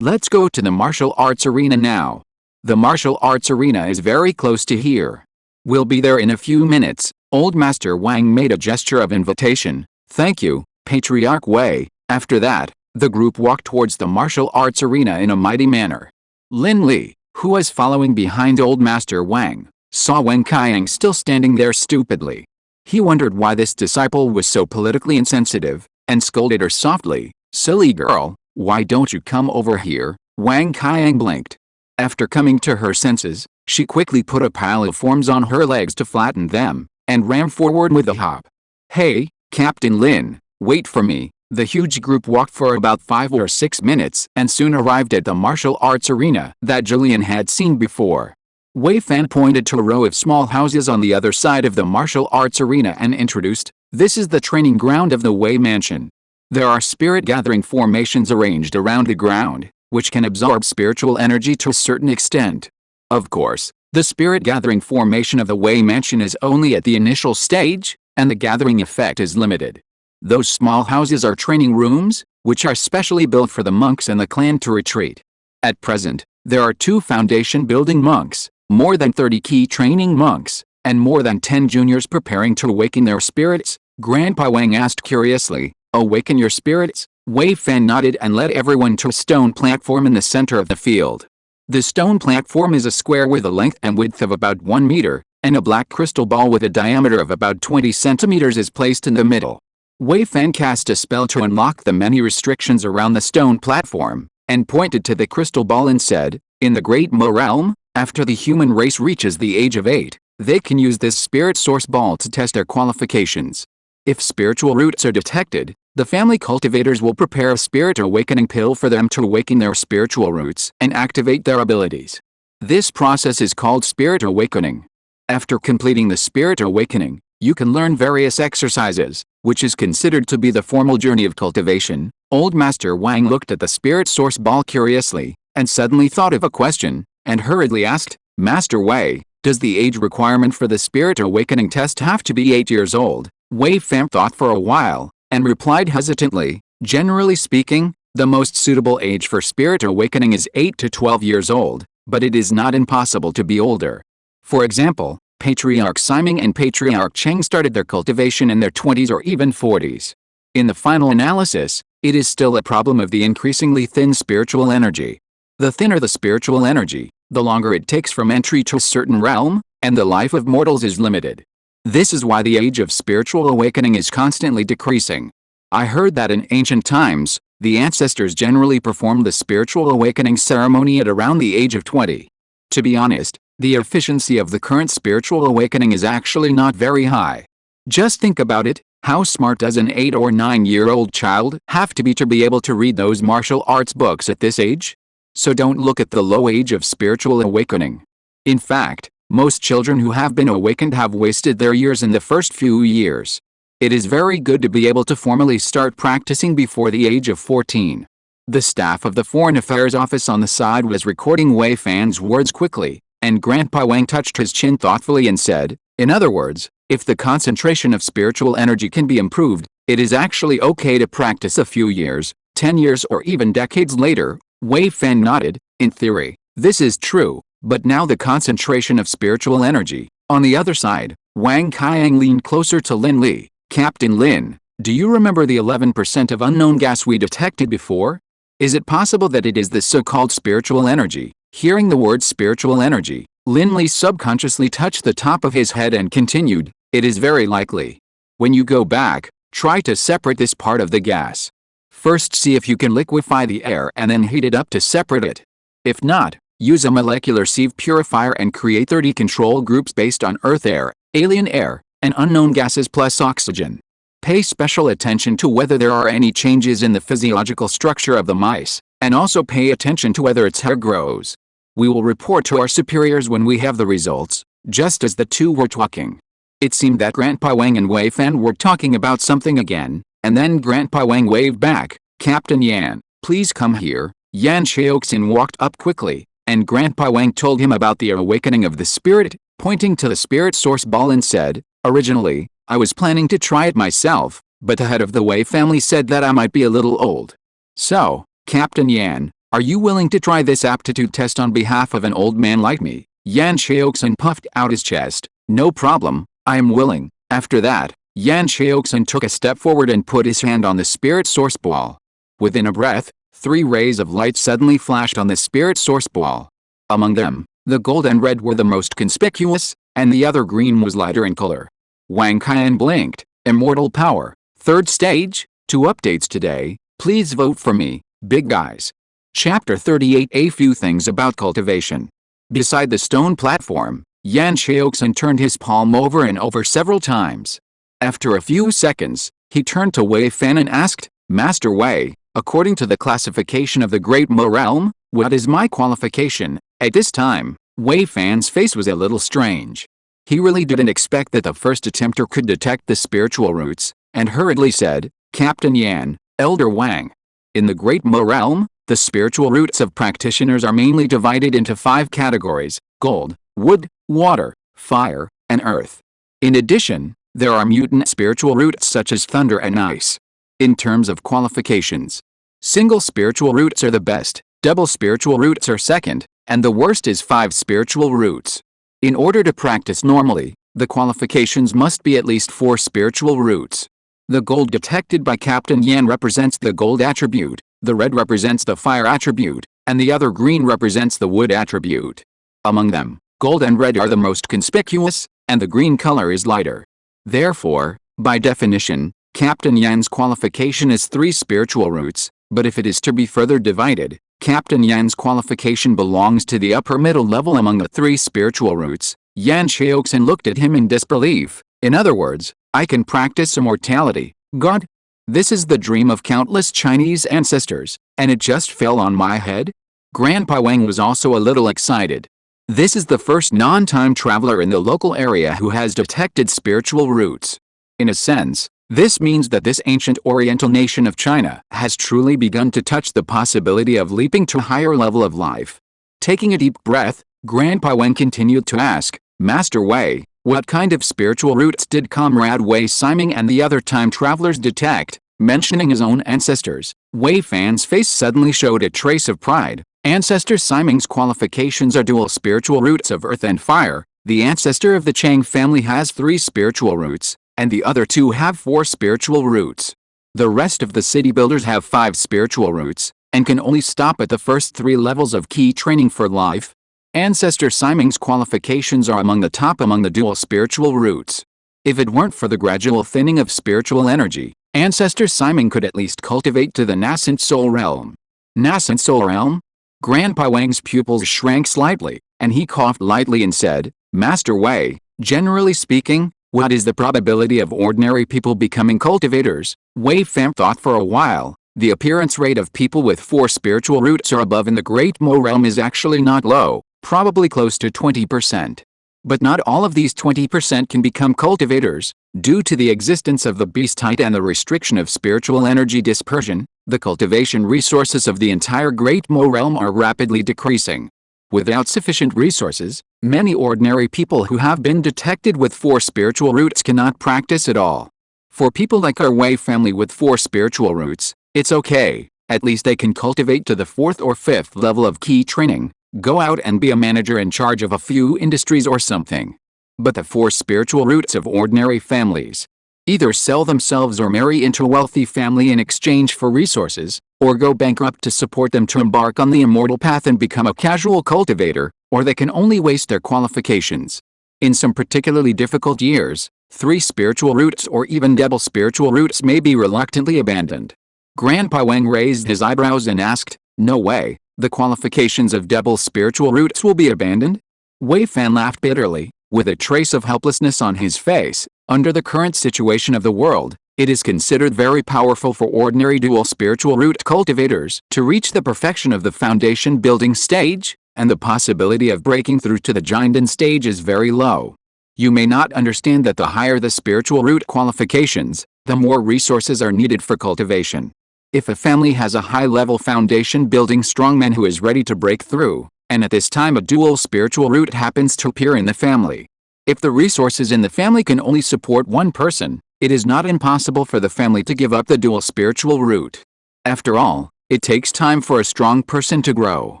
Let's go to the martial arts arena now. The martial arts arena is very close to here. We'll be there in a few minutes." Old Master Wang made a gesture of invitation. "Thank you, Patriarch Wei." After that, the group walked towards the martial arts arena in a mighty manner. Lin Li, who was following behind Old Master Wang, saw Wen Qiang still standing there stupidly. He wondered why this disciple was so politically insensitive, and scolded her softly, "Silly girl, why don't you come over here?" Wang Qiang blinked. After coming to her senses, she quickly put a pile of forms on her legs to flatten them, and ran forward with a hop. "Hey, Captain Lin, wait for me." The huge group walked for about 5 or 6 minutes and soon arrived at the martial arts arena that Julian had seen before. Wei Fan pointed to a row of small houses on the other side of the martial arts arena and introduced, "This is the training ground of the Wei Mansion. There are spirit-gathering formations arranged around the ground, which can absorb spiritual energy to a certain extent. Of course, the spirit-gathering formation of the Wei Mansion is only at the initial stage, and the gathering effect is limited. Those small houses are training rooms, which are specially built for the monks and the clan to retreat. At present, there are 2 foundation building monks, more than 30 key training monks, and more than 10 juniors preparing to awaken their spirits." Grandpa Wang asked curiously, "Awaken your spirits?" Wei Fan nodded and led everyone to a stone platform in the center of the field. The stone platform is a square with a length and width of about 1 meter, and a black crystal ball with a diameter of about 20 centimeters is placed in the middle. Wei Fan cast a spell to unlock the many restrictions around the stone platform, and pointed to the crystal ball and said, "In the Great Mo realm, after the human race reaches the age of 8, they can use this spirit source ball to test their qualifications. If spiritual roots are detected, the family cultivators will prepare a spirit awakening pill for them to awaken their spiritual roots and activate their abilities. This process is called spirit awakening. After completing the spirit awakening, you can learn various exercises, which is considered to be the formal journey of cultivation." Old Master Wang looked at the spirit source ball curiously, and suddenly thought of a question, and hurriedly asked, "Master Wei, does the age requirement for the spirit awakening test have to be 8 years old?" Wei Fan thought for a while, and replied hesitantly, "Generally speaking, the most suitable age for spirit awakening is 8 to 12 years old, but it is not impossible to be older. For example, Patriarch Simon and Patriarch Cheng started their cultivation in their 20s or even 40s. In the final analysis, it is still a problem of the increasingly thin spiritual energy. The thinner the spiritual energy, the longer it takes from entry to a certain realm, and the life of mortals is limited. This is why the age of spiritual awakening is constantly decreasing. I heard that in ancient times, the ancestors generally performed the spiritual awakening ceremony at around the age of 20. To be honest, the efficiency of the current spiritual awakening is actually not very high. Just think about it, how smart does an 8 or 9-year-old child have to be able to read those martial arts books at this age? So don't look at the low age of spiritual awakening. In fact, most children who have been awakened have wasted their years in the first few years. It is very good to be able to formally start practicing before the age of 14. The staff of the Foreign Affairs Office on the side was recording Wei Fan's words quickly, and Grandpa Wang touched his chin thoughtfully and said, "In other words, if the concentration of spiritual energy can be improved, it is actually okay to practice a few years, 10 years or even decades later." Wei Fan nodded. "In theory, this is true, but now the concentration of spiritual energy." On the other side, Wang Qiang leaned closer to Lin Li. "Captain Lin, do you remember the 11% of unknown gas we detected before? Is it possible that it is the so-called spiritual energy?" Hearing the word spiritual energy, Lin Li subconsciously touched the top of his head and continued, "It is very likely. When you go back, try to separate this part of the gas. First see if you can liquefy the air and then heat it up to separate it. If not, use a molecular sieve purifier and create 30 control groups based on earth air, alien air, and unknown gases plus oxygen. Pay special attention to whether there are any changes in the physiological structure of the mice, and also pay attention to whether its hair grows. We will report to our superiors when we have the results." Just as the two were talking, it seemed that Grandpa Wang and Wei Fan were talking about something again, and then Grandpa Wang waved back, "Captain Yan, please come here." Yan Xiaoxin walked up quickly, and Grandpa Wang told him about the awakening of the spirit, pointing to the spirit source ball and said, "Originally, I was planning to try it myself, but the head of the Wei family said that I might be a little old. So, Captain Yan, are you willing to try this aptitude test on behalf of an old man like me?" Yan Xiaoxin puffed out his chest. "No problem, I am willing." After that, Yan Xiaoxin took a step forward and put his hand on the spirit source ball. Within a breath, 3 rays of light suddenly flashed on the spirit source ball. Among them, the gold and red were the most conspicuous, and the other green was lighter in color. Wang Qian blinked. Immortal power. Third stage. 2 updates today. Please vote for me, big guys. Chapter 38. A few things about cultivation. Beside the stone platform, Yan Xiaoxin turned his palm over and over several times. After a few seconds, he turned to Wei Fan and asked, Master Wei, according to the classification of the Great Mo realm, what is my qualification? At this time, Wei Fan's face was a little strange. He really didn't expect that the first attempter could detect the spiritual roots, and hurriedly said, Captain Yan, Elder Wang. In the Great Mo realm, the spiritual roots of practitioners are mainly divided into 5 categories: gold, wood, water, fire, and earth. In addition, there are mutant spiritual roots such as thunder and ice. In terms of qualifications, single spiritual roots are the best, double spiritual roots are second, and the worst is 5 spiritual roots. In order to practice normally, the qualifications must be at least 4 spiritual roots. The gold detected by Captain Yan represents the gold attribute, the red represents the fire attribute, and the other green represents the wood attribute. Among them, gold and red are the most conspicuous, and the green color is lighter. Therefore, by definition, Captain Yan's qualification is 3 spiritual roots, but if it is to be further divided, Captain Yan's qualification belongs to the upper middle level among the 3 spiritual roots. Yan Xiaoxin looked at him in disbelief. In other words, I can practice immortality. God? This is the dream of countless Chinese ancestors, and it just fell on my head? Grandpa Wang was also a little excited. This is the first non-time traveler in the local area who has detected spiritual roots. In a sense, this means that this ancient Oriental nation of China has truly begun to touch the possibility of leaping to a higher level of life. Taking a deep breath, Grandpa Wang continued to ask, Master Wei, what kind of spiritual roots did Comrade Wei Siming and the other time travelers detect? Mentioning his own ancestors, Wei Fan's face suddenly showed a trace of pride. Ancestor Siming's qualifications are dual spiritual roots of earth and fire. The ancestor of the Chang family has 3 spiritual roots, and the other 2 have 4 spiritual roots. The rest of the city builders have 5 spiritual roots, and can only stop at the first 3 levels of key training for life. Ancestor Siming's qualifications are among the top among the dual spiritual roots. If it weren't for the gradual thinning of spiritual energy, Ancestor Siming could at least cultivate to the nascent soul realm. Nascent soul realm? Grandpa Wang's pupils shrank slightly, and he coughed lightly and said, Master Wei, generally speaking, what is the probability of ordinary people becoming cultivators? Wei Fan thought for a while. The appearance rate of people with 4 spiritual roots or above in the Great Mo realm is actually not low, probably close to 20%. But not all of these 20% can become cultivators. Due to the existence of the beast height and the restriction of spiritual energy dispersion, the cultivation resources of the entire Great Mo realm are rapidly decreasing. Without sufficient resources, many ordinary people who have been detected with 4 spiritual roots cannot practice at all. For people like our Wei family with 4 spiritual roots, it's okay, at least they can cultivate to the 4th or 5th level of key training, go out and be a manager in charge of a few industries or something. But the 4 spiritual roots of ordinary families either sell themselves or marry into a wealthy family in exchange for resources, or go bankrupt to support them to embark on the immortal path and become a casual cultivator, or they can only waste their qualifications. In some particularly difficult years, 3 spiritual roots or even double spiritual roots may be reluctantly abandoned. Grandpa Wang raised his eyebrows and asked, No way, the qualifications of double spiritual roots will be abandoned? Wei Fan laughed bitterly, with a trace of helplessness on his face. Under the current situation of the world, it is considered very powerful for ordinary dual spiritual root cultivators to reach the perfection of the foundation building stage, and the possibility of breaking through to the Jinden stage is very low. You may not understand that the higher the spiritual root qualifications, the more resources are needed for cultivation. If a family has a high-level foundation building strongman who is ready to break through, and at this time a dual spiritual root happens to appear in the family, if the resources in the family can only support one person, it is not impossible for the family to give up the dual spiritual root. After all, it takes time for a strong person to grow.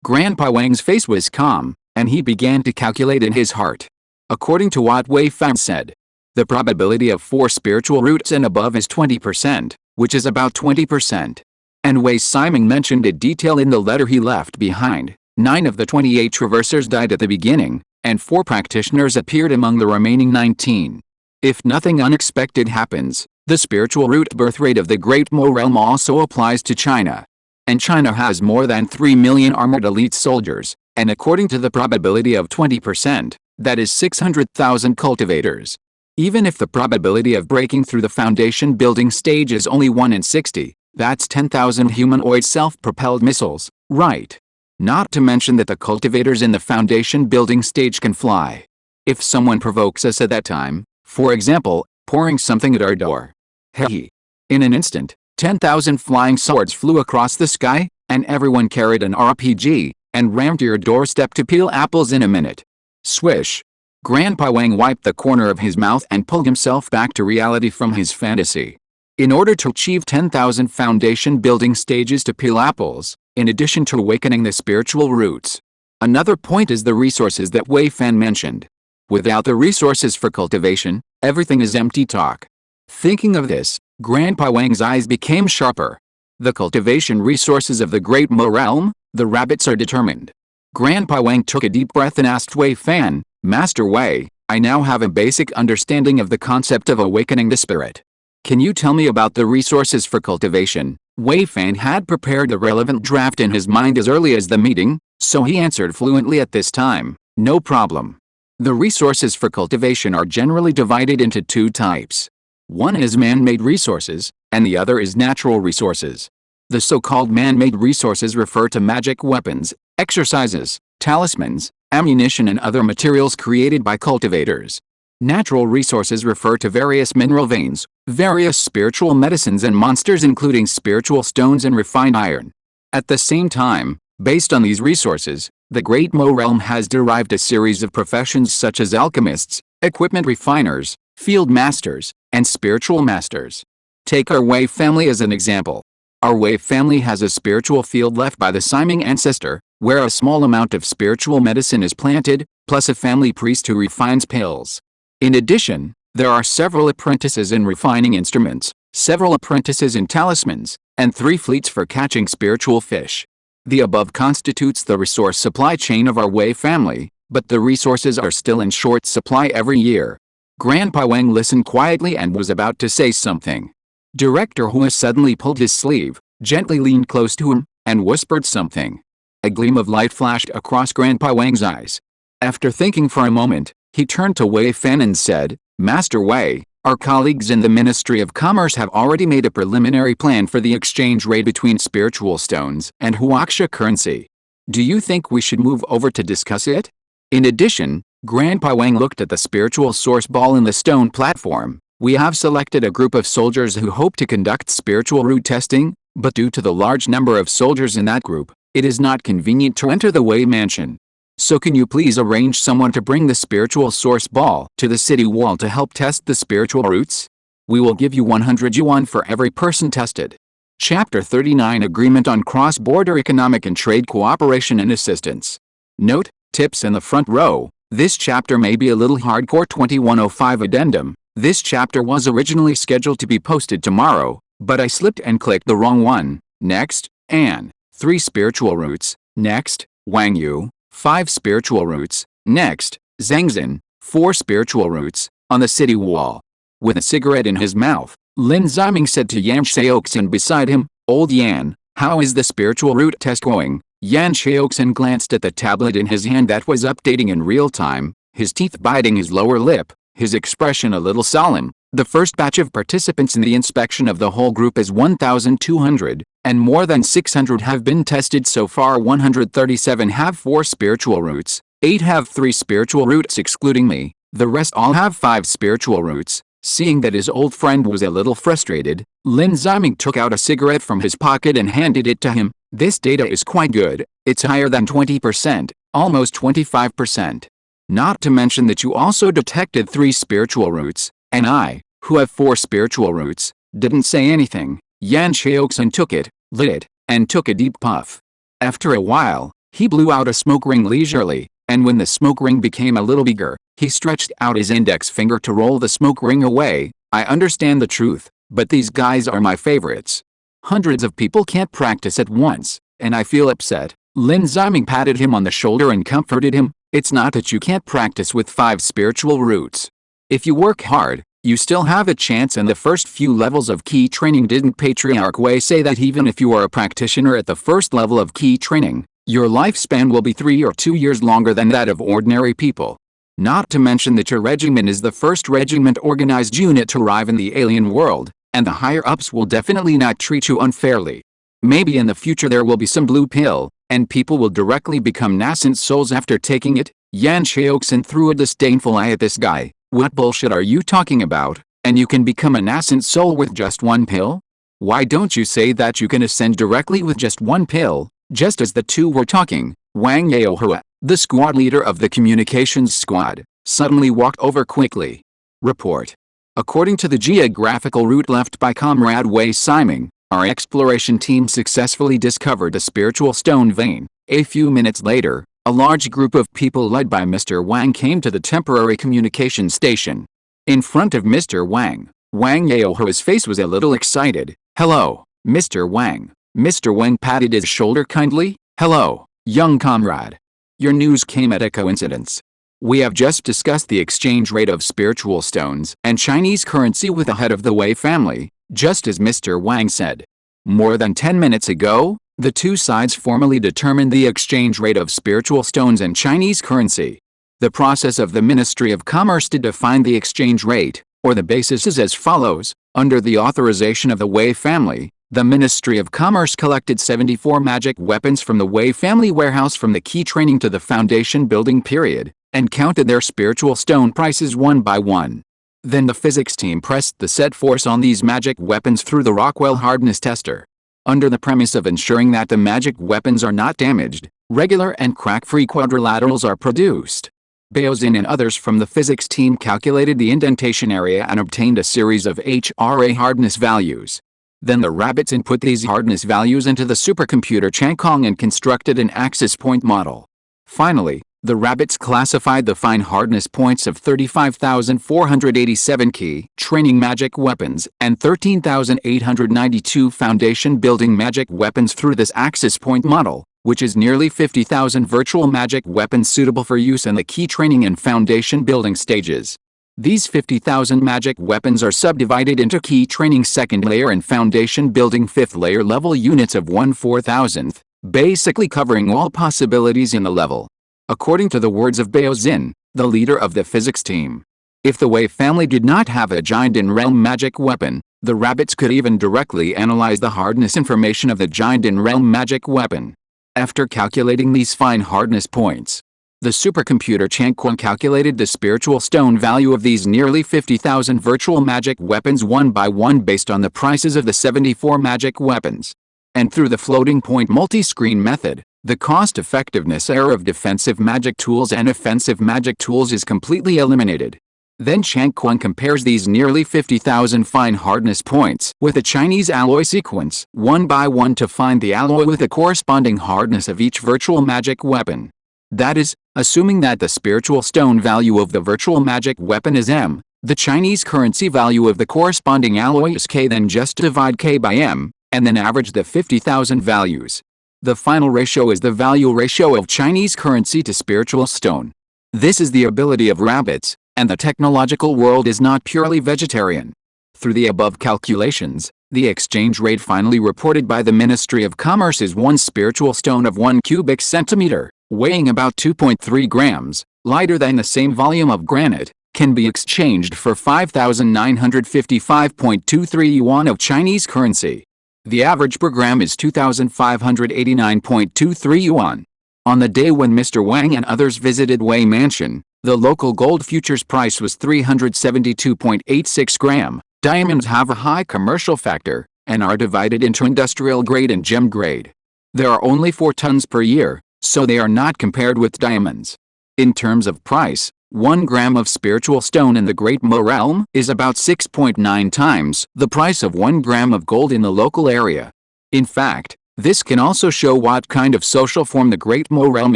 Grandpa Wang's face was calm, and he began to calculate in his heart. According to what Wei Fan said, the probability of 4 spiritual roots and above is 20%, which is about 20%. And Wei Siming mentioned a detail in the letter he left behind. 9 of the 28 traversers died at the beginning, and 4 practitioners appeared among the remaining 19. If nothing unexpected happens, the spiritual root birth rate of the Great Mo realm also applies to China. And China has more than 3 million armored elite soldiers, and according to the probability of 20%, that is 600,000 cultivators. Even if the probability of breaking through the foundation building stage is only 1 in 60, that's 10,000 humanoid self-propelled missiles, right? Not to mention that the cultivators in the foundation building stage can fly. If someone provokes us at that time, for example, pouring something at our door. Hey! In an instant, 10,000 flying swords flew across the sky, and everyone carried an RPG, and rammed to your doorstep to peel apples in a minute. Swish! Grandpa Wang wiped the corner of his mouth and pulled himself back to reality from his fantasy. In order to achieve 10,000 foundation building stages to peel apples, in addition to awakening the spiritual roots. Another point is the resources that Wei Fan mentioned. Without the resources for cultivation, everything is empty talk. Thinking of this, Grandpa Wang's eyes became sharper. The cultivation resources of the Great Mo realm, the rabbits are determined. Grandpa Wang took a deep breath and asked Wei Fan, Master Wei, I now have a basic understanding of the concept of awakening the spirit. Can you tell me about the resources for cultivation? Wei Fan had prepared the relevant draft in his mind as early as the meeting, so he answered fluently at this time, no problem. The resources for cultivation are generally divided into 2 types. One is man-made resources, and the other is natural resources. The so-called man-made resources refer to magic weapons, exercises, talismans, ammunition and other materials created by cultivators. Natural resources refer to various mineral veins, various spiritual medicines and monsters including spiritual stones and refined iron. At the same time, based on these resources, the Great Mo realm has derived a series of professions such as alchemists, equipment refiners, field masters, and spiritual masters. Take our Wei family as an example. Our Wei family has a spiritual field left by the Siming ancestor, where a small amount of spiritual medicine is planted, plus a family priest who refines pills. In addition, there are several apprentices in refining instruments, several apprentices in talismans, and 3 fleets for catching spiritual fish. The above constitutes the resource supply chain of our Wei family, but the resources are still in short supply every year. Grandpa Wang listened quietly and was about to say something. Director Hua suddenly pulled his sleeve, gently leaned close to him, and whispered something. A gleam of light flashed across Grandpa Wang's eyes. After thinking for a moment, he turned to Wei Fan and said, Master Wei, our colleagues in the Ministry of Commerce have already made a preliminary plan for the exchange rate between spiritual stones and Huaxia currency. Do you think we should move over to discuss it? In addition, Grandpa Wang looked at the spiritual source ball in the stone platform. We have selected a group of soldiers who hope to conduct spiritual root testing, but due to the large number of soldiers in that group, it is not convenient to enter the Wei mansion. So can you please arrange someone to bring the spiritual source ball to the city wall to help test the spiritual roots? We will give you 100 yuan for every person tested. Chapter 39 Agreement on Cross-Border Economic and Trade Cooperation and Assistance. Note, tips in the front row. This chapter may be a little hardcore. 2105 Addendum. This chapter was originally scheduled to be posted tomorrow, but I slipped and clicked the wrong one. Next, An. 3 spiritual roots. Next, Wang Yu. 5 spiritual roots. Next, Zhangzhen. 4 spiritual roots. On the city wall. With a cigarette in his mouth, Lin Ziming said to Yan Xiaoxin beside him, Old Yan, how is the spiritual root test going? Yan Xiaoxin glanced at the tablet in his hand that was updating in real time, his teeth biting his lower lip, his expression a little solemn. The first batch of participants in the inspection of the whole group is 1,200, and more than 600 have been tested so far. 137 have 4 spiritual roots, 8 have 3 spiritual roots excluding me, the rest all have 5 spiritual roots. Seeing that his old friend was a little frustrated, Lin Ziming took out a cigarette from his pocket and handed it to him. This data is quite good, it's higher than 20%, almost 25%. Not to mention that you also detected 3 spiritual roots, and I, who have 4 spiritual roots, didn't say anything. Yan Xiaoxin took it, lit it, and took a deep puff. After a while, he blew out a smoke ring leisurely, and when the smoke ring became a little bigger, he stretched out his index finger to roll the smoke ring away. I understand the truth, but these guys are my favorites. Hundreds of people can't practice at once, and I feel upset. Lin Ziming patted him on the shoulder and comforted him. It's not that you can't practice with 5 spiritual roots. If you work hard, you still have a chance, and the first few levels of key training. Didn't Patriarch Wei say that even if you are a practitioner at the first level of key training, your lifespan will be 3 or 2 years longer than that of ordinary people? Not to mention that your regiment is the first regiment organized unit to arrive in the alien world, and the higher-ups will definitely not treat you unfairly. Maybe in the future there will be some blue pill, and people will directly become nascent souls after taking it. Yan Xiaoxin threw a disdainful eye at this guy. What bullshit are you talking about? And you can become a nascent soul with just 1 pill? Why don't you say that you can ascend directly with just 1 pill? Just as the two were talking, Wang Yaohua, the squad leader of the communications squad, suddenly walked over quickly. Report. According to the geographical route left by Comrade Wei Siming, our exploration team successfully discovered a spiritual stone vein. A few minutes later, a large group of people led by Mr. Wang came to the temporary communication station. In front of Mr. Wang, Wang Yaohua's face was a little excited. Hello, Mr. Wang. Mr. Wang patted his shoulder kindly. Hello, young comrade. Your news came at a coincidence. We have just discussed the exchange rate of spiritual stones and Chinese currency with the head of the Wei family, just as Mr. Wang said. More than 10 minutes ago, the two sides formally determined the exchange rate of spiritual stones and Chinese currency. The process of the Ministry of Commerce to define the exchange rate, or the basis, is as follows. Under the authorization of the Wei family, the Ministry of Commerce collected 74 magic weapons from the Wei family warehouse from the key training to the foundation building period, and counted their spiritual stone prices one by one. Then the physics team pressed the set force on these magic weapons through the Rockwell hardness tester. Under the premise of ensuring that the magic weapons are not damaged, regular and crack-free quadrilaterals are produced. Baozin and others from the physics team calculated the indentation area and obtained a series of HRA hardness values. Then the rabbits input these hardness values into the supercomputer Changkong and constructed an axis point model. Finally, the rabbits classified the fine hardness points of 35,487 key training magic weapons and 13,892 foundation building magic weapons through this axis point model, which is nearly 50,000 virtual magic weapons suitable for use in the key training and foundation building stages. These 50,000 magic weapons are subdivided into key training second layer and foundation building fifth layer level units of 1/4000th, basically covering all possibilities in the level. According to the words of Baozin, the leader of the physics team, if the Wei family did not have a giant in realm magic weapon, the rabbits could even directly analyze the hardness information of the giant in realm magic weapon. After calculating these fine hardness points, the supercomputer Changkong calculated the spiritual stone value of these nearly 50,000 virtual magic weapons one by one based on the prices of the 74 magic weapons. And through the floating point multi-screen method, the cost-effectiveness error of defensive magic tools and offensive magic tools is completely eliminated. Then Changkong compares these nearly 50,000 fine hardness points with a Chinese alloy sequence one by one to find the alloy with the corresponding hardness of each virtual magic weapon. That is, assuming that the spiritual stone value of the virtual magic weapon is M, the Chinese currency value of the corresponding alloy is K. Then just divide K by M, and then average the 50,000 values. The final ratio is the value ratio of Chinese currency to spiritual stone. This is the ability of rabbits, and the technological world is not purely vegetarian. Through the above calculations, the exchange rate finally reported by the Ministry of Commerce is 1 spiritual stone of 1 cubic centimeter, weighing about 2.3 grams, lighter than the same volume of granite, can be exchanged for 5,955.23 yuan of Chinese currency. The average per gram is 2,589.23 yuan. On the day when Mr. Wang and others visited Wei Mansion, the local gold futures price was 372.86 gram. Diamonds have a high commercial factor, and are divided into industrial grade and gem grade. There are only 4 tons per year, so they are not compared with diamonds. In terms of price, 1 gram of spiritual stone in the Great Mo realm is about 6.9 times the price of 1 gram of gold in the local area. In fact, this can also show what kind of social form the Great Mo realm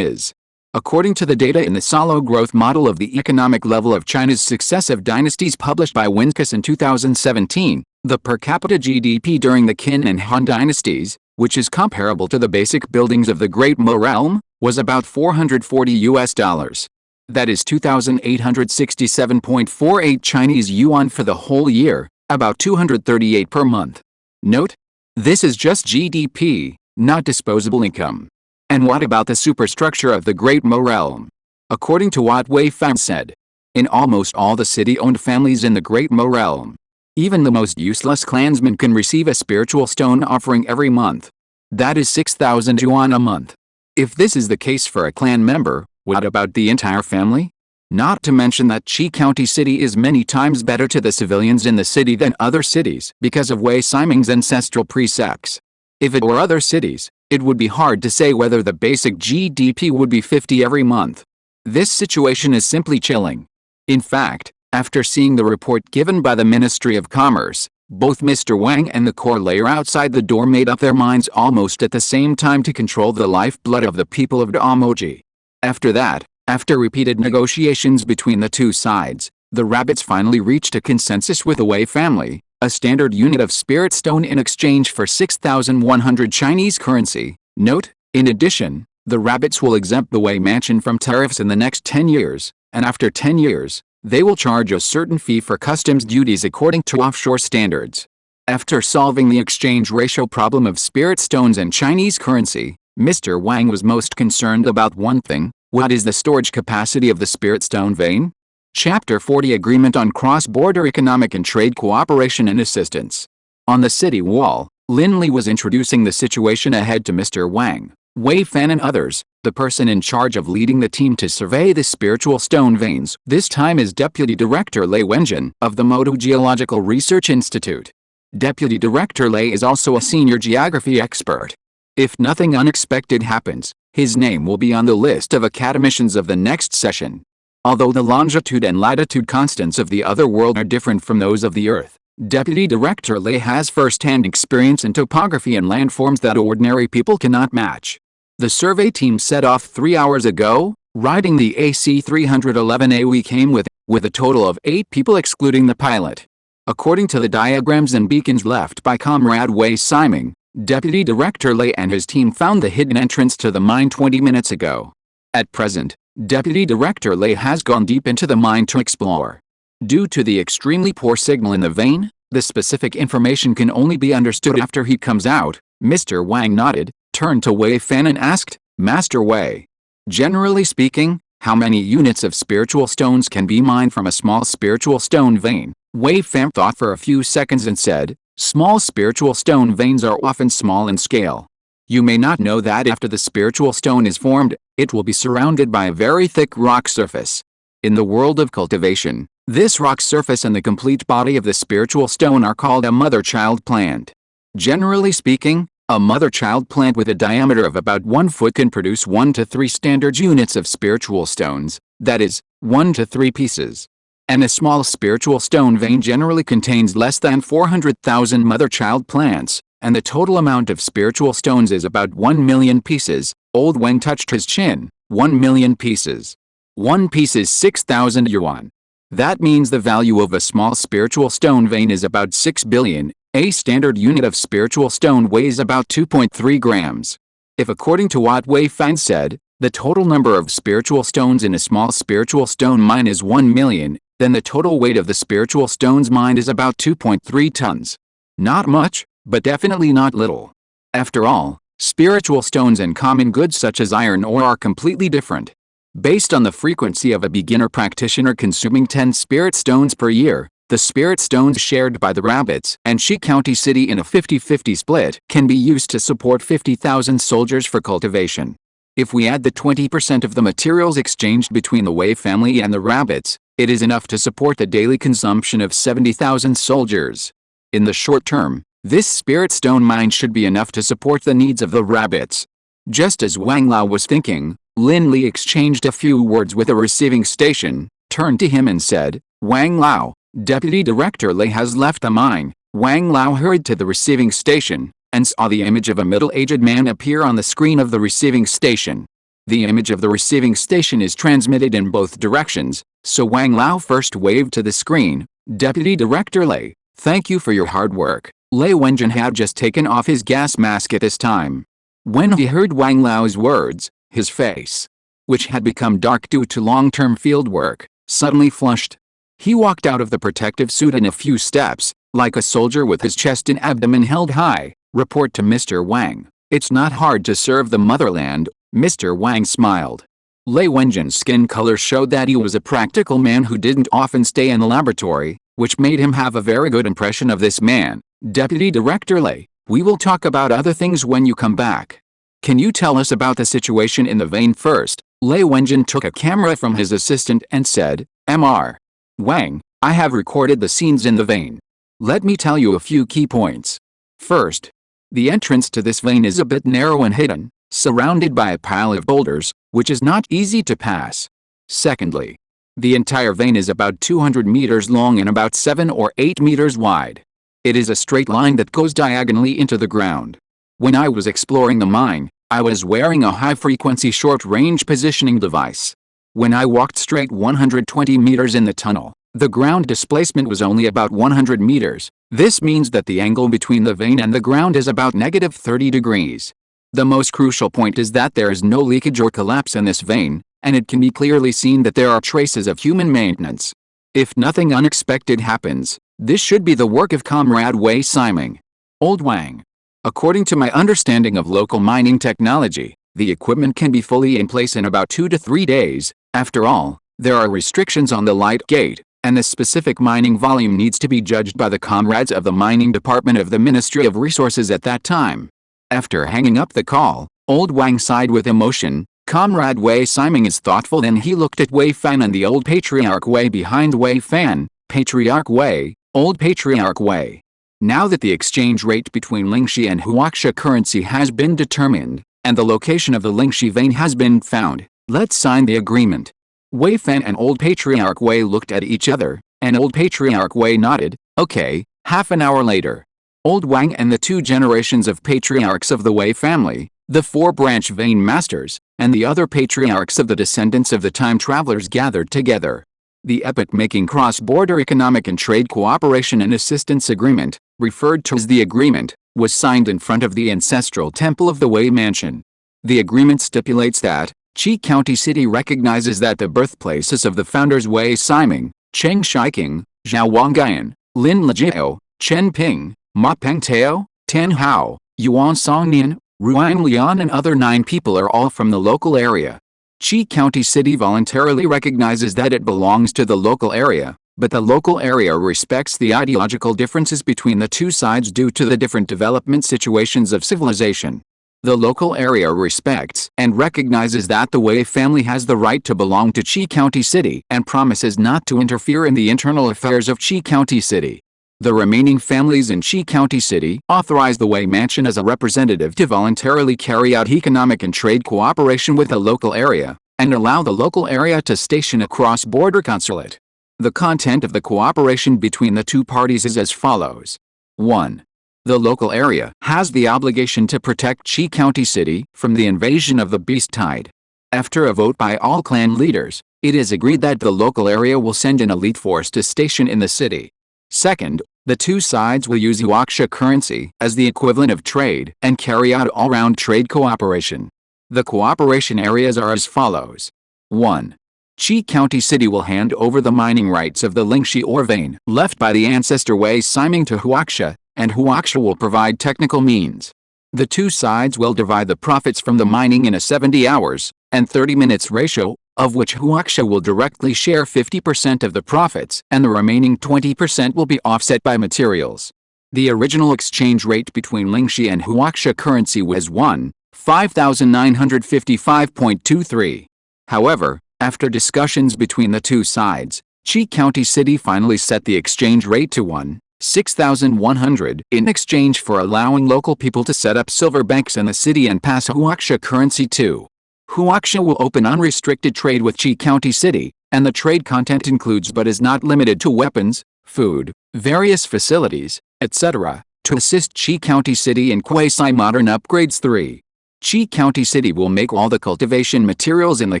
is. According to the data in the solo growth model of the economic level of China's successive dynasties published by Wincus in 2017, the per capita GDP during the Qin and Han dynasties, which is comparable to the basic buildings of the Great Mo realm, was about $440. That is 2,867.48 Chinese yuan for the whole year, about 238 per month. Note: this is just GDP, not disposable income. And what about the superstructure of the Great Mo realm? According to what Wei Fan said, in almost all the city-owned families in the Great Mo realm, even the most useless clansman can receive a spiritual stone offering every month. That is 6,000 yuan a month. If this is the case for a clan member, what about the entire family? Not to mention that Qi County City is many times better to the civilians in the city than other cities because of Wei Siming's ancestral precepts. If it were other cities, it would be hard to say whether the basic GDP would be 50 every month. This situation is simply chilling. In fact, after seeing the report given by the Ministry of Commerce, both Mr. Wang and the core layer outside the door made up their minds almost at the same time to control the lifeblood of the people of Damoji. After that, after repeated negotiations between the two sides, the rabbits finally reached a consensus with the Wei family, a standard unit of spirit stone in exchange for 6,100 Chinese currency. Note: in addition, the rabbits will exempt the Wei mansion from tariffs in the next 10 years, and after 10 years, they will charge a certain fee for customs duties according to offshore standards. After solving the exchange ratio problem of spirit stones and Chinese currency, Mr. Wang was most concerned about one thing: what is the storage capacity of the spirit stone vein? Chapter 40 Agreement on Cross-Border Economic and Trade Cooperation and Assistance. On the city wall, Lin Li was introducing the situation ahead to Mr. Wang, Wei Fan and others. The person in charge of leading the team to survey the spiritual stone veins this time is Deputy Director Lei Wenjin of the Motu Geological Research Institute. Deputy Director Lei is also a senior geography expert. If nothing unexpected happens, his name will be on the list of academicians of the next session. Although the longitude and latitude constants of the other world are different from those of the Earth, Deputy Director Lei has first-hand experience in topography and landforms that ordinary people cannot match. The survey team set off 3 hours ago, riding the AC-311A. We came with a total of 8 people excluding the pilot. According to the diagrams and beacons left by Comrade Wei Siming, Deputy Director Lei and his team found the hidden entrance to the mine 20 minutes ago. At present, Deputy Director Lei has gone deep into the mine to explore. Due to the extremely poor signal in the vein, the specific information can only be understood after he comes out. Mr. Wang nodded, turned to Wei Fan and asked, Master Wei, generally speaking, how many units of spiritual stones can be mined from a small spiritual stone vein? Wei Fan thought for a few seconds and said, small spiritual stone veins are often small in scale. You may not know that after the spiritual stone is formed, it will be surrounded by a very thick rock surface. In the world of cultivation, this rock surface and the complete body of the spiritual stone are called a mother-child plant. Generally speaking, a mother-child plant with a diameter of about 1 foot can produce 1 to 3 standard units of spiritual stones, that is, 1 to 3 pieces. And a small spiritual stone vein generally contains less than 400,000 mother-child plants, and the total amount of spiritual stones is about 1 million pieces. Old Wang touched his chin. 1 million pieces. 1 piece is 6,000 yuan. That means the value of a small spiritual stone vein is about 6 billion. A standard unit of spiritual stone weighs about 2.3 grams. If according to what Wei Fan said, the total number of spiritual stones in a small spiritual stone mine is 1 million, then the total weight of the spiritual stones mined is about 2.3 tons. Not much, but definitely not little. After all, spiritual stones and common goods such as iron ore are completely different. Based on the frequency of a beginner practitioner consuming 10 spirit stones per year, the spirit stones shared by the rabbits and Qi County City in a 50-50 split can be used to support 50,000 soldiers for cultivation. If we add the 20% of the materials exchanged between the Wei family and the rabbits, it is enough to support the daily consumption of 70,000 soldiers. In the short term, this spirit stone mine should be enough to support the needs of the rabbits. Just as Wang Lao was thinking, Lin Li exchanged a few words with a receiving station, turned to him and said, Wang Lao, Deputy Director Lei has left the mine. Wang Lao hurried to the receiving station, and saw the image of a middle-aged man appear on the screen of the receiving station. The image of the receiving station is transmitted in both directions, so Wang Lao first waved to the screen. Deputy Director Lei, thank you for your hard work. Lei Wenjin had just taken off his gas mask at this time. When he heard Wang Lao's words, his face, which had become dark due to long-term field work, suddenly flushed. He walked out of the protective suit in a few steps, like a soldier with his chest and abdomen held high. Report to Mr. Wang. It's not hard to serve the motherland, Mr. Wang smiled. Lei Wenjin's skin color showed that he was a practical man who didn't often stay in the laboratory, which made him have a very good impression of this man. Deputy Director Lei, we will talk about other things when you come back. Can you tell us about the situation in the vein first? Lei Wenjin took a camera from his assistant and said, Mr. Wang, I have recorded the scenes in the vein. Let me tell you a few key points. First, the entrance to this vein is a bit narrow and hidden, surrounded by a pile of boulders, which is not easy to pass. Secondly, the entire vein is about 200 meters long and about 7 or 8 meters wide. It is a straight line that goes diagonally into the ground. When I was exploring the mine, I was wearing a high-frequency short-range positioning device. When I walked straight 120 meters in the tunnel, the ground displacement was only about 100 meters. This means that the angle between the vein and the ground is about -30 degrees. The most crucial point is that there is no leakage or collapse in this vein, and it can be clearly seen that there are traces of human maintenance. If nothing unexpected happens, this should be the work of Comrade Wei Siming. Old Wang. According to my understanding of local mining technology, the equipment can be fully in place in about 2 to 3 days. After all, there are restrictions on the light gate, and the specific mining volume needs to be judged by the comrades of the mining department of the Ministry of Resources at that time. After hanging up the call, Old Wang sighed with emotion. Comrade Wei Siming is thoughtful. Then he looked at Wei Fan and the old Patriarch Wei behind Wei Fan. Patriarch Wei, old Patriarch Wei. Now that the exchange rate between Lingxi and Huaxia currency has been determined, and the location of the Lingxi vein has been found, let's sign the agreement. Wei Fan and old Patriarch Wei looked at each other, and old Patriarch Wei nodded. Okay. Half an hour later, Old Wang and the 2 generations of patriarchs of the Wei family, the 4-branch vein masters, and the other patriarchs of the descendants of the time travelers gathered together. The epoch-making cross-border economic and trade cooperation and assistance agreement, referred to as the agreement, was signed in front of the ancestral temple of the Wei mansion. The agreement stipulates that Qi County City recognizes that the birthplaces of the founders Wei Siming, Cheng Shiking, Zhao Wangyan, Lin Lejiao, Chen Ping, Ma Pengtao, Tan Hao, Yuan Songnian, Ruan Lian and other 9 people are all from the local area. Qi County City voluntarily recognizes that it belongs to the local area, but the local area respects the ideological differences between the 2 sides due to the different development situations of civilization. The local area respects and recognizes that the Wei family has the right to belong to Qi County City and promises not to interfere in the internal affairs of Qi County City. The remaining families in Qi County City authorize the Wei Mansion as a representative to voluntarily carry out economic and trade cooperation with the local area, and allow the local area to station a cross-border consulate. The content of the cooperation between the 2 parties is as follows. 1. The local area has the obligation to protect Qi County City from the invasion of the Beast Tide. After a vote by all clan leaders, it is agreed that the local area will send an elite force to station in the city. Second, the 2 sides will use Huaxia currency as the equivalent of trade and carry out all-round trade cooperation. The cooperation areas are as follows. 1. Qi County City will hand over the mining rights of the Lingxi ore vein left by the ancestor Wei Siming to Huaxia, and Huaxia will provide technical means. The 2 sides will divide the profits from the mining in a 70 hours and 30 minutes ratio, of which Huaxia will directly share 50% of the profits and the remaining 20% will be offset by materials. The original exchange rate between Lingxi and Huaxia currency was 5,955.23. However, after discussions between the 2 sides, Qi County City finally set the exchange rate to 6,100 in exchange for allowing local people to set up silver banks in the city and pass Huaxia currency too. Huaxia will open unrestricted trade with Qi County City, and the trade content includes but is not limited to weapons, food, various facilities, etc., to assist Qi County City in quasi-modern upgrades. 3. Qi County City will make all the cultivation materials in the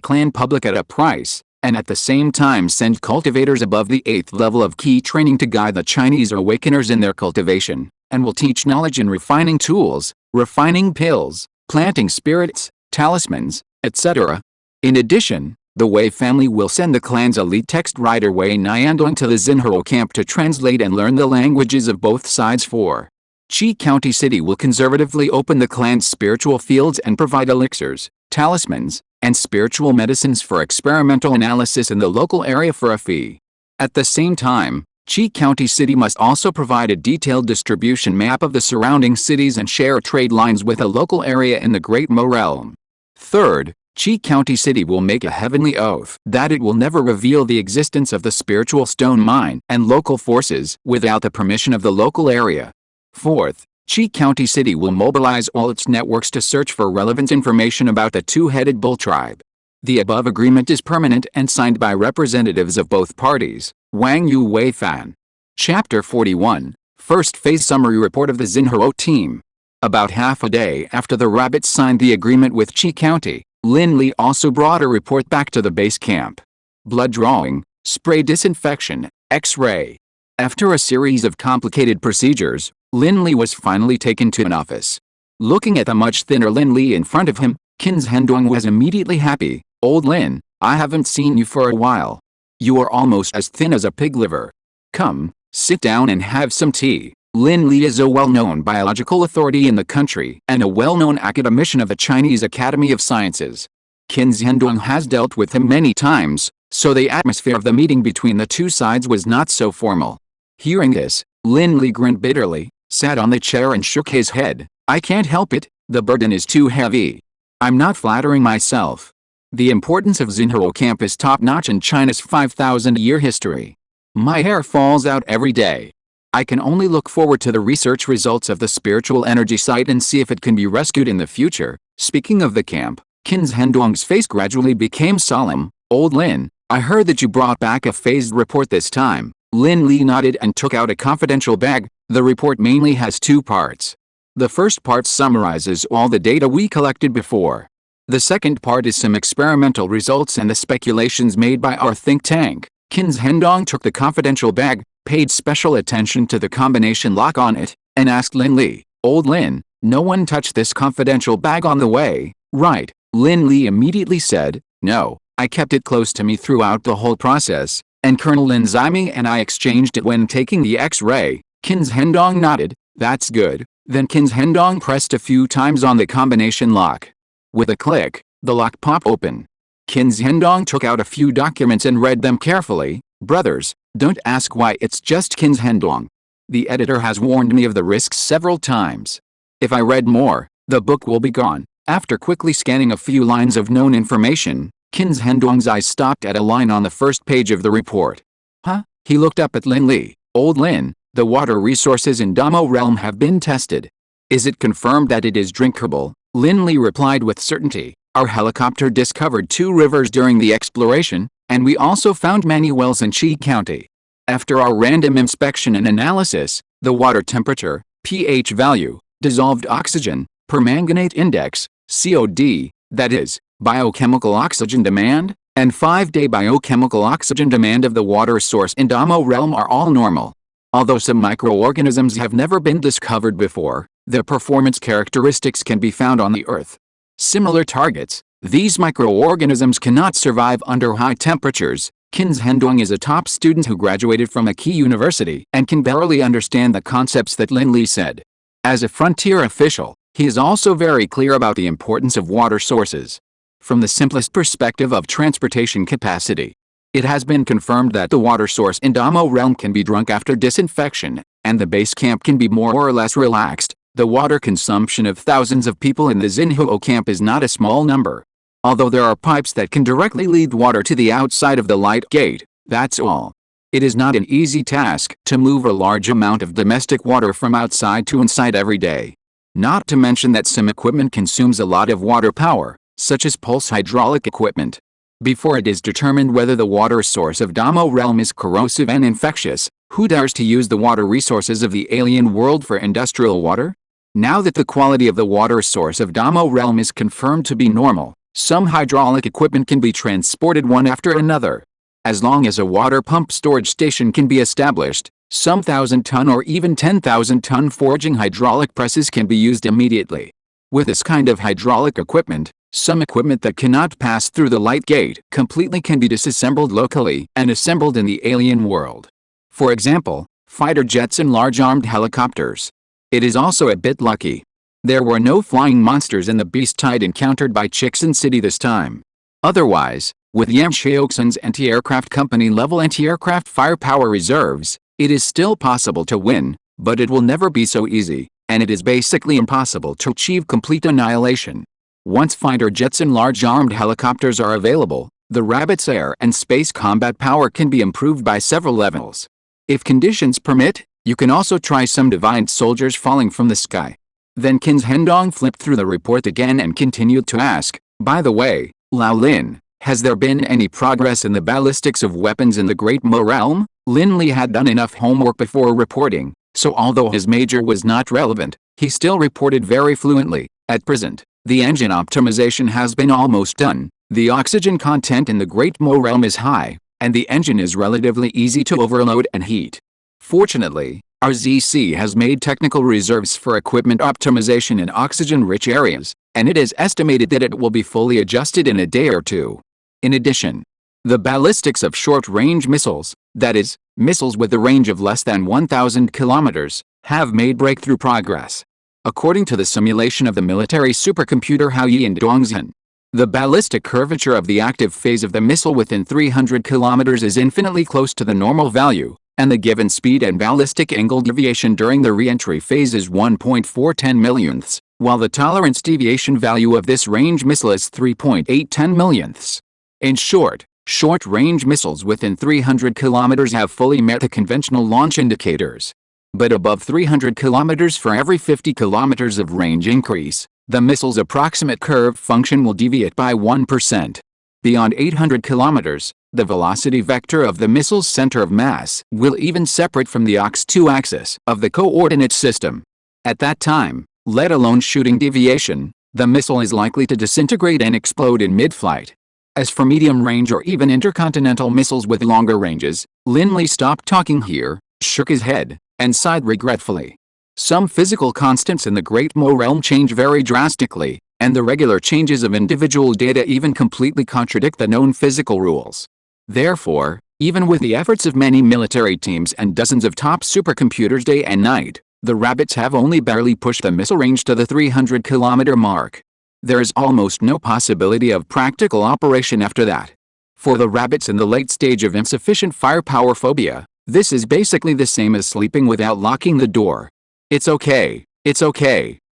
clan public at a price, and at the same time send cultivators above the 8th level of key training to guide the Chinese awakeners in their cultivation, and will teach knowledge in refining tools, refining pills, planting spirits, talismans, etc. In addition, the Wei family will send the clan's elite text writer Wei Niandong to the Xinhou camp to translate and learn the languages of both sides. 4. Qi County City will conservatively open the clan's spiritual fields and provide elixirs, talismans, and spiritual medicines for experimental analysis in the local area for a fee. At the same time, Qi County City must also provide a detailed distribution map of the surrounding cities and share trade lines with a local area in the Great Mo realm. 3rd, Qi County City will make a heavenly oath that it will never reveal the existence of the spiritual stone mine and local forces without the permission of the local area. 4th, Qi County City will mobilize all its networks to search for relevant information about the two-headed bull tribe. The above agreement is permanent and signed by representatives of both parties. Wang Yu Wei Fan. Chapter 41, First Phase Summary Report of the Xinhou Team. About half a day after the rabbits signed the agreement with Qi County, Lin Li also brought a report back to the base camp. Blood drawing, spray disinfection, X-ray. After a series of complicated procedures, Lin Li was finally taken to an office. Looking at the much thinner Lin Li in front of him, Qin Zhendong was immediately happy. "Old Lin, I haven't seen you for a while. You are almost as thin as a pig liver. Come, sit down and have some tea." Lin Li is a well-known biological authority in the country and a well-known academician of the Chinese Academy of Sciences. Qin Zhendong has dealt with him many times, so the atmosphere of the meeting between the two sides was not so formal. Hearing this, Lin Li grinned bitterly, sat on the chair and shook his head. "I can't help it, the burden is too heavy. I'm not flattering myself. The importance of Xinhou camp is top-notch in China's 5,000-year history. My hair falls out every day. I can only look forward to the research results of the spiritual energy site and see if it can be rescued in the future." Speaking of the camp, Qin Zhendong's face gradually became solemn. "Old Lin, I heard that you brought back a phased report this time." Lin Li nodded and took out a confidential bag. The report mainly has two parts. The first part summarizes all the data we collected before. The second part is some experimental results and the speculations made by our think tank. Qin Zhendong took the confidential bag, paid special attention to the combination lock on it, and asked Lin Li, "Old Lin, no one touched this confidential bag on the way, right?" Lin Li immediately said, "No, I kept it close to me throughout the whole process, and Colonel Lin Zimi and I exchanged it when taking the X-ray." Qin Zhendong nodded. "That's good." Then Qin Zhendong pressed a few times on the combination lock. With a click, the lock popped open. Qin Zhendong took out a few documents and read them carefully. "Brothers, don't ask why, it's just Qin Zhendong. The editor has warned me of the risks several times. If I read more, the book will be gone." After quickly scanning a few lines of known information, Qin Zhendong's eyes stopped at a line on the first page of the report. "Huh?" He looked up at Lin Li. "Old Lin, the water resources in Damo realm have been tested. Is it confirmed that it is drinkable?" Lin Li replied with certainty. "Our helicopter discovered 2 rivers during the exploration, and we also found many wells in Qi County. After our random inspection and analysis, the water temperature, pH value, dissolved oxygen, permanganate index, COD, that is, biochemical oxygen demand, and 5-day biochemical oxygen demand of the water source in Damo realm are all normal. Although some microorganisms have never been discovered before, their performance characteristics can be found on the Earth. Similar targets, these microorganisms cannot survive under high temperatures." Qin Zhendong is a top student who graduated from a key university and can barely understand the concepts that Lin Li said. As a frontier official, he is also very clear about the importance of water sources. From the simplest perspective of transportation capacity, it has been confirmed that the water source in Damo realm can be drunk after disinfection, and the base camp can be more or less relaxed. The water consumption of thousands of people in the Xinhou camp is not a small number. Although there are pipes that can directly lead water to the outside of the light gate, that's all. It is not an easy task to move a large amount of domestic water from outside to inside every day. Not to mention that some equipment consumes a lot of water power, such as pulse hydraulic equipment. Before it is determined whether the water source of Damo realm is corrosive and infectious, who dares to use the water resources of the alien world for industrial water? Now that the quality of the water source of Damo realm is confirmed to be normal, Some hydraulic equipment can be transported one after another. As long as a water pump storage station can be established, some 1,000-ton or even 10,000-ton forging hydraulic presses can be used immediately. With this kind of hydraulic equipment, some equipment that cannot pass through the light gate completely can be disassembled locally and assembled in the alien world. For example, fighter jets and large armed helicopters. It is also a bit lucky. There were no flying monsters in the beast tide encountered by Chixin City this time. Otherwise, with Yam Xiaoxin's anti-aircraft company level anti-aircraft firepower reserves, it is still possible to win, but it will never be so easy, and it is basically impossible to achieve complete annihilation. Once fighter jets and large armed helicopters are available, the Rabbit's air and space combat power can be improved by several levels. If conditions permit, you can also try some divine soldiers falling from the sky. Then Qin's Hendong flipped through the report again and continued to ask, by the way, Lao Lin, has there been any progress in the ballistics of weapons in the Great Mo realm? Lin Li had done enough homework before reporting, so although his major was not relevant, he still reported very fluently. At present, the engine optimization has been almost done, the oxygen content in the Great Mo realm is high, and the engine is relatively easy to overload and heat. Fortunately, our ZC has made technical reserves for equipment optimization in oxygen-rich areas, and it is estimated that it will be fully adjusted in a day or two. In addition, the ballistics of short-range missiles, that is, missiles with a range of less than 1,000 kilometers, have made breakthrough progress. According to the simulation of the military supercomputer Haoyi and Dongzhen, the ballistic curvature of the active phase of the missile within 300 kilometers is infinitely close to the normal value, and the given speed and ballistic angle deviation during the re-entry phase is 1.410 millionths, while the tolerance deviation value of this range missile is 3.810 millionths. In short, short-range missiles within 300 kilometers have fully met the conventional launch indicators. But above 300 kilometers, for every 50 kilometers of range increase, the missile's approximate curve function will deviate by 1%. Beyond 800 kilometers, the velocity vector of the missile's center of mass will even separate from the OX2 axis of the coordinate system. At that time, let alone shooting deviation, the missile is likely to disintegrate and explode in mid-flight. As for medium-range or even intercontinental missiles with longer ranges, Lin Li stopped talking here, shook his head, and sighed regretfully. Some physical constants in the Great Mo realm change very drastically, and the regular changes of individual data even completely contradict the known physical rules. Therefore, even with the efforts of many military teams and dozens of top supercomputers day and night, the Rabbits have only barely pushed the missile range to the 300-kilometer mark. There is almost no possibility of practical operation after that. For the Rabbits in the late stage of insufficient firepower phobia, this is basically the same as sleeping without locking the door. It's okay,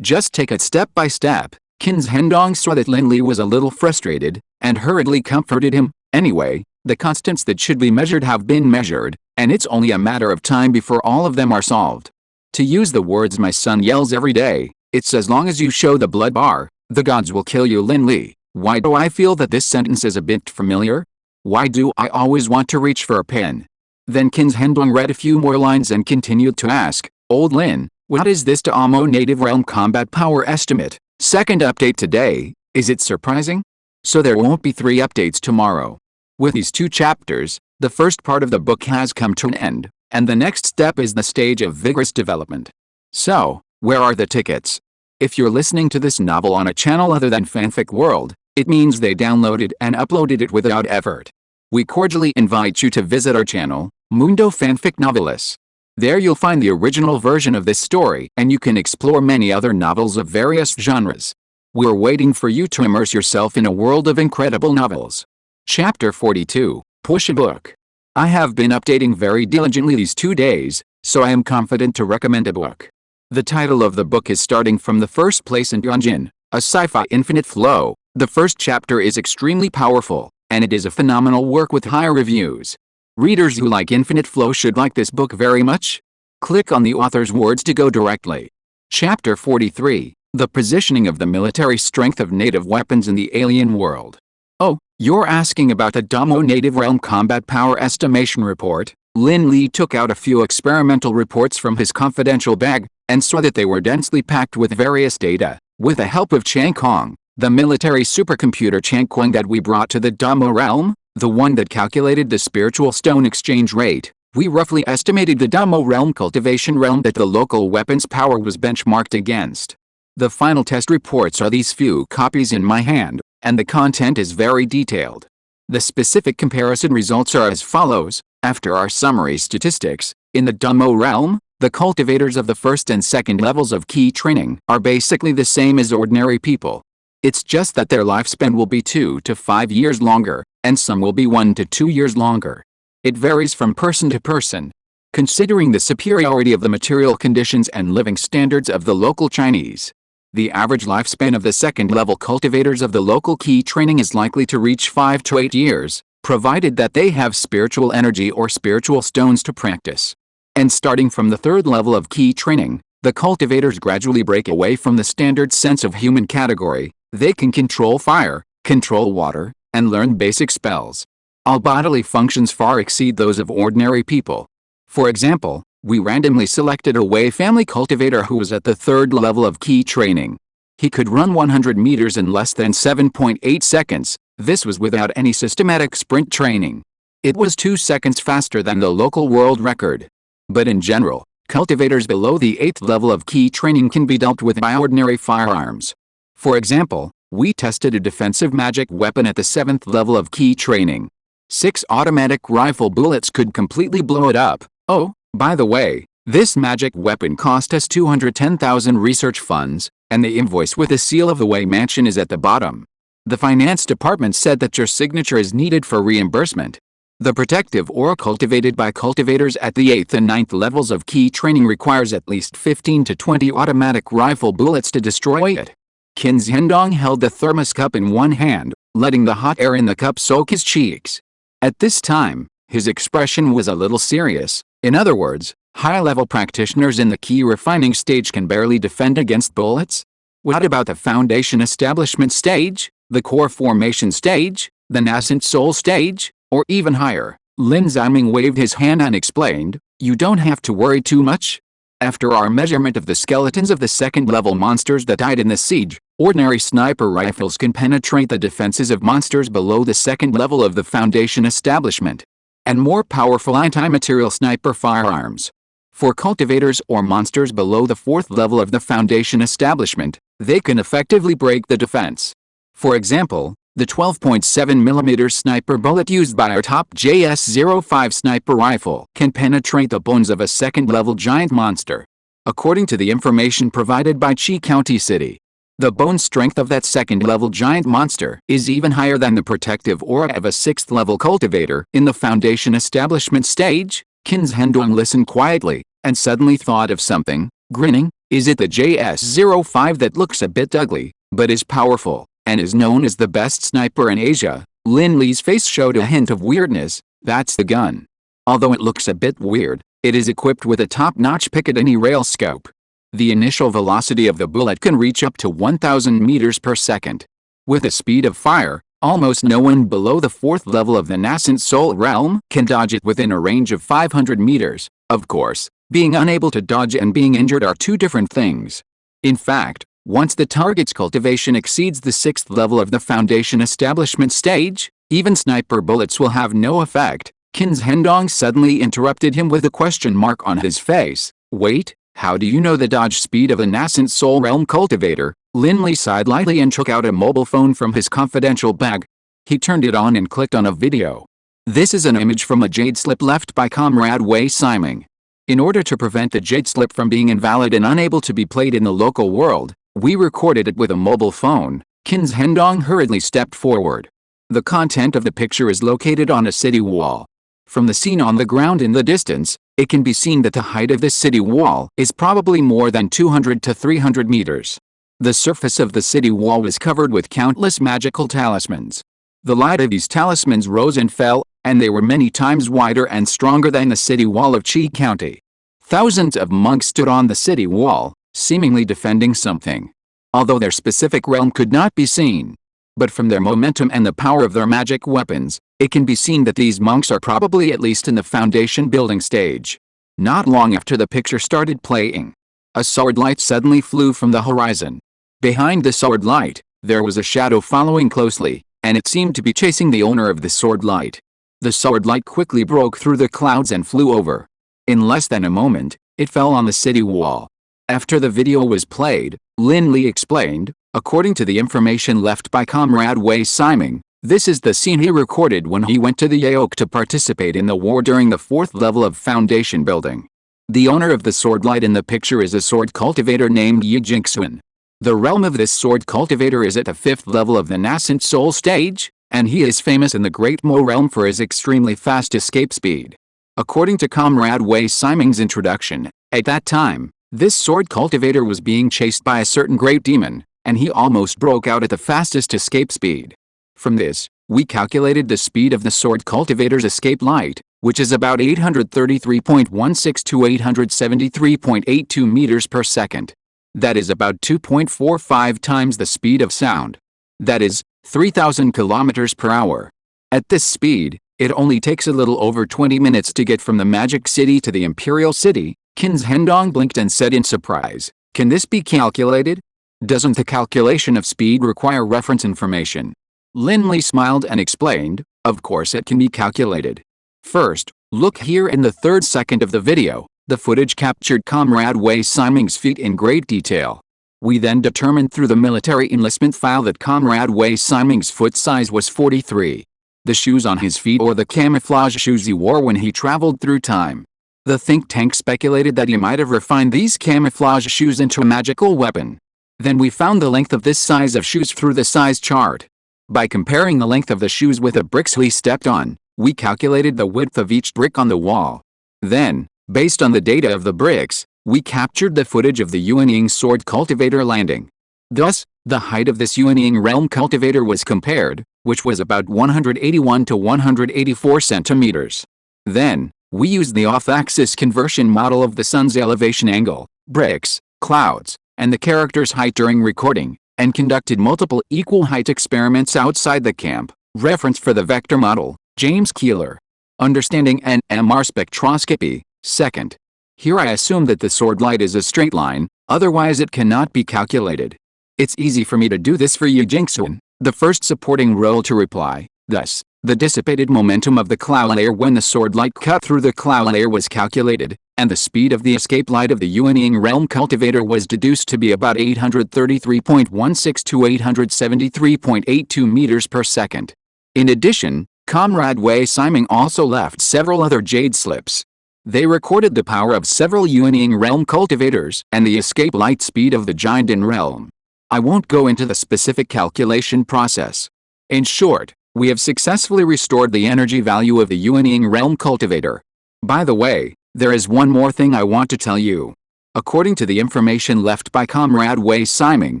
just take it step by step. Qin's Hendong saw that Lin Li was a little frustrated, and hurriedly comforted him. Anyway, the constants that should be measured have been measured, and it's only a matter of time before all of them are solved. To use the words my son yells every day, it's as long as you show the blood bar, the gods will kill you. Lin Li. Why do I feel that this sentence is a bit familiar? Why do I always want to reach for a pen? Then Qin's Hendong read a few more lines and continued to ask, Old Lin, what is this Damo native realm combat power estimate? Second update today, is it surprising? So there won't be 3 updates tomorrow. With these 2 chapters, the first part of the book has come to an end, and the next step is the stage of vigorous development. So, where are the tickets? If you're listening to this novel on a channel other than Fanfic World, it means they downloaded and uploaded it without effort. We cordially invite you to visit our channel, Mundo Fanfic Novelis. There you'll find the original version of this story, and you can explore many other novels of various genres. We're waiting for you to immerse yourself in a world of incredible novels. Chapter 42, Push a Book. I have been updating very diligently these 2 days, so I am confident to recommend a book. The title of the book is Starting from the First Place in Yonjin, a sci-fi infinite flow. The first chapter is extremely powerful, and it is a phenomenal work with high reviews. Readers who like infinite flow should like this book very much. Click on the author's words to go directly. Chapter 43, The Positioning of the Military Strength of Native Weapons in the Alien World. Oh, you're asking about the Damo Native Realm Combat Power Estimation Report? Lin Li took out a few experimental reports from his confidential bag, and saw that they were densely packed with various data. With the help of Chang Kong, The military supercomputer Conquest that we brought to the Damo realm, the one that calculated the spiritual stone exchange rate, we roughly estimated the Damo realm cultivation realm that the local weapons power was benchmarked against. The final test reports are these few copies in my hand, and the content is very detailed. The specific comparison results are as follows. After our summary statistics, in the Damo realm, the cultivators of the first and second levels of key training are basically the same as ordinary people. It's just that their lifespan will be 2 to 5 years longer, and some will be 1 to 2 years longer. It varies from person to person. Considering the superiority of the material conditions and living standards of the local Chinese, the average lifespan of the second-level cultivators of the local key training is likely to reach 5 to 8 years, provided that they have spiritual energy or spiritual stones to practice. And starting from the third level of key training, the cultivators gradually break away from the standard sense of human category. They can control fire, control water, and learn basic spells. All bodily functions far exceed those of ordinary people. For example, we randomly selected a Wei family cultivator who was at the third level of key training. He could run 100 meters in less than 7.8 seconds. This was without any systematic sprint training. It was 2 seconds faster than the local world record. But in general, cultivators below the 8th level of key training can be dealt with by ordinary firearms. For example, we tested a defensive magic weapon at the 7th level of key training. 6 automatic rifle bullets could completely blow it up. Oh, by the way, this magic weapon cost us 210,000 research funds, and the invoice with the seal of the Wei mansion is at the bottom. The finance department said that your signature is needed for reimbursement. The protective aura cultivated by cultivators at the 8th and 9th levels of key training requires at least 15 to 20 automatic rifle bullets to destroy it. Qin Zhendong held the thermos cup in one hand, letting the hot air in the cup soak his cheeks. At this time, his expression was a little serious. In other words, high-level practitioners in the key refining stage can barely defend against bullets? What about the foundation establishment stage, the core formation stage, the nascent soul stage, or even higher? Lin Ziming waved his hand and explained, "You don't have to worry too much. After our measurement of the skeletons of the second-level monsters that died in the siege, ordinary sniper rifles can penetrate the defenses of monsters below the second level of the foundation establishment. And more powerful anti-material sniper firearms. For cultivators or monsters below the 4th level of the foundation establishment, they can effectively break the defense. For example, the 12.7mm sniper bullet used by our top JS-05 sniper rifle can penetrate the bones of a second-level giant monster. According to the information provided by Qi County City, the bone strength of that second-level giant monster is even higher than the protective aura of a 6th-level cultivator. In the foundation establishment stage, Qin Zhendong listened quietly, and suddenly thought of something, grinning. Is it the JS-05 that looks a bit ugly, but is powerful, and is known as the best sniper in Asia? Lin Li's face showed a hint of weirdness. That's the gun. Although it looks a bit weird, it is equipped with a top-notch Picatinny rail scope. The initial velocity of the bullet can reach up to 1,000 meters per second. With a speed of fire, almost no one below the 4th level of the nascent soul realm can dodge it within a range of 500 meters. Of course, being unable to dodge and being injured are two different things. In fact, once the target's cultivation exceeds the 6th level of the foundation establishment stage, even sniper bullets will have no effect. Qin Zhendong suddenly interrupted him with a question mark on his face. Wait, how do you know the dodge speed of a nascent soul realm cultivator? Lin Li sighed lightly and took out a mobile phone from his confidential bag. He turned it on and clicked on a video. This is an image from a jade slip left by Comrade Wei Siming. In order to prevent the jade slip from being invalid and unable to be played in the local world, we recorded it with a mobile phone. Qin Zhendong hurriedly stepped forward. The content of the picture is located on a city wall. From the scene on the ground in the distance, it can be seen that the height of this city wall is probably more than 200 to 300 meters. The surface of the city wall was covered with countless magical talismans. The light of these talismans rose and fell, and they were many times wider and stronger than the city wall of Qi County. Thousands of monks stood on the city wall, seemingly defending something. Although their specific realm could not be seen, but from their momentum and the power of their magic weapons, it can be seen that these monks are probably at least in the foundation building stage. Not long after the picture started playing, a sword light suddenly flew from the horizon. Behind the sword light, There was a shadow following closely, and it seemed to be chasing the owner of the sword light. The sword light quickly broke through the clouds and flew over. In less than a moment, it fell on the city wall. After the video was played, Lin Li explained, according to the information left by Comrade Wei Siming, this is the scene he recorded when he went to the Yaok to participate in the war during the 4th level of Foundation building. The owner of the sword light in the picture is a sword cultivator named Yi Jingxun. The realm of this sword cultivator is at the 5th level of the nascent soul stage, and he is famous in the Great Mo realm for his extremely fast escape speed. According to Comrade Wei Siming's introduction, at that time, this sword cultivator was being chased by a certain great demon, and he almost broke out at the fastest escape speed. From this, we calculated the speed of the sword cultivator's escape light, which is about 833.16 to 873.82 meters per second. That is about 2.45 times the speed of sound. That is, 3,000 kilometers per hour. At this speed, it only takes a little over 20 minutes to get from the Magic City to the Imperial City. Qin Zhendong blinked and said in surprise, "Can this be calculated? Doesn't the calculation of speed require reference information?" Lin Li smiled and explained, "Of course it can be calculated. First, look here in the 3rd second of the video. The footage captured Comrade Wei Siming's feet in great detail. We then determined through the military enlistment file that Comrade Wei Siming's foot size was 43. The shoes on his feet or the camouflage shoes he wore when he traveled through time. The think tank speculated that he might have refined these camouflage shoes into a magical weapon. Then we found the length of this size of shoes through the size chart. By comparing the length of the shoes with the bricks he stepped on, we calculated the width of each brick on the wall. Then, based on the data of the bricks, we captured the footage of the Yuanying sword cultivator landing. Thus, the height of this Yuanying realm cultivator was compared, which was about 181 to 184 centimeters. Then, we used the off-axis conversion model of the sun's elevation angle, bricks, clouds, and the character's height during recording, and conducted multiple equal height experiments outside the camp. Reference for the vector model, James Keeler. Understanding NMR spectroscopy. Second. Here I assume that the sword light is a straight line, otherwise it cannot be calculated. It's easy for me to do this for you, Jingxun, the first supporting role to reply. Thus, the dissipated momentum of the cloud layer when the sword light cut through the cloud layer was calculated, and the speed of the escape light of the Yuanying realm cultivator was deduced to be about 833.16 to 873.82 meters per second. In addition, Comrade Wei Siming also left several other jade slips. They recorded the power of several Yuanying realm cultivators and the escape light speed of the Jiandin realm. I won't go into the specific calculation process. In short, we have successfully restored the energy value of the Yuanying realm cultivator. By the way, there is one more thing I want to tell you. According to the information left by Comrade Wei Siming,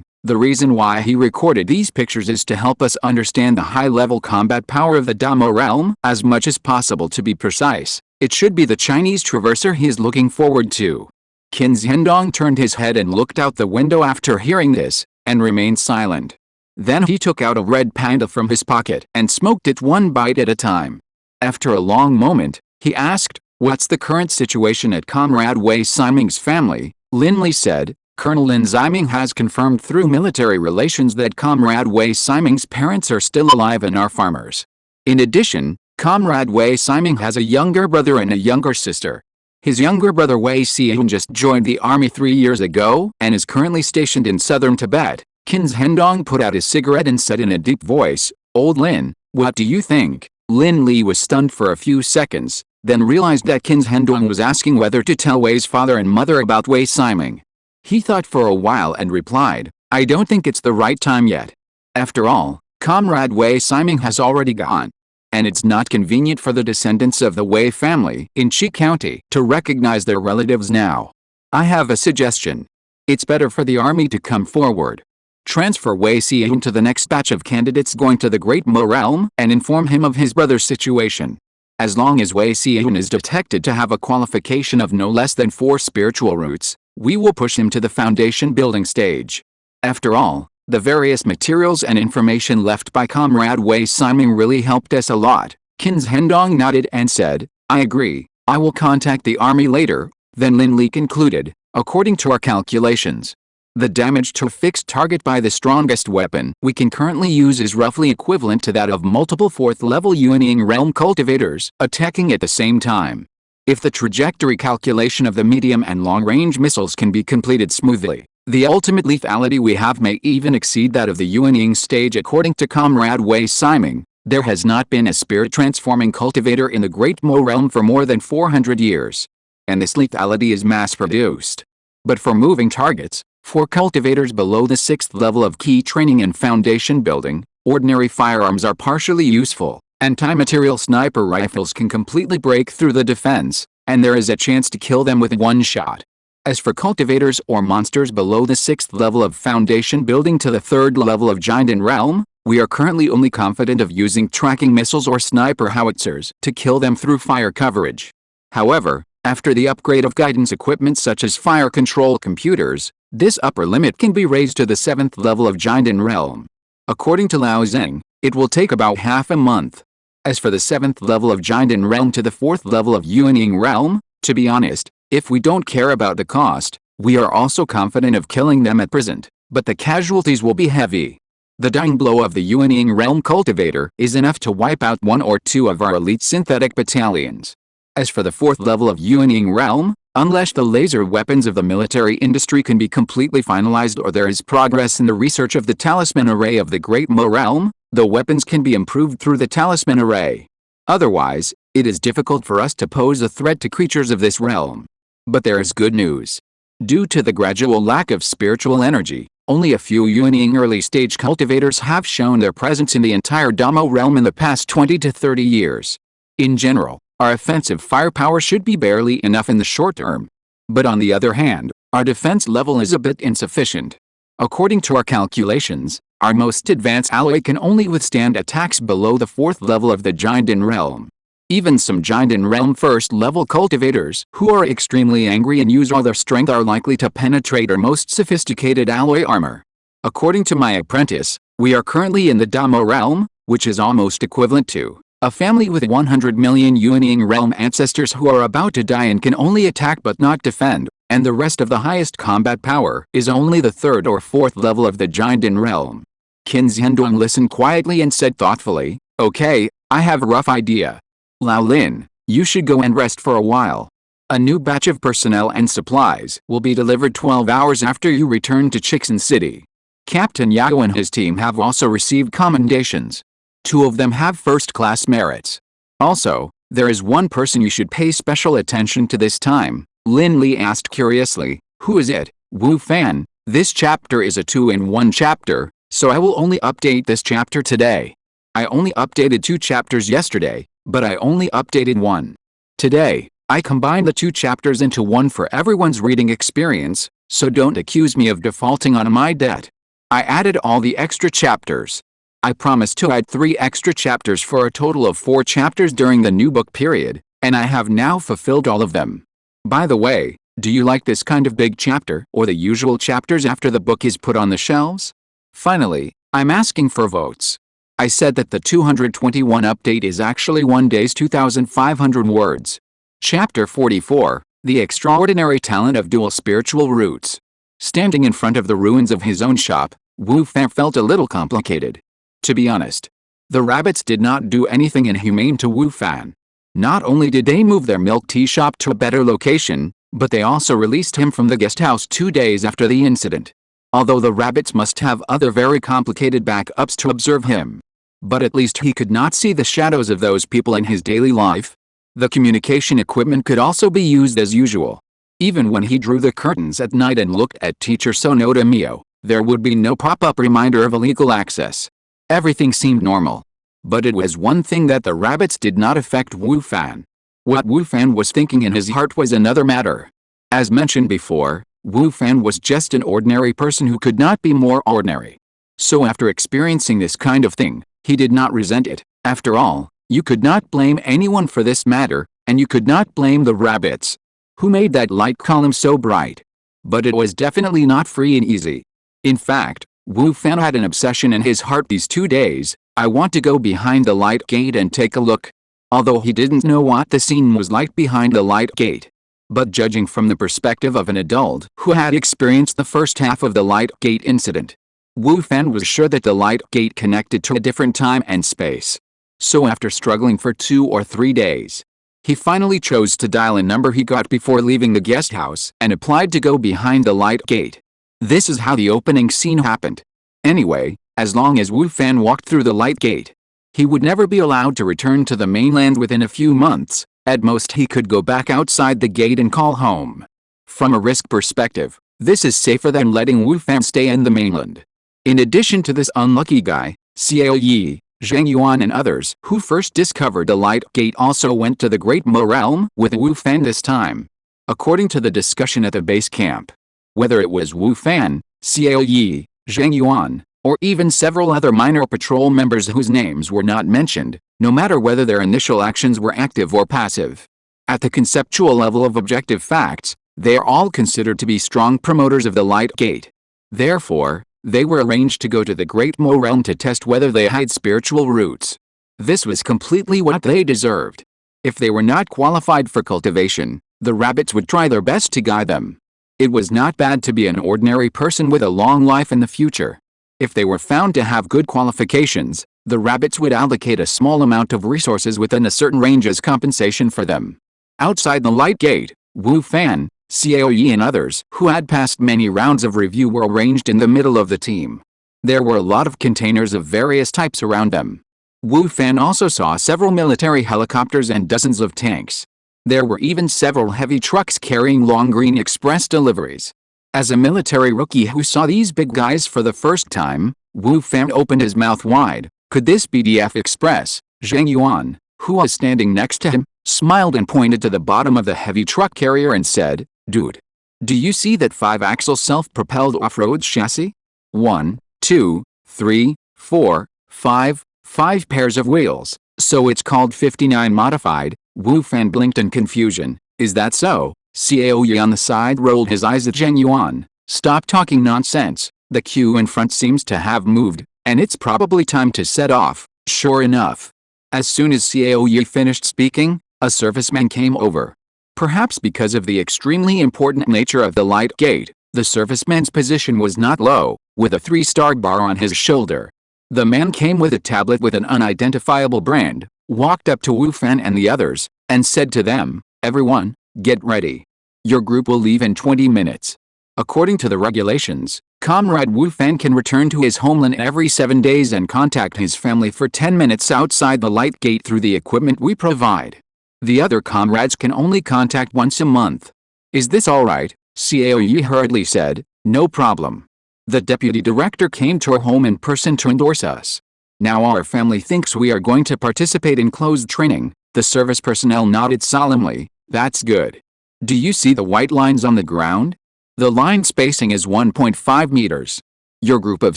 the reason why he recorded these pictures is to help us understand the high-level combat power of the Damo realm as much as possible. To be precise, it should be the Chinese traverser he is looking forward to. Qin Zhendong turned his head and looked out the window after hearing this, and remained silent. Then he took out a red panda from his pocket and smoked it one bite at a time. After a long moment, he asked, "What's the current situation at Comrade Wei Siming's family?" Lin Li said, "Colonel Lin Ziming has confirmed through military relations that Comrade Wei Siming's parents are still alive and are farmers. In addition, Comrade Wei Siming has a younger brother and a younger sister. His younger brother Wei Xian just joined the army 3 years ago and is currently stationed in southern Tibet." Qin Zhendong put out his cigarette and said in a deep voice, "Old Lin, what do you think?" Lin Li was stunned for a few seconds, then realized that Qin Zhendong was asking whether to tell Wei's father and mother about Wei Siming. He thought for a while and replied, "I don't think it's the right time yet. After all, Comrade Wei Siming has already gone. And it's not convenient for the descendants of the Wei family in Qi County to recognize their relatives now. I have a suggestion. It's better for the army to come forward. Transfer Wei Xian to the next batch of candidates going to the Great Mo realm and inform him of his brother's situation. As long as Wei Xian is detected to have a qualification of no less than 4 spiritual roots, we will push him to the foundation building stage. After all, the various materials and information left by Comrade Wei Siming really helped us a lot." Qin Zhendong nodded and said, "I agree. I will contact the army later." Then Lin Li concluded, "According to our calculations, The damage to a fixed target by the strongest weapon we can currently use is roughly equivalent to that of multiple 4th-level Yuanying realm cultivators attacking at the same time. If the trajectory calculation of the medium and long-range missiles can be completed smoothly, the ultimate lethality we have may even exceed that of the Yuanying stage. According to Comrade Wei Siming, there has not been a spirit-transforming cultivator in the Great Mo realm for more than 400 years. And this lethality is mass-produced. But for moving targets, for cultivators below the 6th level of key training and foundation building, ordinary firearms are partially useful. Anti-material sniper rifles can completely break through the defense, and there is a chance to kill them with one shot. As for cultivators or monsters below the 6th level of foundation building to the 3rd level of giant realm, we are currently only confident of using tracking missiles or sniper howitzers to kill them through fire coverage. However, after the upgrade of guidance equipment such as fire control computers, this upper limit can be raised to the 7th level of giant realm. According to Lao Zeng, it will take about half a month. As for the 7th level of giant realm to the 4th level of Yuanying realm, to be honest, if we don't care about the cost, we are also confident of killing them at present, but the casualties will be heavy. The dying blow of the Yuanying realm cultivator is enough to wipe out 1 or 2 of our elite synthetic battalions. As for the 4th level of Yuanying realm, unless the laser weapons of the military industry can be completely finalized or there is progress in the research of the talisman array of the Great Mo realm, the weapons can be improved through the talisman array. Otherwise, it is difficult for us to pose a threat to creatures of this realm. But there is good news. Due to the gradual lack of spiritual energy, only a few Yuanying early-stage cultivators have shown their presence in the entire Damo realm in the past 20 to 30 years. In general, our offensive firepower should be barely enough in the short term. But on the other hand, our defense level is a bit insufficient. According to our calculations, our most advanced alloy can only withstand attacks below the 4th level of the giant realm. Even some giant realm 1st level cultivators who are extremely angry and use all their strength are likely to penetrate our most sophisticated alloy armor. According to my apprentice, we are currently in the Damo realm, which is almost equivalent to a family with 100 million Yuanying realm ancestors who are about to die and can only attack but not defend, and the rest of the highest combat power is only the 3rd or 4th level of the giant realm. Qin Xiandong listened quietly and said thoughtfully, "Okay, I have a rough idea. Lao Lin, you should go and rest for a while. A new batch of personnel and supplies will be delivered 12 hours after you return to Chixin City. Captain Yao and his team have also received commendations. 2 of them have first-class merits. Also, there is one person you should pay special attention to this time." Lin Li asked curiously, "Who is it?" "Wu Fan. This chapter is a 2-in-1 chapter, so I will only update this chapter today. I only updated 2 chapters yesterday, but I only updated 1. Today, I combined the 2 chapters into 1 for everyone's reading experience, so don't accuse me of defaulting on my debt. I added all the extra chapters. I promised to add 3 extra chapters for a total of 4 chapters during the new book period, and I have now fulfilled all of them. By the way, do you like this kind of big chapter or the usual chapters after the book is put on the shelves? Finally, I'm asking for votes. I said that the 221 update is actually 1 day's 2,500 words. Chapter 44, The Extraordinary Talent of Dual Spiritual Roots. Standing in front of the ruins of his own shop, Wu Fan felt a little complicated. To be honest, the rabbits did not do anything inhumane to Wu Fan. Not only did they move their milk tea shop to a better location, but they also released him from the guest house 2 days after the incident. Although the rabbits must have other very complicated backups to observe him. But at least he could not see the shadows of those people in his daily life. The communication equipment could also be used as usual. Even when he drew the curtains at night and looked at Teacher Sonoda Mio, there would be no pop-up reminder of illegal access. Everything seemed normal. But it was one thing that the rabbits did not affect Wu Fan. What Wu Fan was thinking in his heart was another matter. As mentioned before, Wu Fan was just an ordinary person who could not be more ordinary. So after experiencing this kind of thing, he did not resent it. After all, you could not blame anyone for this matter, and you could not blame the rabbits. Who made that light column so bright? But it was definitely not free and easy. In fact, Wu Fan had an obsession in his heart these 2 days. I want to go behind the light gate and take a look. Although he didn't know what the scene was like behind the light gate. But judging from the perspective of an adult who had experienced the first half of the light gate incident, Wu Fan was sure that the light gate connected to a different time and space. So after struggling for 2 or 3 days, he finally chose to dial a number he got before leaving the guest house and applied to go behind the light gate. This is how the opening scene happened. Anyway, as long as Wu Fan walked through the light gate, he would never be allowed to return to the mainland within a few months. At most he could go back outside the gate and call home. From a risk perspective, this is safer than letting Wu Fan stay in the mainland. In addition to this unlucky guy, Xiao Yi, Zheng Yuan and others who first discovered the light gate also went to the Great Mo realm with Wu Fan this time. According to the discussion at the base camp, whether it was Wu Fan, Xiao Yi, Zheng Yuan, or even several other minor patrol members whose names were not mentioned, no matter whether their initial actions were active or passive. At the conceptual level of objective facts, they are all considered to be strong promoters of the light gate. Therefore, they were arranged to go to the Great Mo realm to test whether they had spiritual roots. This was completely what they deserved. If they were not qualified for cultivation, the rabbits would try their best to guide them. It was not bad to be an ordinary person with a long life in the future. If they were found to have good qualifications, the rabbits would allocate a small amount of resources within a certain range as compensation for them. Outside the light gate, Wu Fan, Xiao Yi and others who had passed many rounds of review were arranged in the middle of the team. There were a lot of containers of various types around them. Wu Fan also saw several military helicopters and dozens of tanks. There were even several heavy trucks carrying long green express deliveries. As a military rookie who saw these big guys for the first time, Wu Fan opened his mouth wide. Could this be DF Express? Zheng Yuan, who was standing next to him, smiled and pointed to the bottom of the heavy truck carrier and said, "Dude, do you see that 5-axle self-propelled off-road chassis? 1, 2, 3, 4, 5 pairs of wheels, so it's called 59 modified." Wu Fan blinked in confusion. "Is that so?" Xiao Yi on the side rolled his eyes at Zheng Yuan. "Stop talking nonsense. The queue in front seems to have moved, and it's probably time to set off." Sure enough, as soon as Xiao Yi finished speaking, a serviceman came over. Perhaps because of the extremely important nature of the light gate, the serviceman's position was not low, with a 3-star bar on his shoulder. The man came with a tablet with an unidentifiable brand, walked up to Wu Fan and the others, and said to them, "Everyone, get ready. Your group will leave in 20 minutes. According to the regulations, Comrade Wu Fan can return to his homeland every 7 days and contact his family for 10 minutes outside the light gate through the equipment we provide. The other comrades can only contact once a month." "Is this all right?" Xiao Yi hurriedly said. "No problem. The deputy director came to our home in person to endorse us. Now our family thinks we are going to participate in closed training." The service personnel nodded solemnly. "That's good. Do you see the white lines on the ground? The line spacing is 1.5 meters. Your group of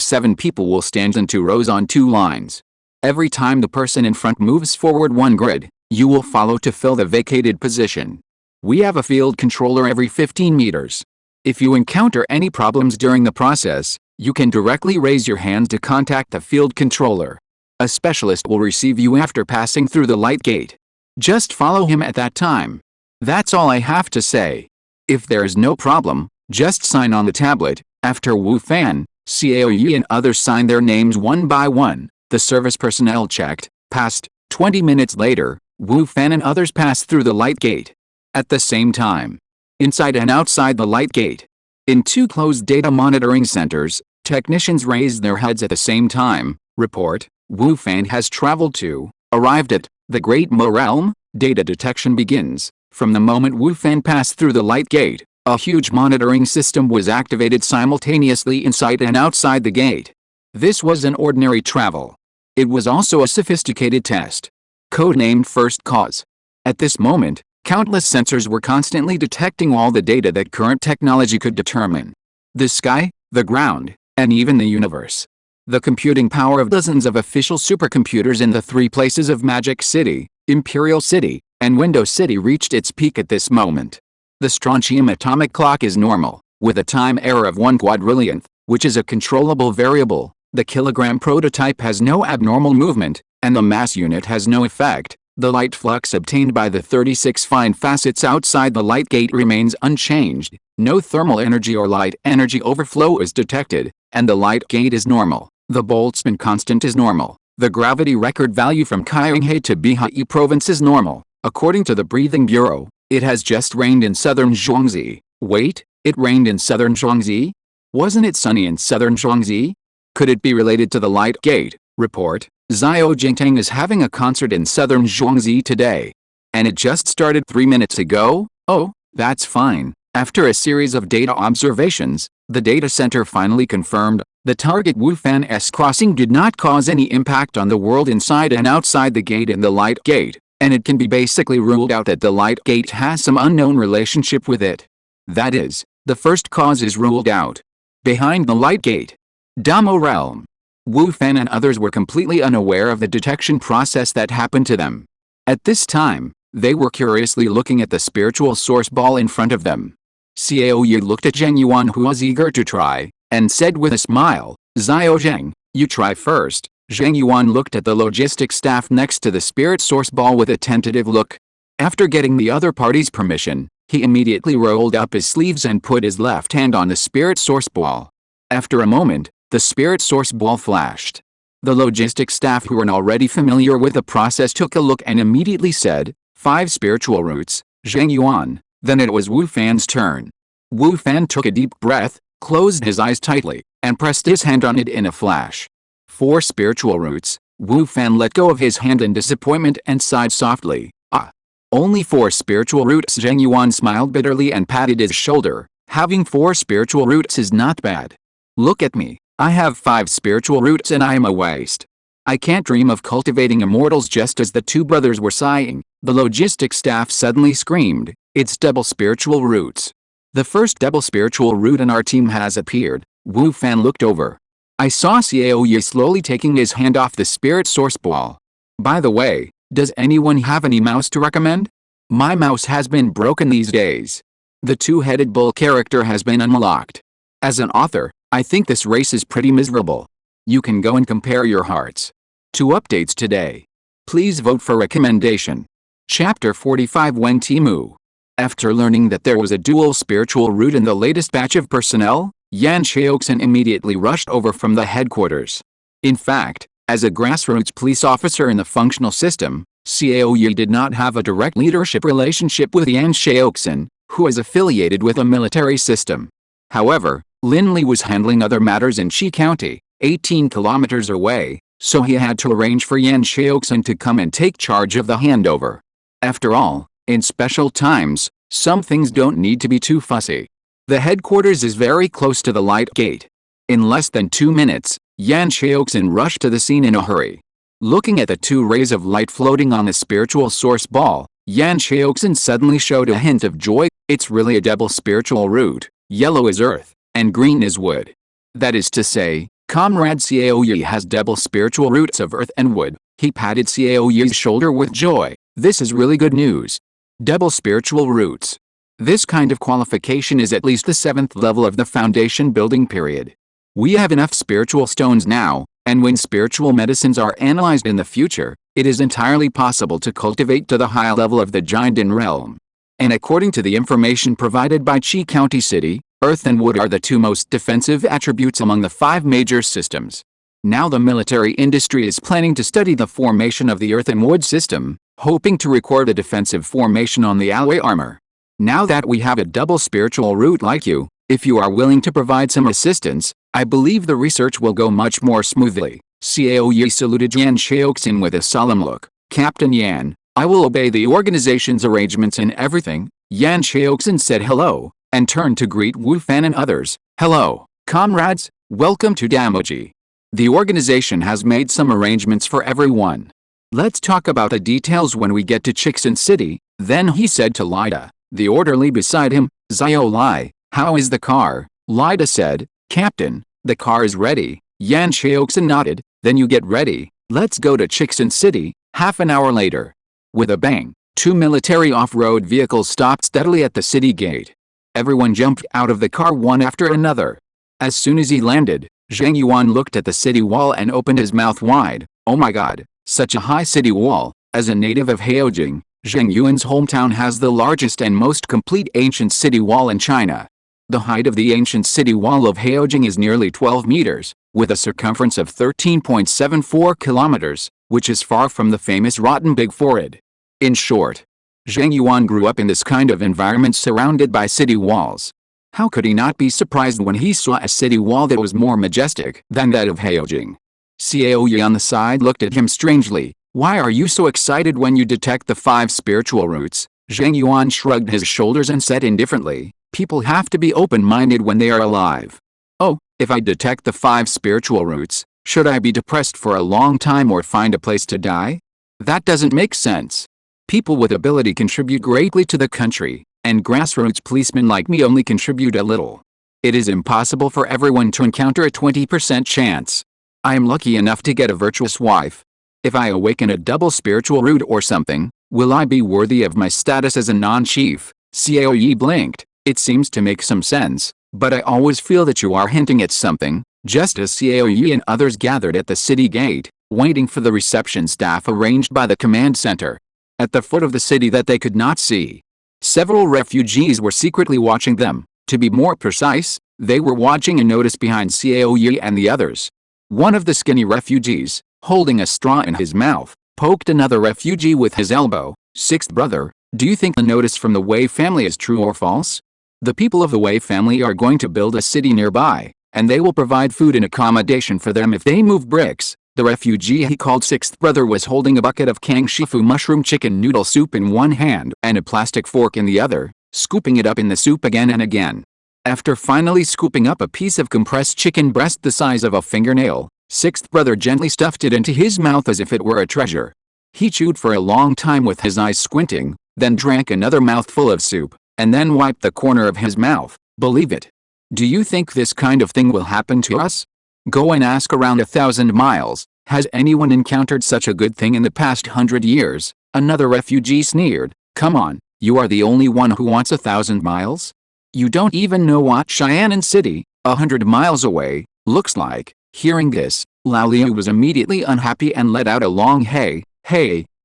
7 people will stand in 2 rows on 2 lines. Every time the person in front moves forward 1 grid, you will follow to fill the vacated position. We have a field controller every 15 meters. If you encounter any problems during the process, you can directly raise your hand to contact the field controller. A specialist will receive you after passing through the light gate. Just follow him at that time. That's all I have to say. If there is no problem, just sign on the tablet." After Wu Fan, Xiao Yi and others signed their names one by one, the service personnel checked, passed. 20 minutes later, Wu Fan and others passed through the light gate. At the same time, inside and outside the light gate, in 2 closed data monitoring centers, technicians raised their heads at the same time. "Report, Wu Fan has traveled to, arrived at, the Great Mo realm. Data detection begins." From the moment Wu Fan passed through the light gate, a huge monitoring system was activated simultaneously inside and outside the gate. This wasn't ordinary travel. It was also a sophisticated test, codenamed First Cause. At this moment, countless sensors were constantly detecting all the data that current technology could determine. The sky, the ground, and even the universe. The computing power of dozens of official supercomputers in the 3 places of Magic City, Imperial City, and Window City reached its peak at this moment. The strontium atomic clock is normal, with a time error of 1 quadrillionth, which is a controllable variable. The kilogram prototype has no abnormal movement, and the mass unit has no effect. The light flux obtained by the 36 fine facets outside the light gate remains unchanged, no thermal energy or light energy overflow is detected, and the light gate is normal. The Boltzmann constant is normal. The gravity record value from Qinghai to Bihai province is normal. According to the Breathing Bureau, it has just rained in southern Zhuangzi. Wait, it rained in southern Zhuangzi? Wasn't it sunny in southern Zhuangzi? Could it be related to the light gate? Report: Xiao Jingtang is having a concert in southern Zhuangzi today. And it just started 3 minutes ago? Oh, that's fine. After a series of data observations, the data center finally confirmed the target Wufan S crossing did not cause any impact on the world inside and outside the gate and the light gate, and it can be basically ruled out that the light gate has some unknown relationship with it. That is, the first cause is ruled out. Behind the light gate, Damo realm. Wufan and others were completely unaware of the detection process that happened to them. At this time, they were curiously looking at the spiritual source ball in front of them. Xiao Yu looked at Zheng Yuan, who was eager to try, and said with a smile, "Xiao Zheng, you try first." Zheng Yuan looked at the logistics staff next to the spirit source ball with a tentative look. After getting the other party's permission, he immediately rolled up his sleeves and put his left hand on the spirit source ball. After a moment, the spirit source ball flashed. The logistics staff, who were already familiar with the process, took a look and immediately said, "5 spiritual roots, Zheng Yuan." Then it was Wu Fan's turn. Wu Fan took a deep breath, closed his eyes tightly, and pressed his hand on it in a flash. 4 spiritual roots. Wu Fan let go of his hand in disappointment and sighed softly. "Ah. Only 4 spiritual roots." Zheng Yuan smiled bitterly and patted his shoulder. "Having 4 spiritual roots is not bad. Look at me. I have 5 spiritual roots and I am a waste. I can't dream of cultivating immortals." Just as the 2 brothers were sighing, the logistics staff suddenly screamed, "It's double spiritual roots. The first double spiritual root in our team has appeared." Wu Fan looked over. I saw Xiao Yu slowly taking his hand off the spirit source ball. "By the way, does anyone have any mouse to recommend? My mouse has been broken these days. The 2-headed bull character has been unlocked. As an author, I think this race is pretty miserable. You can go and compare your hearts." 2 updates today. Please vote for recommendation. Chapter 45. Wen Timu. After learning that there was a dual spiritual root in the latest batch of personnel, Yan Xiaoxin immediately rushed over from the headquarters. In fact, as a grassroots police officer in the functional system, Xiao Yu did not have a direct leadership relationship with Yan Xiaoxin, who is affiliated with a military system. However, Lin Li was handling other matters in Qi County, 18 kilometers away, so he had to arrange for Yan Xiaoxin to come and take charge of the handover. After all, in special times, some things don't need to be too fussy. The headquarters is very close to the light gate. In less than 2 minutes, Yan Xiaoxin rushed to the scene in a hurry. Looking at the 2 rays of light floating on the spiritual source ball, Yan Xiaoxin suddenly showed a hint of joy. It's really a double spiritual root. Yellow is earth, and green is wood. That is to say, Comrade Xiao Yu has double spiritual roots of earth and wood. He patted Xiao Yu's shoulder with joy. This is really good news. Double spiritual roots. This kind of qualification is at least the 7th level of the foundation building period. We have enough spiritual stones now, and when spiritual medicines are analyzed in the future, it is entirely possible to cultivate to the high level of the Jinden realm. And according to the information provided by Qi County City, earth and wood are the 2 most defensive attributes among the 5 major systems. Now the military industry is planning to study the formation of the earth and wood system, hoping to record a defensive formation on the alloy armor. Now that we have a double spiritual root like you, if you are willing to provide some assistance, I believe the research will go much more smoothly." Xiao Yu saluted Yan Xiaoxin with a solemn look. "Captain Yan, I will obey the organization's arrangements in everything." Yan Xiaoxin said hello, and turned to greet Wu Fan and others. "Hello, comrades, welcome to Damoji. The organization has made some arrangements for everyone. Let's talk about the details when we get to Chixin City." Then he said to Lida, the orderly beside him, "Xiao Lai, how is the car?" Lida said, "Captain, the car is ready." Yan Xiaoxin nodded. "Then you get ready. Let's go to Chixin City." Half an hour later. With a bang, 2 military off-road vehicles stopped steadily at the city gate. Everyone jumped out of the car one after another. As soon as he landed, Zheng Yuan looked at the city wall and opened his mouth wide. "Oh my god, such a high city wall. As a native of Heojing, Zheng Yuan's hometown has the largest and most complete ancient city wall in China. The height of the ancient city wall of Heojing is nearly 12 meters, with a circumference of 13.74 kilometers, which is far from the famous rotten big forehead. In short, Zheng Yuan grew up in this kind of environment surrounded by city walls. How could he not be surprised when he saw a city wall that was more majestic than that of Heojing? Xiao Yi on the side looked at him strangely. Why are you so excited when you detect the 5 spiritual roots? Zheng Yuan shrugged his shoulders and said indifferently, people have to be open-minded when they are alive. Oh, if I detect the 5 spiritual roots, should I be depressed for a long time or find a place to die? That doesn't make sense. People with ability contribute greatly to the country, and grassroots policemen like me only contribute a little. It is impossible for everyone to encounter a 20% chance. I am lucky enough to get a virtuous wife. If I awaken a double spiritual root or something, will I be worthy of my status as a non-chief? Xiao Yi blinked. It seems to make some sense, but I always feel that you are hinting at something. Just as Xiao Yi and others gathered at the city gate, waiting for the reception staff arranged by the command center. At the foot of the city that they could not see, several refugees were secretly watching them. To be more precise, they were watching a notice behind Xiao Yi and the others. One of the skinny refugees, holding a straw in his mouth, poked another refugee with his elbow. Sixth brother, do you think the notice from the Wei family is true or false? The people of the Wei family are going to build a city nearby, and they will provide food and accommodation for them if they move bricks. The refugee he called sixth brother was holding a bucket of Kang Shifu mushroom chicken noodle soup in one hand and a plastic fork in the other, scooping it up in the soup again and again. After finally scooping up a piece of compressed chicken breast the size of a fingernail, sixth brother gently stuffed it into his mouth as if it were a treasure. He chewed for a long time with his eyes squinting, then drank another mouthful of soup, and then wiped the corner of his mouth. Believe it. Do you think this kind of thing will happen to us? Go and ask around 1,000 miles. Has anyone encountered such a good thing in the past 100 years? Another refugee sneered. Come on, you are the only one who wants 1,000 miles? You don't even know what Cheyenne City, 100 miles away, looks like. Hearing this, Lao Liu was immediately unhappy and let out a long hey.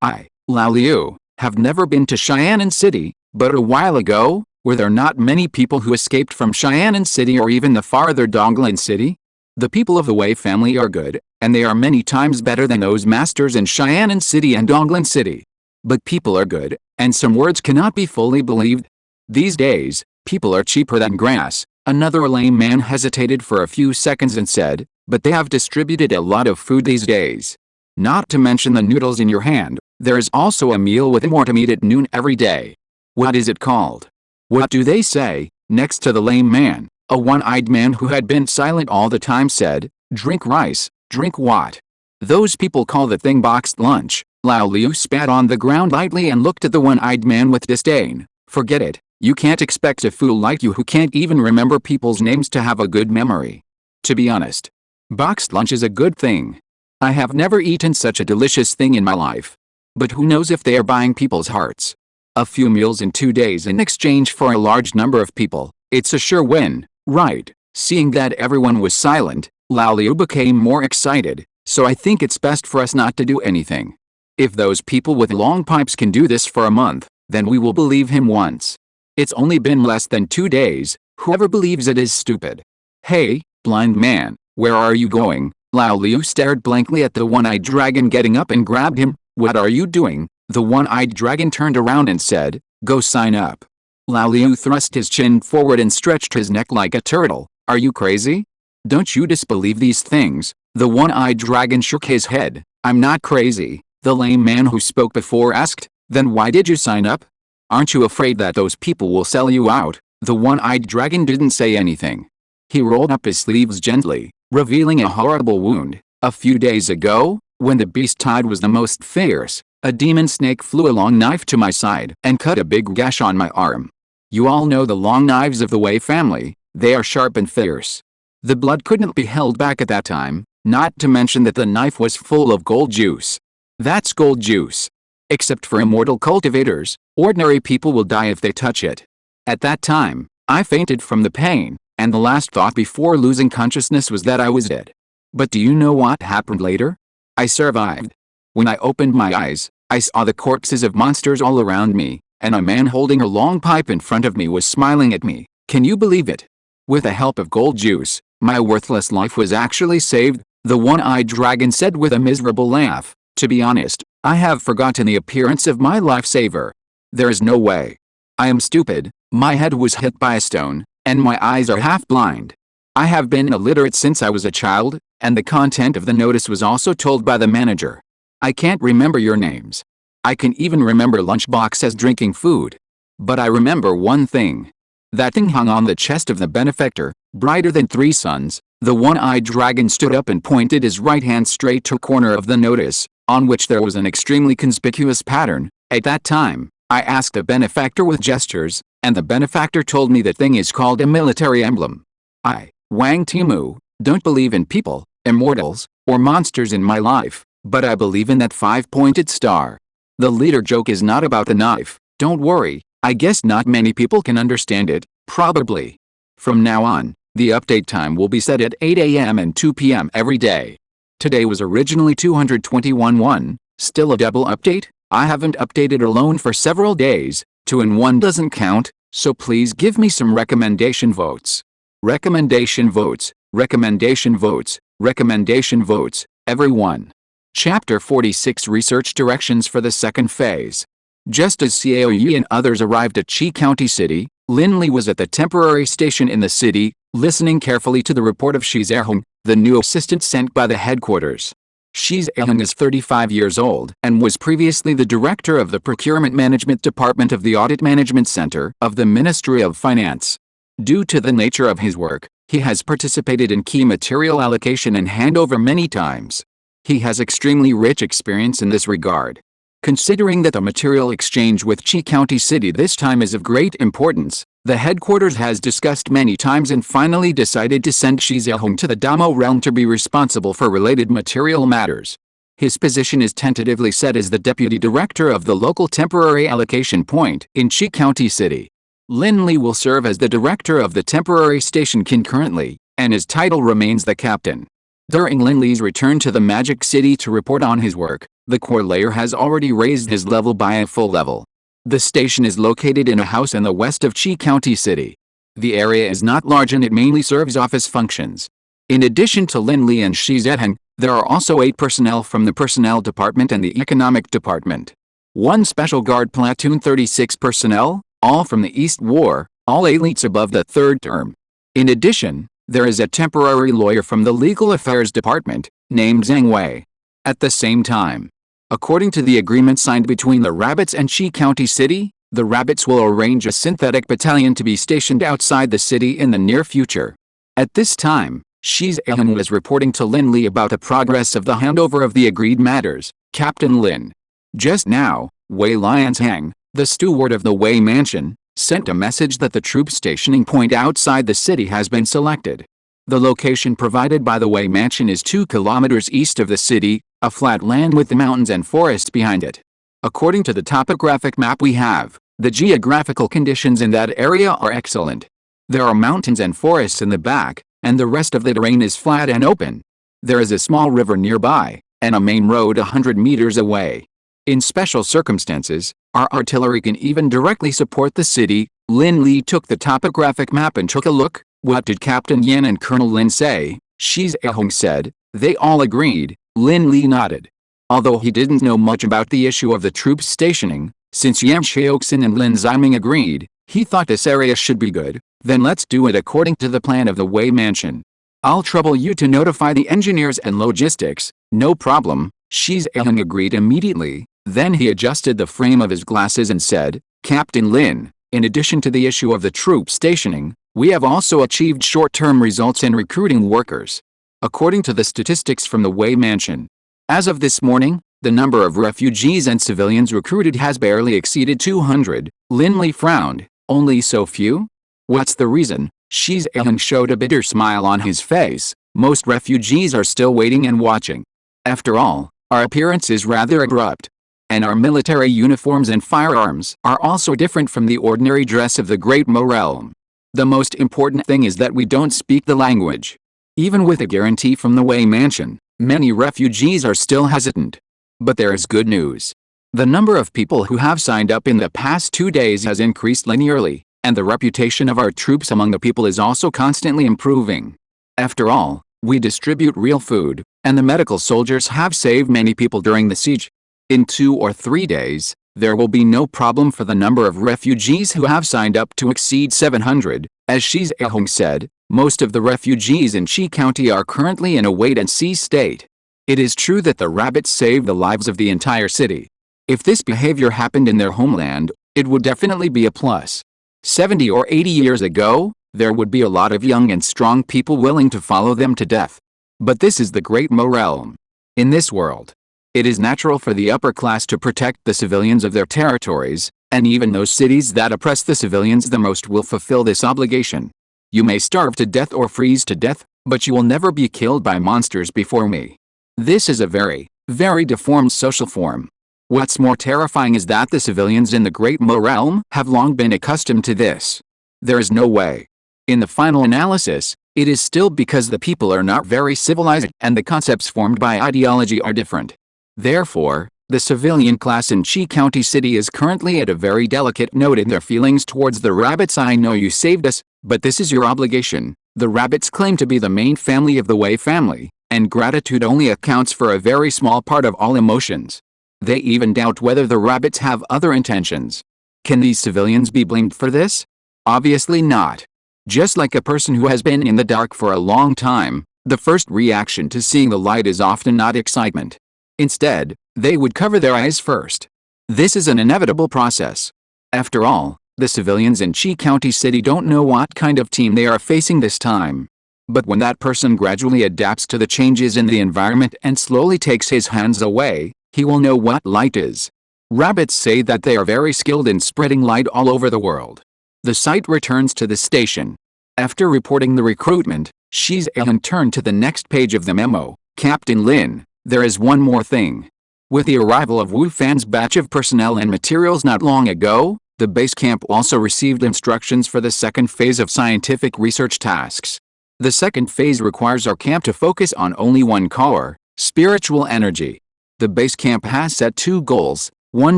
I, Lao Liu, have never been to Cheyenne City, but a while ago, were there not many people who escaped from Cheyenne City or even the farther Donglan City? The people of the Wei family are good, and they are many times better than those masters in Cheyenne City and Donglan City. But people are good, and some words cannot be fully believed. These days, people are cheaper than grass. Another lame man hesitated for a few seconds and said, but they have distributed a lot of food these days. Not to mention the noodles in your hand, there is also a meal with more to eat at noon every day. What is it called? What do they say? Next to the lame man, a one-eyed man who had been silent all the time said, drink rice. Drink what? Those people call the thing boxed lunch. Lao Liu spat on the ground lightly and looked at the one-eyed man with disdain. Forget it. You can't expect a fool like you who can't even remember people's names to have a good memory. To be honest, boxed lunch is a good thing. I have never eaten such a delicious thing in my life. But who knows if they are buying people's hearts? A few meals in 2 days in exchange for a large number of people. It's a sure win, right? Seeing that everyone was silent, Lao Liu became more excited. So I think it's best for us not to do anything. If those people with long pipes can do this for a month, then we will believe him once. It's only been less than 2 days. Whoever believes it is stupid. Hey, blind man, where are you going? Lao Liu stared blankly at the one-eyed dragon getting up and grabbed him. What are you doing? The one-eyed dragon turned around and said, go sign up. Lao Liu thrust his chin forward and stretched his neck like a turtle. Are you crazy? Don't you disbelieve these things? The one-eyed dragon shook his head. I'm not crazy, the lame man who spoke before asked. Then why did you sign up? Aren't you afraid that those people will sell you out? The one-eyed dragon didn't say anything. He rolled up his sleeves gently, revealing a horrible wound. A few days ago, when the beast tide was the most fierce, a demon snake flew a long knife to my side and cut a big gash on my arm. You all know the long knives of the Wei family. They are sharp and fierce. The blood couldn't be held back at that time, not to mention that the knife was full of gold juice. That's gold juice. Except for immortal cultivators, ordinary people will die if they touch it. At that time, I fainted from the pain, and the last thought before losing consciousness was that I was dead. But do you know what happened later? I survived. When I opened my eyes, I saw the corpses of monsters all around me, and a man holding a long pipe in front of me was smiling at me. Can you believe it? With the help of gold juice, my worthless life was actually saved, the one-eyed dragon said with a miserable laugh. To be honest, I have forgotten the appearance of my lifesaver. There is no way. I am stupid, my head was hit by a stone, and my eyes are half blind. I have been illiterate since I was a child, and the content of the notice was also told by the manager. I can't remember your names. I can even remember lunchbox as drinking food. But I remember one thing. That thing hung on the chest of the benefactor, brighter than 3 suns. The one-eyed dragon stood up and pointed his right hand straight to a corner of the notice, on which there was an extremely conspicuous pattern. At that time, I asked the benefactor with gestures, and the benefactor told me the thing is called a military emblem. I, Wang Timu, don't believe in people, immortals, or monsters in my life, but I believe in that 5-pointed star. The leader joke is not about the knife, don't worry, I guess not many people can understand it, probably. From now on, the update time will be set at 8 a.m. and 2 p.m. every day. Today was originally 221.1, still a double update? I haven't updated alone for several days, 2 in 1 doesn't count, so please give me some recommendation votes. Recommendation votes, recommendation votes, recommendation votes, everyone. Chapter 46 Research Directions for the Second Phase. Just as Xiao Yi and others arrived at Qi County City, Lin Li was at the temporary station in the city, listening carefully to the report of Shi Zhehong, the new assistant sent by the headquarters. Shi Zhehong is 35 years old and was previously the director of the Procurement Management Department of the Audit Management Center of the Ministry of Finance. Due to the nature of his work, he has participated in key material allocation and handover many times. He has extremely rich experience in this regard. Considering that the material exchange with Qi County City this time is of great importance, the headquarters has discussed many times and finally decided to send Shi Zhehong to the Damo realm to be responsible for related material matters. His position is tentatively set as the deputy director of the local temporary allocation point in Qi County City. Lin Li will serve as the director of the temporary station concurrently, and his title remains the captain. During Lin Li's return to the Magic City to report on his work, the core layer has already raised his level by a full level. The station is located in a house in the west of Qi County City. The area is not large and it mainly serves office functions. In addition to Lin Li and Shi Zhehong, there are also 8 personnel from the Personnel Department and the Economic Department. 1 Special Guard Platoon 36 personnel, all from the East War, all elites above the 3rd term. In addition, there is a temporary lawyer from the Legal Affairs Department, named Zhang Wei. At the same time, according to the agreement signed between the Rabbits and Qi County City, the Rabbits will arrange a synthetic battalion to be stationed outside the city in the near future. At this time, Shi Zhehong was reporting to Lin Li about the progress of the handover of the agreed matters. Captain Lin. Just now, Wei Lianshang, the steward of the Wei Mansion, sent a message that the troop stationing point outside the city has been selected. The location provided by the Wei Mansion is 2 kilometers east of the city, a flat land with the mountains and forest behind it. According to the topographic map we have, the geographical conditions in that area are excellent. There are mountains and forests in the back, and the rest of the terrain is flat and open. There is a small river nearby, and a main road 100 meters away. In special circumstances, our artillery can even directly support the city. Lin Li took the topographic map and took a look. What did Captain Yan and Colonel Lin say? Shi Zhehong said. They all agreed. Lin Li nodded. Although he didn't know much about the issue of the troops stationing, since Yan Xiaoxin and Lin Ziming agreed, he thought this area should be good. Then let's do it according to the plan of the Wei Mansion. I'll trouble you to notify the engineers and logistics. No problem. Shi Zhehong agreed immediately. Then he adjusted the frame of his glasses and said, Captain Lin, in addition to the issue of the troop stationing, we have also achieved short-term results in recruiting workers. According to the statistics from the Wei Mansion, as of this morning, the number of refugees and civilians recruited has barely exceeded 200. Lin Li frowned. Only so few? What's the reason? Shi Zhehong showed a bitter smile on his face. Most refugees are still waiting and watching. After all, our appearance is rather abrupt. And our military uniforms and firearms are also different from the ordinary dress of the Great Mo realm. The most important thing is that we don't speak the language. Even with a guarantee from the Wei Mansion, many refugees are still hesitant. But there is good news. The number of people who have signed up in the past 2 days has increased linearly, and the reputation of our troops among the people is also constantly improving. After all, we distribute real food, and the medical soldiers have saved many people during the siege. In 2 or 3 days, there will be no problem for the number of refugees who have signed up to exceed 700, as Shi Zhehong said. Most of the refugees in Qi County are currently in a wait-and-see state. It is true that the rabbits saved the lives of the entire city. If this behavior happened in their homeland, it would definitely be a plus. 70 or 80 years ago, there would be a lot of young and strong people willing to follow them to death. But this is the Great Mo realm. In this world, it is natural for the upper class to protect the civilians of their territories, and even those cities that oppress the civilians the most will fulfill this obligation. You may starve to death or freeze to death, but you will never be killed by monsters before me. This is a very, very deformed social form. What's more terrifying is that the civilians in the Great Mo realm have long been accustomed to this. There is no way. In the final analysis, it is still because the people are not very civilized and the concepts formed by ideology are different. Therefore, the civilian class in Qi County City is currently at a very delicate note in their feelings towards the rabbits. I know you saved us, but this is your obligation. The rabbits claim to be the main family of the Wei family, and gratitude only accounts for a very small part of all emotions. They even doubt whether the rabbits have other intentions. Can these civilians be blamed for this? Obviously not. Just like a person who has been in the dark for a long time, the first reaction to seeing the light is often not excitement. Instead, they would cover their eyes first. This is an inevitable process. After all, the civilians in Qi County City don't know what kind of team they are facing this time. But when that person gradually adapts to the changes in the environment and slowly takes his hands away, he will know what light is. Rabbits say that they are very skilled in spreading light all over the world. The site returns to the station. After reporting the recruitment, Shi Zhehong turned to the next page of the memo. Captain Lin, there is one more thing. With the arrival of Wu Fan's batch of personnel and materials not long ago, the base camp also received instructions for the second phase of scientific research tasks. The second phase requires our camp to focus on only one core, spiritual energy. The base camp has set 2 goals, one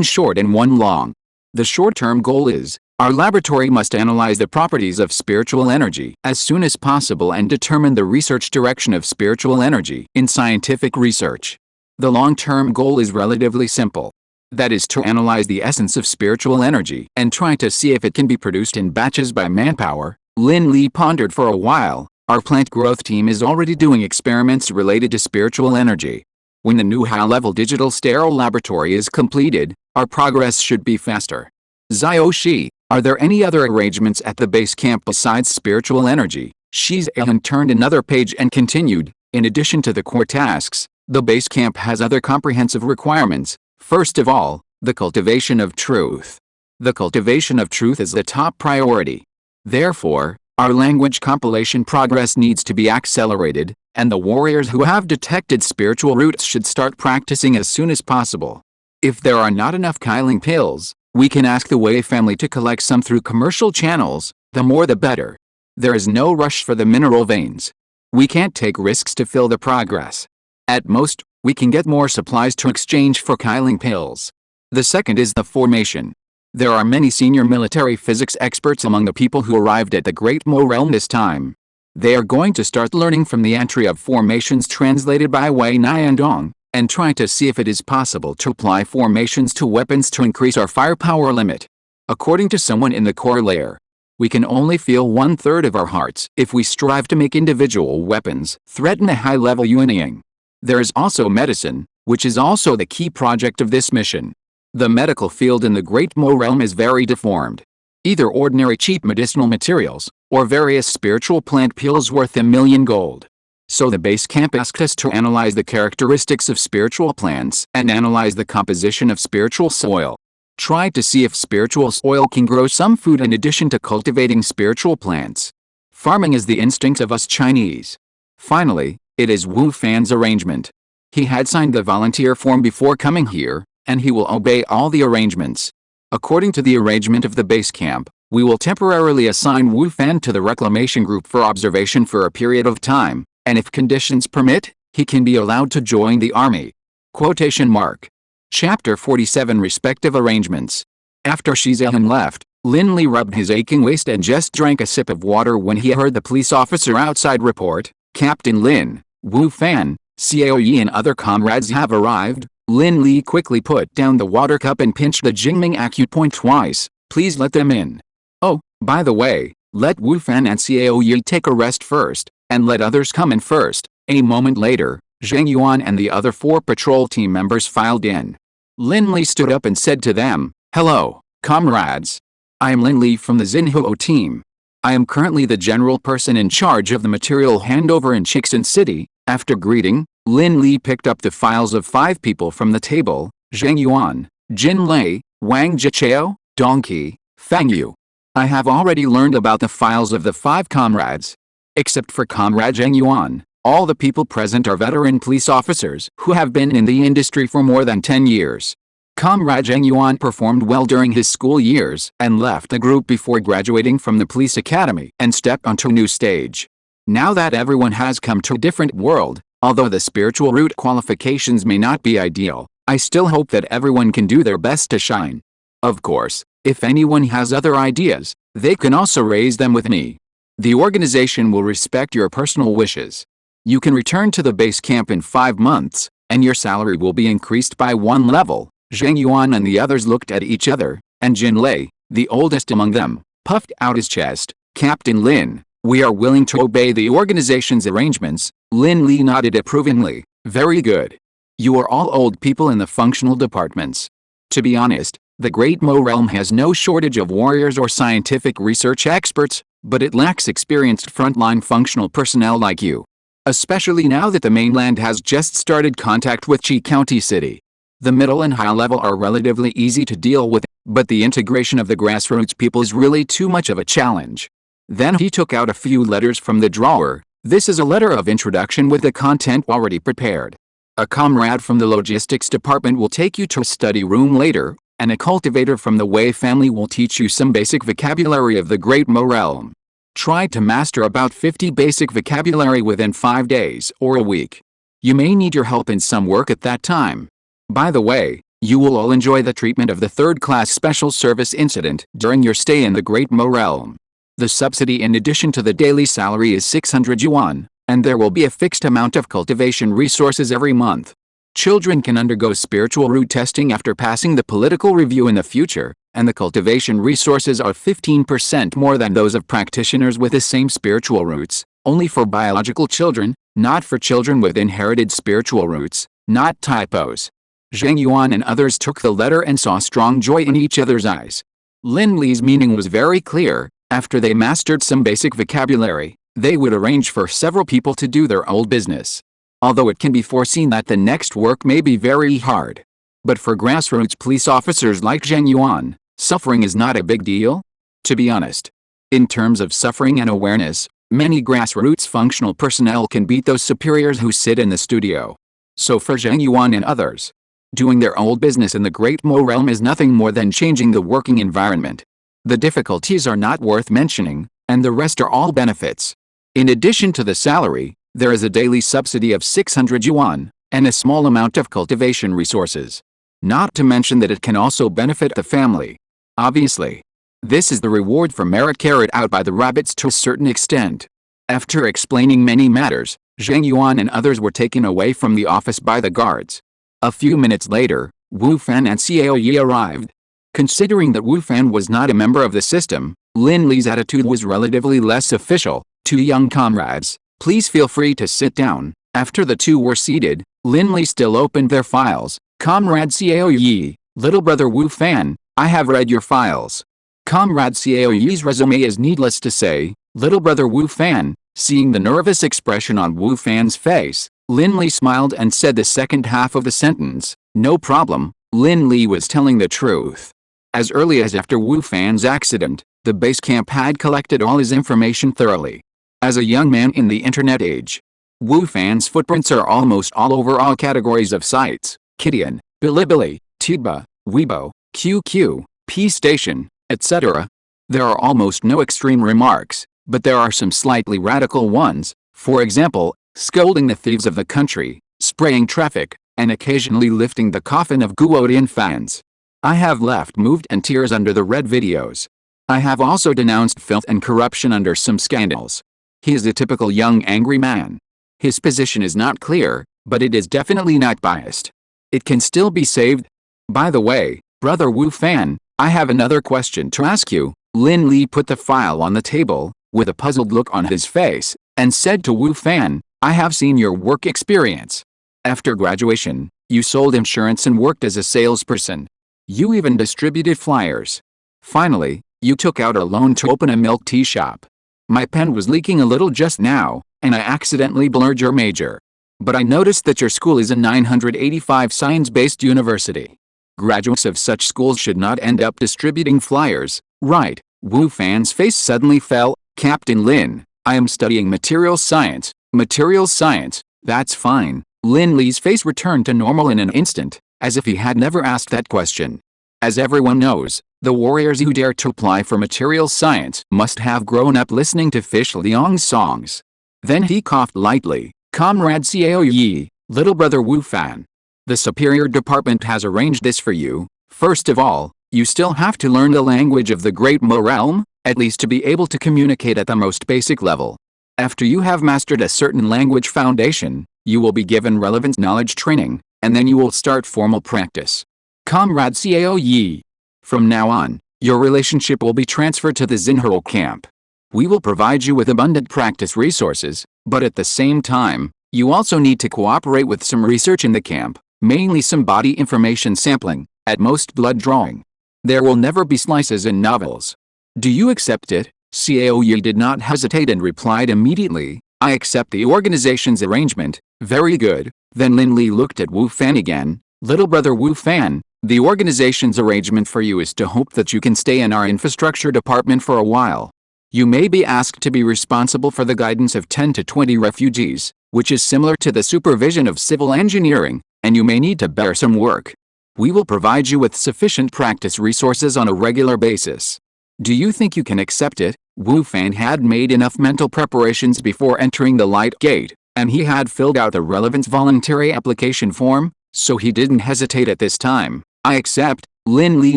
short and one long. The short-term goal is, our laboratory must analyze the properties of spiritual energy as soon as possible and determine the research direction of spiritual energy in scientific research. The long-term goal is relatively simple. That is to analyze the essence of spiritual energy and try to see if it can be produced in batches by manpower. Lin Li pondered for a while. Our plant growth team is already doing experiments related to spiritual energy. When the new high-level digital sterile laboratory is completed, our progress should be faster. Zioshi, are there any other arrangements at the base camp besides spiritual energy? Shi Zhehong turned another page and continued, in addition to the core tasks, the base camp has other comprehensive requirements. First of all, the cultivation of truth. The cultivation of truth is the top priority. Therefore, our language compilation progress needs to be accelerated, and the warriors who have detected spiritual roots should start practicing as soon as possible. If there are not enough Kailing pills, we can ask the Wei family to collect some through commercial channels, the more the better. There is no rush for the mineral veins. We can't take risks to fill the progress. At most, we can get more supplies to exchange for Kailing pills. The second is the formation. There are many senior military physics experts among the people who arrived at the Great Mo realm this time. They are going to start learning from the entry of formations translated by Wei Niandong, and try to see if it is possible to apply formations to weapons to increase our firepower limit. According to someone in the core layer, we can only feel 1/3 of our hearts if we strive to make individual weapons threaten a high-level Yuanying. There is also medicine, which is also the key project of this mission. The medical field in the Great Mo realm is very deformed. Either ordinary cheap medicinal materials, or various spiritual plant pills worth $1 million gold. So the base camp asked us to analyze the characteristics of spiritual plants and analyze the composition of spiritual soil. Try to see if spiritual soil can grow some food in addition to cultivating spiritual plants. Farming is the instinct of us Chinese. Finally, it is Wu Fan's arrangement. He had signed the volunteer form before coming here, and he will obey all the arrangements. According to the arrangement of the base camp, we will temporarily assign Wu Fan to the reclamation group for observation for a period of time, and if conditions permit, he can be allowed to join the army. Quotation mark. Chapter 47 Respective Arrangements. After Shizahan left, Lin Li rubbed his aching waist and just drank a sip of water when he heard the police officer outside report, "Captain Lin, Wu Fan, Xiao Yi and other comrades have arrived." Lin Li quickly put down the water cup and pinched the Jingming acupoint twice. "Please let them in. Oh, by the way, let Wu Fan and Xiao Yi take a rest first, and let others come in first." A moment later, Zhang Yuan and the other 4 patrol team members filed in. Lin Li stood up and said to them, "Hello, comrades. I am Lin Li from the Xinhuo team. I am currently the general person in charge of the material handover in Chixin City." After greeting, Lin Li picked up the files of 5 people from the table: Zhang Yuan, Jin Lei, Wang Jichao, Donkey, Fang Yu. I have already learned about the files of the 5 comrades. Except for Comrade Zhang Yuan, all the people present are veteran police officers who have been in the industry for more than 10 years. Comrade Zhang Yuan performed well during his school years and left the group before graduating from the police academy and stepped onto a new stage. Now that everyone has come to a different world, although the spiritual route qualifications may not be ideal, I still hope that everyone can do their best to shine. Of course, if anyone has other ideas, they can also raise them with me. The organization will respect your personal wishes. You can return to the base camp in 5 months, and your salary will be increased by 1 level. Zhang Yuan and the others looked at each other, and Jin Lei, the oldest among them, puffed out his chest. "Captain Lin, we are willing to obey the organization's arrangements." Lin Li nodded approvingly. "Very good. You are all old people in the functional departments. To be honest, the Great Mo realm has no shortage of warriors or scientific research experts, but it lacks experienced frontline functional personnel like you. Especially now that the mainland has just started contact with Qi County City. The middle and high level are relatively easy to deal with, but the integration of the grassroots people is really too much of a challenge." Then he took out a few letters from the drawer. "This is a letter of introduction with the content already prepared. A comrade from the logistics department will take you to a study room later, and a cultivator from the Wei family will teach you some basic vocabulary of the Great Mo realm. Try to master about 50 basic vocabulary within 5 days or a week. You may need your help in some work at that time. By the way, you will all enjoy the treatment of the 3rd-class special service incident during your stay in the Great Mo realm. The subsidy in addition to the daily salary is 600 yuan, and there will be a fixed amount of cultivation resources every month. Children can undergo spiritual root testing after passing the political review in the future, and the cultivation resources are 15% more than those of practitioners with the same spiritual roots, only for biological children, not for children with inherited spiritual roots, not typos." Zhang Yuan and others took the letter and saw strong joy in each other's eyes. Lin Li's meaning was very clear. After they mastered some basic vocabulary, they would arrange for several people to do their old business. Although it can be foreseen that the next work may be very hard. But for grassroots police officers like Zhang Yuan, suffering is not a big deal. To be honest, in terms of suffering and awareness, many grassroots functional personnel can beat those superiors who sit in the studio. So for Zhang Yuan and others, doing their old business in the Great Mo realm is nothing more than changing the working environment. The difficulties are not worth mentioning, and the rest are all benefits. In addition to the salary, there is a daily subsidy of 600 yuan, and a small amount of cultivation resources. Not to mention that it can also benefit the family. Obviously, this is the reward for merit carried out by the rabbits to a certain extent. After explaining many matters, Zhang Yuan and others were taken away from the office by the guards. A few minutes later, Wu Fan and Xiao Yi arrived. Considering that Wu Fan was not a member of the system, Lin Li's attitude was relatively less official. "Two young comrades, please feel free to sit down." After the two were seated, Lin Li still opened their files. "Comrade Xiao Yi, little brother Wu Fan, I have read your files." Comrade Xiao Yi's resume is needless to say. Little brother Wu Fan, seeing the nervous expression on Wu Fan's face, Lin Li smiled and said the second half of the sentence. "No problem." Lin Li was telling the truth. As early as after Wu Fan's accident, the base camp had collected all his information thoroughly. As a young man in the internet age, Wu Fan's footprints are almost all over all categories of sites: Kidian, Bilibili, Tuba, Weibo, QQ, P-Station, etc. There are almost no extreme remarks, but there are some slightly radical ones, for example, scolding the thieves of the country, spraying traffic, and occasionally lifting the coffin of Guodian fans. I have left moved and tears under the red videos. I have also denounced filth and corruption under some scandals. He is a typical young angry man. His position is not clear, but it is definitely not biased. It can still be saved. By the way, Brother Wu Fan, I have another question to ask you. Lin Li put the file on the table, with a puzzled look on his face, and said to Wu Fan, I have seen your work experience. After graduation, you sold insurance and worked as a salesperson. You even distributed flyers. Finally, you took out a loan to open a milk tea shop. My pen was leaking a little just now, and I accidentally blurred your major. But I noticed that your school is a 985 science-based university. Graduates of such schools should not end up distributing flyers, right? Wu Fan's face suddenly fell. Captain Lin, I am studying materials science. Materials science, that's fine. Lin Li's face returned to normal in an instant, as if he had never asked that question. As everyone knows, the warriors who dare to apply for materials science must have grown up listening to Fish Liang's songs. Then he coughed lightly. Comrade Xiao Yi, little brother Wu Fan. The superior department has arranged this for you. First of all, you still have to learn the language of the Great Mo realm, at least to be able to communicate at the most basic level. After you have mastered a certain language foundation, you will be given relevant knowledge training, and then you will start formal practice. Comrade Xiao Yi. From now on, your relationship will be transferred to the Xinhao camp. We will provide you with abundant practice resources, but at the same time, you also need to cooperate with some research in the camp, mainly some body information sampling, at most blood drawing. There will never be slices in novels. Do you accept it? Xiao Yi did not hesitate and replied immediately, I accept the organization's arrangement. Very good. Then Lin Li looked at Wu Fan again. Little brother Wu Fan, the organization's arrangement for you is to hope that you can stay in our infrastructure department for a while. You may be asked to be responsible for the guidance of 10 to 20 refugees, which is similar to the supervision of civil engineering, and you may need to bear some work. We will provide you with sufficient practice resources on a regular basis. Do you think you can accept it? Wu Fan had made enough mental preparations before entering the light gate, and he had filled out the relevant voluntary application form, so he didn't hesitate at this time. I accept. Lin Li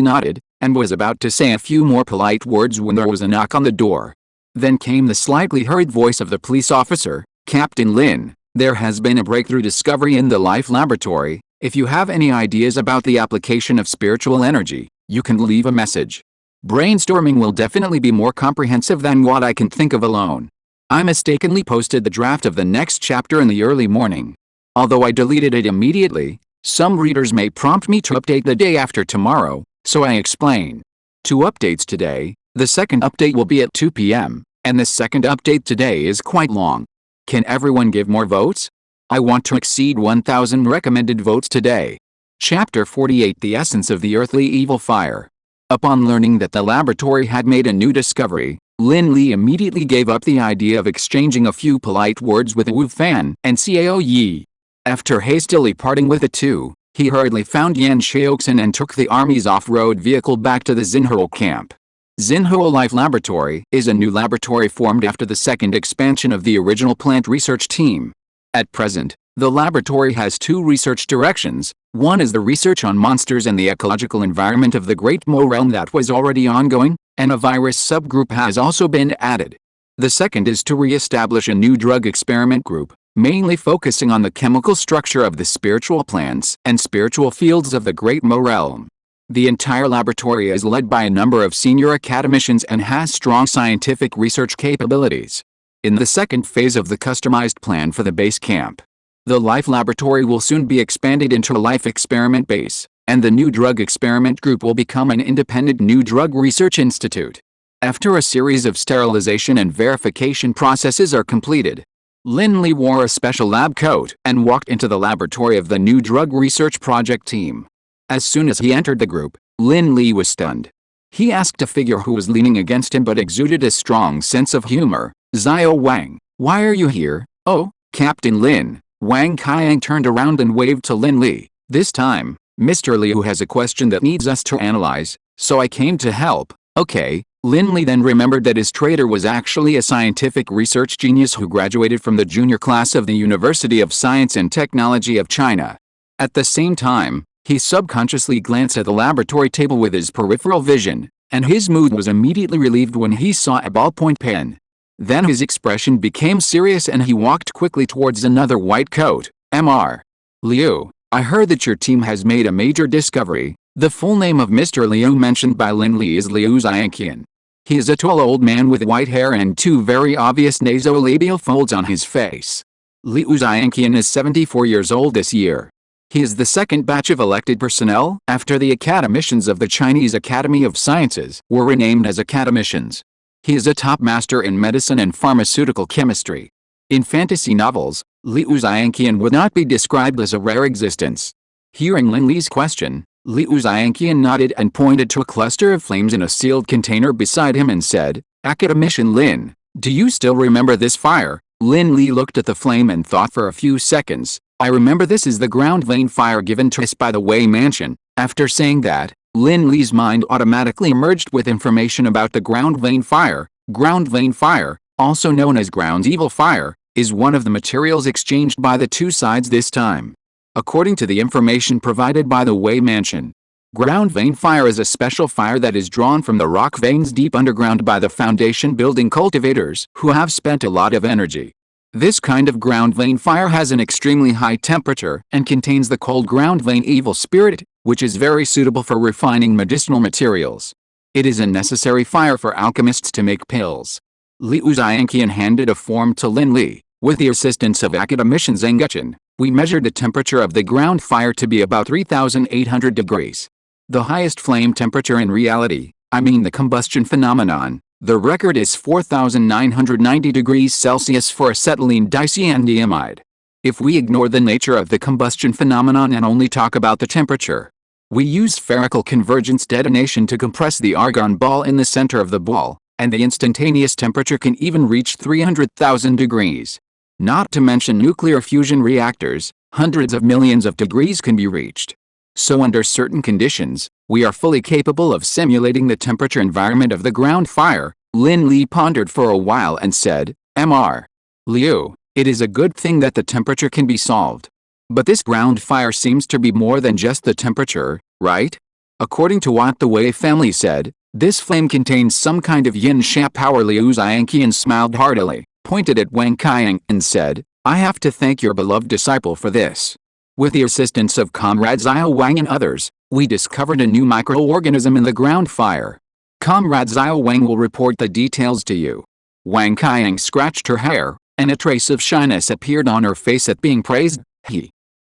nodded, and was about to say a few more polite words when there was a knock on the door. Then came the slightly hurried voice of the police officer, Captain Lin, there has been a breakthrough discovery in the Life Laboratory. If you have any ideas about the application of spiritual energy, you can leave a message. Brainstorming will definitely be more comprehensive than what I can think of alone. I mistakenly posted the draft of the next chapter in the early morning. Although I deleted it immediately, some readers may prompt me to update the day after tomorrow, so I explain. 2 updates today. The second update will be at 2 p.m., and the second update today is quite long. Can everyone give more votes? I want to exceed 1,000 recommended votes today. Chapter 48 The Essence of the Earthly Evil Fire. Upon learning that the laboratory had made a new discovery, Lin Li immediately gave up the idea of exchanging a few polite words with Wu Fan and Xiao Yi. After hastily parting with the two, he hurriedly found Yan Xiaoxin and took the army's off-road vehicle back to the Xinhao camp. Xinhao Life Laboratory is a new laboratory formed after the second expansion of the original plant research team. At present, the laboratory has 2 research directions. One is the research on monsters and the ecological environment of the Great Mo realm that was already ongoing, and a virus subgroup has also been added. The second is to re-establish a new drug experiment group, mainly focusing on the chemical structure of the spiritual plants and spiritual fields of the Great Mo realm. The entire laboratory is led by a number of senior academicians and has strong scientific research capabilities. In the second phase of the customized plan for the base camp, the Life Laboratory will soon be expanded into a Life Experiment Base, and the new Drug Experiment Group will become an independent new drug research institute. After a series of sterilization and verification processes are completed, Lin Li wore a special lab coat and walked into the laboratory of the new drug research project team. As soon as he entered the group, Lin Li was stunned. He asked a figure who was leaning against him but exuded a strong sense of humor, Xiao Wang, why are you here? Oh, Captain Lin. Wang Qiang turned around and waved to Lin Li. This time, Mr. Liu has a question that needs us to analyze, so I came to help. Okay. Lin Li then remembered that his trader was actually a scientific research genius who graduated from the junior class of the University of Science and Technology of China. At the same time, he subconsciously glanced at the laboratory table with his peripheral vision, and his mood was immediately relieved when he saw a ballpoint pen. Then his expression became serious and he walked quickly towards another white coat. Mr. Liu, I heard that your team has made a major discovery. The full name of Mr. Liu mentioned by Lin Li is Liu Xiangqian. He is a tall old man with white hair and two very obvious nasolabial folds on his face. Liu Xiangqian is 74 years old this year. He is the second batch of elected personnel after the academicians of the Chinese Academy of Sciences were renamed as academicians. He is a top master in medicine and pharmaceutical chemistry. In fantasy novels, Liu Xiangqian would not be described as a rare existence. Hearing Lin Li's question, Liu Xiangqian nodded and pointed to a cluster of flames in a sealed container beside him and said, "Academician Lin, do you still remember this fire?" Lin Li looked at the flame and thought for a few seconds. "I remember this is the ground vein fire given to us by the Wei Mansion." After saying that, Lin Li's mind automatically emerged with information about the ground vein fire. Ground vein fire, also known as ground evil fire, is one of the materials exchanged by the two sides this time. According to the information provided by the Wei Mansion, ground vein fire is a special fire that is drawn from the rock veins deep underground by the foundation building cultivators who have spent a lot of energy. This kind of ground vein fire has an extremely high temperature and contains the cold ground vein evil spirit, which is very suitable for refining medicinal materials. It is a necessary fire for alchemists to make pills. Liu Xiangqian handed a form to Lin Li. With the assistance of academician Zheng Guchen, we measured the temperature of the ground fire to be about 3,800 degrees. The highest flame temperature in reality, I mean the combustion phenomenon, the record is 4,990 degrees Celsius for acetylene dicyandiamide. If we ignore the nature of the combustion phenomenon and only talk about the temperature, we use spherical convergence detonation to compress the argon ball in the center of the ball, and the instantaneous temperature can even reach 300,000 degrees. Not to mention nuclear fusion reactors, hundreds of millions of degrees can be reached. So under certain conditions, we are fully capable of simulating the temperature environment of the ground fire. Lin Li pondered for a while and said, "Mr. Liu, it is a good thing that the temperature can be solved. But this ground fire seems to be more than just the temperature, right? According to what the Wei family said, this flame contains some kind of yin-sha power." Liu Xiangqian smiled heartily, pointed at Wang Qiang and said, "I have to thank your beloved disciple for this. With the assistance of Comrade Xiao Wang and others, we discovered a new microorganism in the ground fire. Comrade Xiao Wang will report the details to you." Wang Qiang scratched her hair, and a trace of shyness appeared on her face at being praised.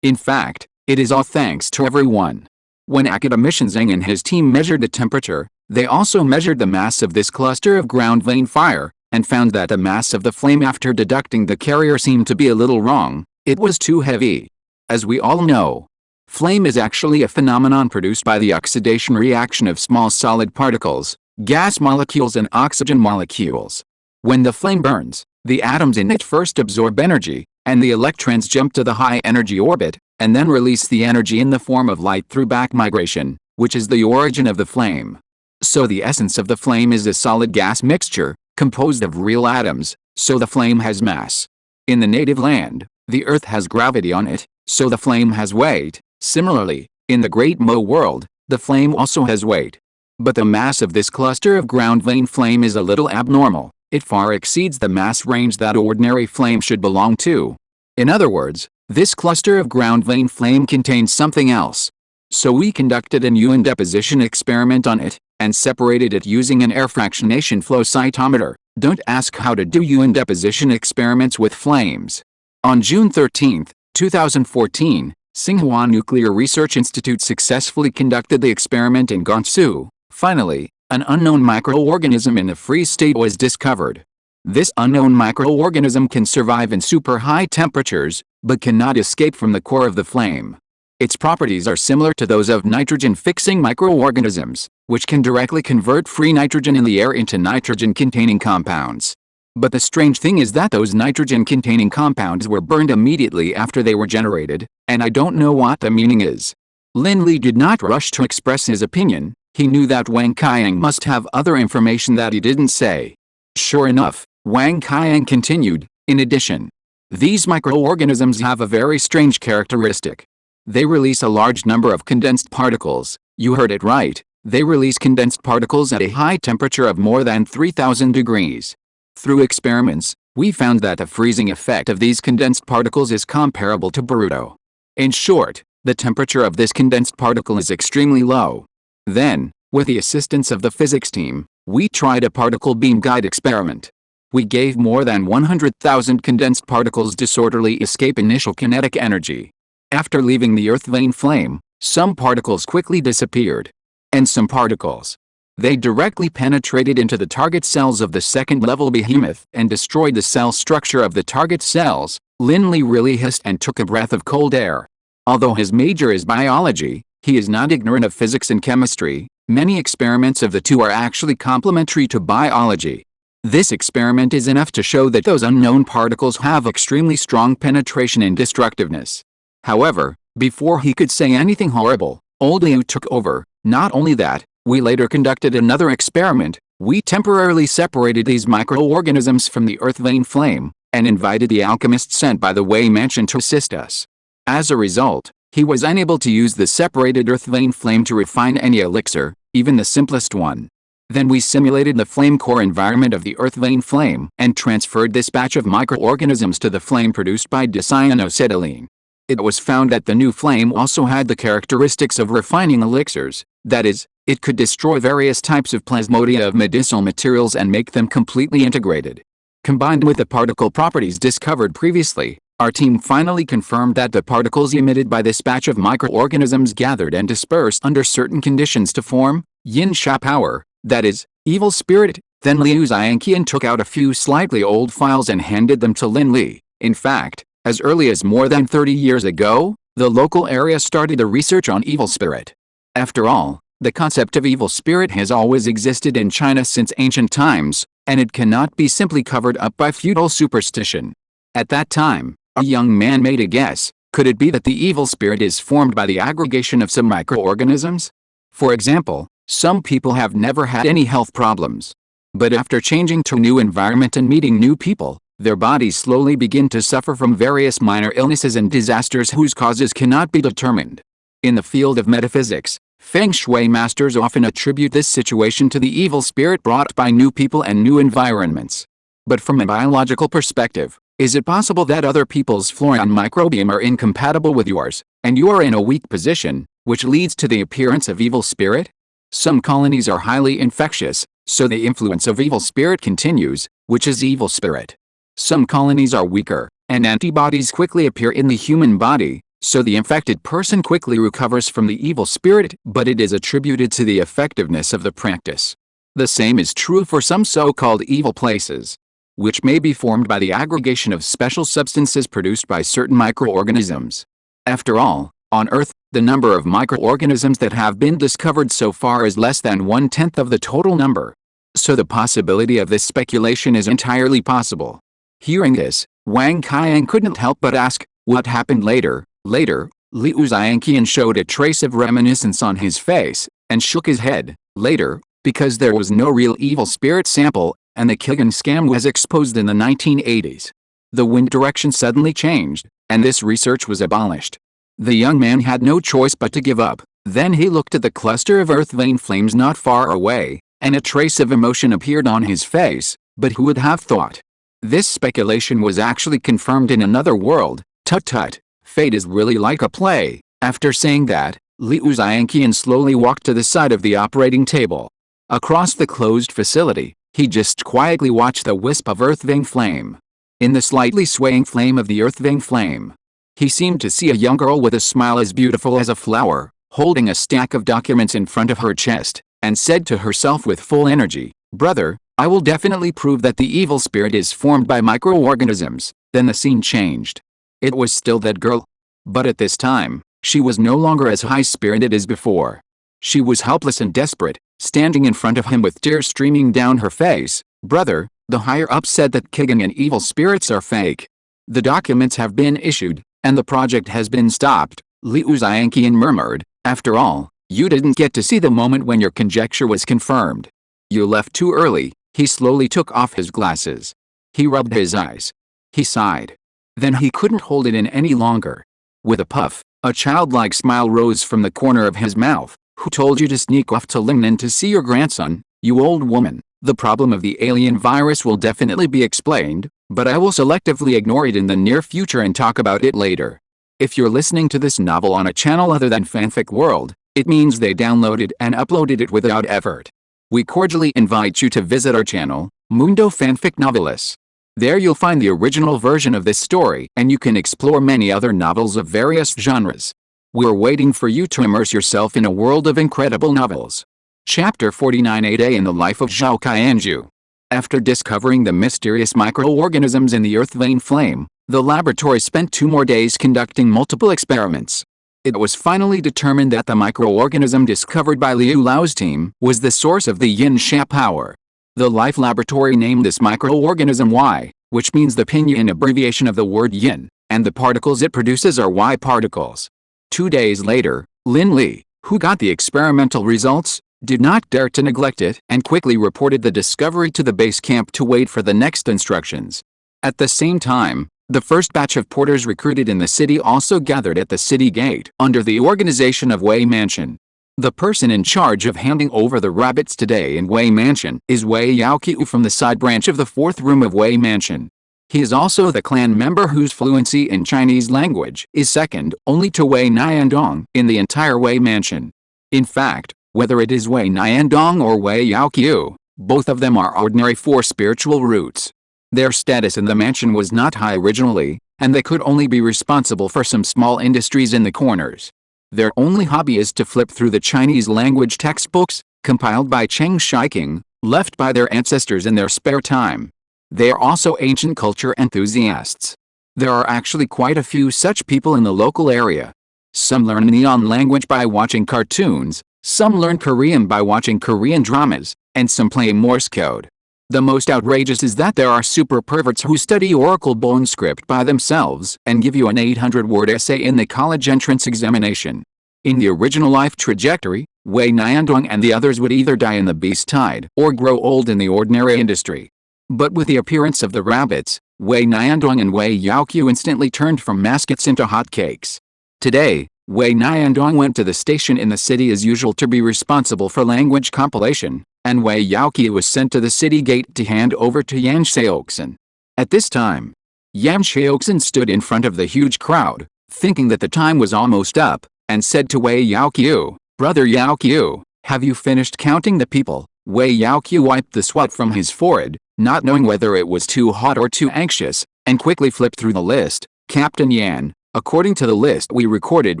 In fact, it is all thanks to everyone. When academician Zheng and his team measured the temperature, they also measured the mass of this cluster of ground vein fire, and found that the mass of the flame after deducting the carrier seemed to be a little wrong. It was too heavy. As we all know, flame is actually a phenomenon produced by the oxidation reaction of small solid particles, gas molecules and oxygen molecules. When the flame burns, the atoms in it first absorb energy, and the electrons jump to the high energy orbit, and then release the energy in the form of light through back migration, which is the origin of the flame. So the essence of the flame is a solid gas mixture, composed of real atoms, so the flame has mass. In the native land, the earth has gravity on it, so the flame has weight. Similarly, in the Great Mo world, the flame also has weight. But the mass of this cluster of ground vein flame is a little abnormal. It far exceeds the mass range that ordinary flame should belong to. In other words, this cluster of ground vein flame contains something else. So we conducted an ion deposition experiment on it, and separated it using an air fractionation flow cytometer. Don't ask how to do ion deposition experiments with flames. On June 13, 2014, Tsinghua Nuclear Research Institute successfully conducted the experiment in Gansu. Finally, an unknown microorganism in a freeze state was discovered. This unknown microorganism can survive in super high temperatures, but cannot escape from the core of the flame. Its properties are similar to those of nitrogen-fixing microorganisms, which can directly convert free nitrogen in the air into nitrogen-containing compounds. But the strange thing is that those nitrogen-containing compounds were burned immediately after they were generated, and I don't know what the meaning is. Lin Li did not rush to express his opinion. He knew that Wang Qiang must have other information that he didn't say. Sure enough, Wang Qiang continued, in addition, these microorganisms have a very strange characteristic. They release a large number of condensed particles. You heard it right. They release condensed particles at a high temperature of more than 3000 degrees. Through experiments, we found that the freezing effect of these condensed particles is comparable to Boruto. In short, the temperature of this condensed particle is extremely low. Then, with the assistance of the physics team, we tried a particle beam guide experiment. We gave more than 100,000 condensed particles disorderly escape initial kinetic energy. After leaving the earth vane flame, some particles quickly disappeared. And some particles. They directly penetrated into the target cells of the second-level behemoth and destroyed the cell structure of the target cells. Lin Li really hissed and took a breath of cold air. Although his major is biology, he is not ignorant of physics and chemistry. Many experiments of the two are actually complementary to biology. This experiment is enough to show that those unknown particles have extremely strong penetration and destructiveness. However, before he could say anything horrible, old Liu took over. Not only that, we later conducted another experiment. We temporarily separated these microorganisms from the earth vane flame, and invited the alchemist sent by the Wei Mansion to assist us. As a result, he was unable to use the separated earth vane flame to refine any elixir, even the simplest one. Then we simulated the flame core environment of the earth vane flame and transferred this batch of microorganisms to the flame produced by decyanocetylene. It was found that the new flame also had the characteristics of refining elixirs, that is, it could destroy various types of plasmodia of medicinal materials and make them completely integrated. Combined with the particle properties discovered previously, our team finally confirmed that the particles emitted by this batch of microorganisms gathered and dispersed under certain conditions to form yin sha power, that is, evil spirit. Then Liu Xiangqian took out a few slightly old files and handed them to Lin Li. In fact, as early as more than 30 years ago, the local area started a research on evil spirit. After all, the concept of evil spirit has always existed in China since ancient times, and it cannot be simply covered up by feudal superstition. At that time, a young man made a guess. Could it be that the evil spirit is formed by the aggregation of some microorganisms? For example, some people have never had any health problems. But after changing to a new environment and meeting new people, their bodies slowly begin to suffer from various minor illnesses and disasters whose causes cannot be determined. In the field of metaphysics, Feng Shui masters often attribute this situation to the evil spirit brought by new people and new environments. But from a biological perspective, is it possible that other people's flora and microbiome are incompatible with yours, and you are in a weak position, which leads to the appearance of evil spirit? Some colonies are highly infectious, so the influence of evil spirit continues, which is evil spirit. Some colonies are weaker, and antibodies quickly appear in the human body, so the infected person quickly recovers from the evil spirit, but it is attributed to the effectiveness of the practice. The same is true for some so-called evil places, which may be formed by the aggregation of special substances produced by certain microorganisms. After all, on Earth, the number of microorganisms that have been discovered so far is less than 1/10 of the total number. So the possibility of this speculation is entirely possible. Hearing this, Wang Qiang couldn't help but ask, what happened later? Later, Liu Xiangqian showed a trace of reminiscence on his face, and shook his head. Later, because there was no real evil spirit sample, and the Kigan scam was exposed in the 1980s. The wind direction suddenly changed, and this research was abolished. The young man had no choice but to give up. Then he looked at the cluster of earth vane flames not far away, and a trace of emotion appeared on his face. But who would have thought? This speculation was actually confirmed in another world. Tut tut, fate is really like a play. After saying that, Liu Xiangqian slowly walked to the side of the operating table. Across the closed facility, he just quietly watched the wisp of earth vane flame. In the slightly swaying flame of the earth vane flame, he seemed to see a young girl with a smile as beautiful as a flower, holding a stack of documents in front of her chest, and said to herself with full energy, "Brother, I will definitely prove that the evil spirit is formed by microorganisms." Then the scene changed. It was still that girl. But at this time, she was no longer as high-spirited as before. She was helpless and desperate, standing in front of him with tears streaming down her face. "Brother, the higher-ups said that Kigan and evil spirits are fake. The documents have been issued, and the project has been stopped," Liu Xiangqian murmured. "After all, you didn't get to see the moment when your conjecture was confirmed. You left too early." He slowly took off his glasses. He rubbed his eyes. He sighed. Then he couldn't hold it in any longer. With a puff, A childlike smile rose from the corner of his mouth. Who told you to sneak off to Lingnan to see your grandson, you old woman? The problem of the alien virus will definitely be explained, but I will selectively ignore it in the near future and talk about it later. If you're listening to this novel on a channel other than Fanfic World, it means they downloaded and uploaded it without effort. We cordially invite you to visit our channel, Mundo Fanfic Novelists. There you'll find the original version of this story, and you can explore many other novels of various genres. We're waiting for you to immerse yourself in a world of incredible novels. Chapter 49, A Day in the Life of Zhao Qianzhu. After discovering the mysterious microorganisms in the earth vein flame, the laboratory spent 2 more days conducting multiple experiments. It was finally determined that the microorganism discovered by Liu Lao's team was the source of the Yin Sha power. The Life Laboratory named this microorganism Y, which means the pinyin abbreviation of the word Yin, and the particles it produces are Y particles. 2 days later, Lin Li, who got the experimental results, did not dare to neglect it and quickly reported the discovery to the base camp to wait for the next instructions. At the same time, the first batch of porters recruited in the city also gathered at the city gate under the organization of Wei Mansion. The person in charge of handing over the rabbits today in Wei Mansion is Wei Yaoqiu from the side branch of the 4th room of Wei Mansion. He is also the clan member whose fluency in Chinese language is second only to Wei Niandong in the entire Wei Mansion. In fact, whether it is Wei Niandong or Wei Yaoqiu, both of them are ordinary for spiritual roots. Their status in the mansion was not high originally, and they could only be responsible for some small industries in the corners. Their only hobby is to flip through the Chinese language textbooks, compiled by Cheng Shiking, left by their ancestors in their spare time. They are also ancient culture enthusiasts. There are actually quite a few such people in the local area. Some learn Neon language by watching cartoons, some learn Korean by watching Korean dramas, and some play Morse code. The most outrageous is that there are super perverts who study Oracle Bone script by themselves and give you an 800-word essay in the college entrance examination. In the original life trajectory, Wei Niandong and the others would either die in the beast tide or grow old in the ordinary industry. But with the appearance of the rabbits, Wei Niandong and Wei Yaoqiu instantly turned from mascots into hotcakes. Today, Wei Niandong went to the station in the city as usual to be responsible for language compilation, and Wei Yaoqiu was sent to the city gate to hand over to Yan Xiaoxin. At this time, Yan Xiaoxin stood in front of the huge crowd, thinking that the time was almost up, and said to Wei Yaoqiu, "Brother Yaoqiu, have you finished counting the people?" Wei Yaoqiu wiped the sweat from his forehead, not knowing whether it was too hot or too anxious, and quickly flipped through the list. "Captain Yan, according to the list we recorded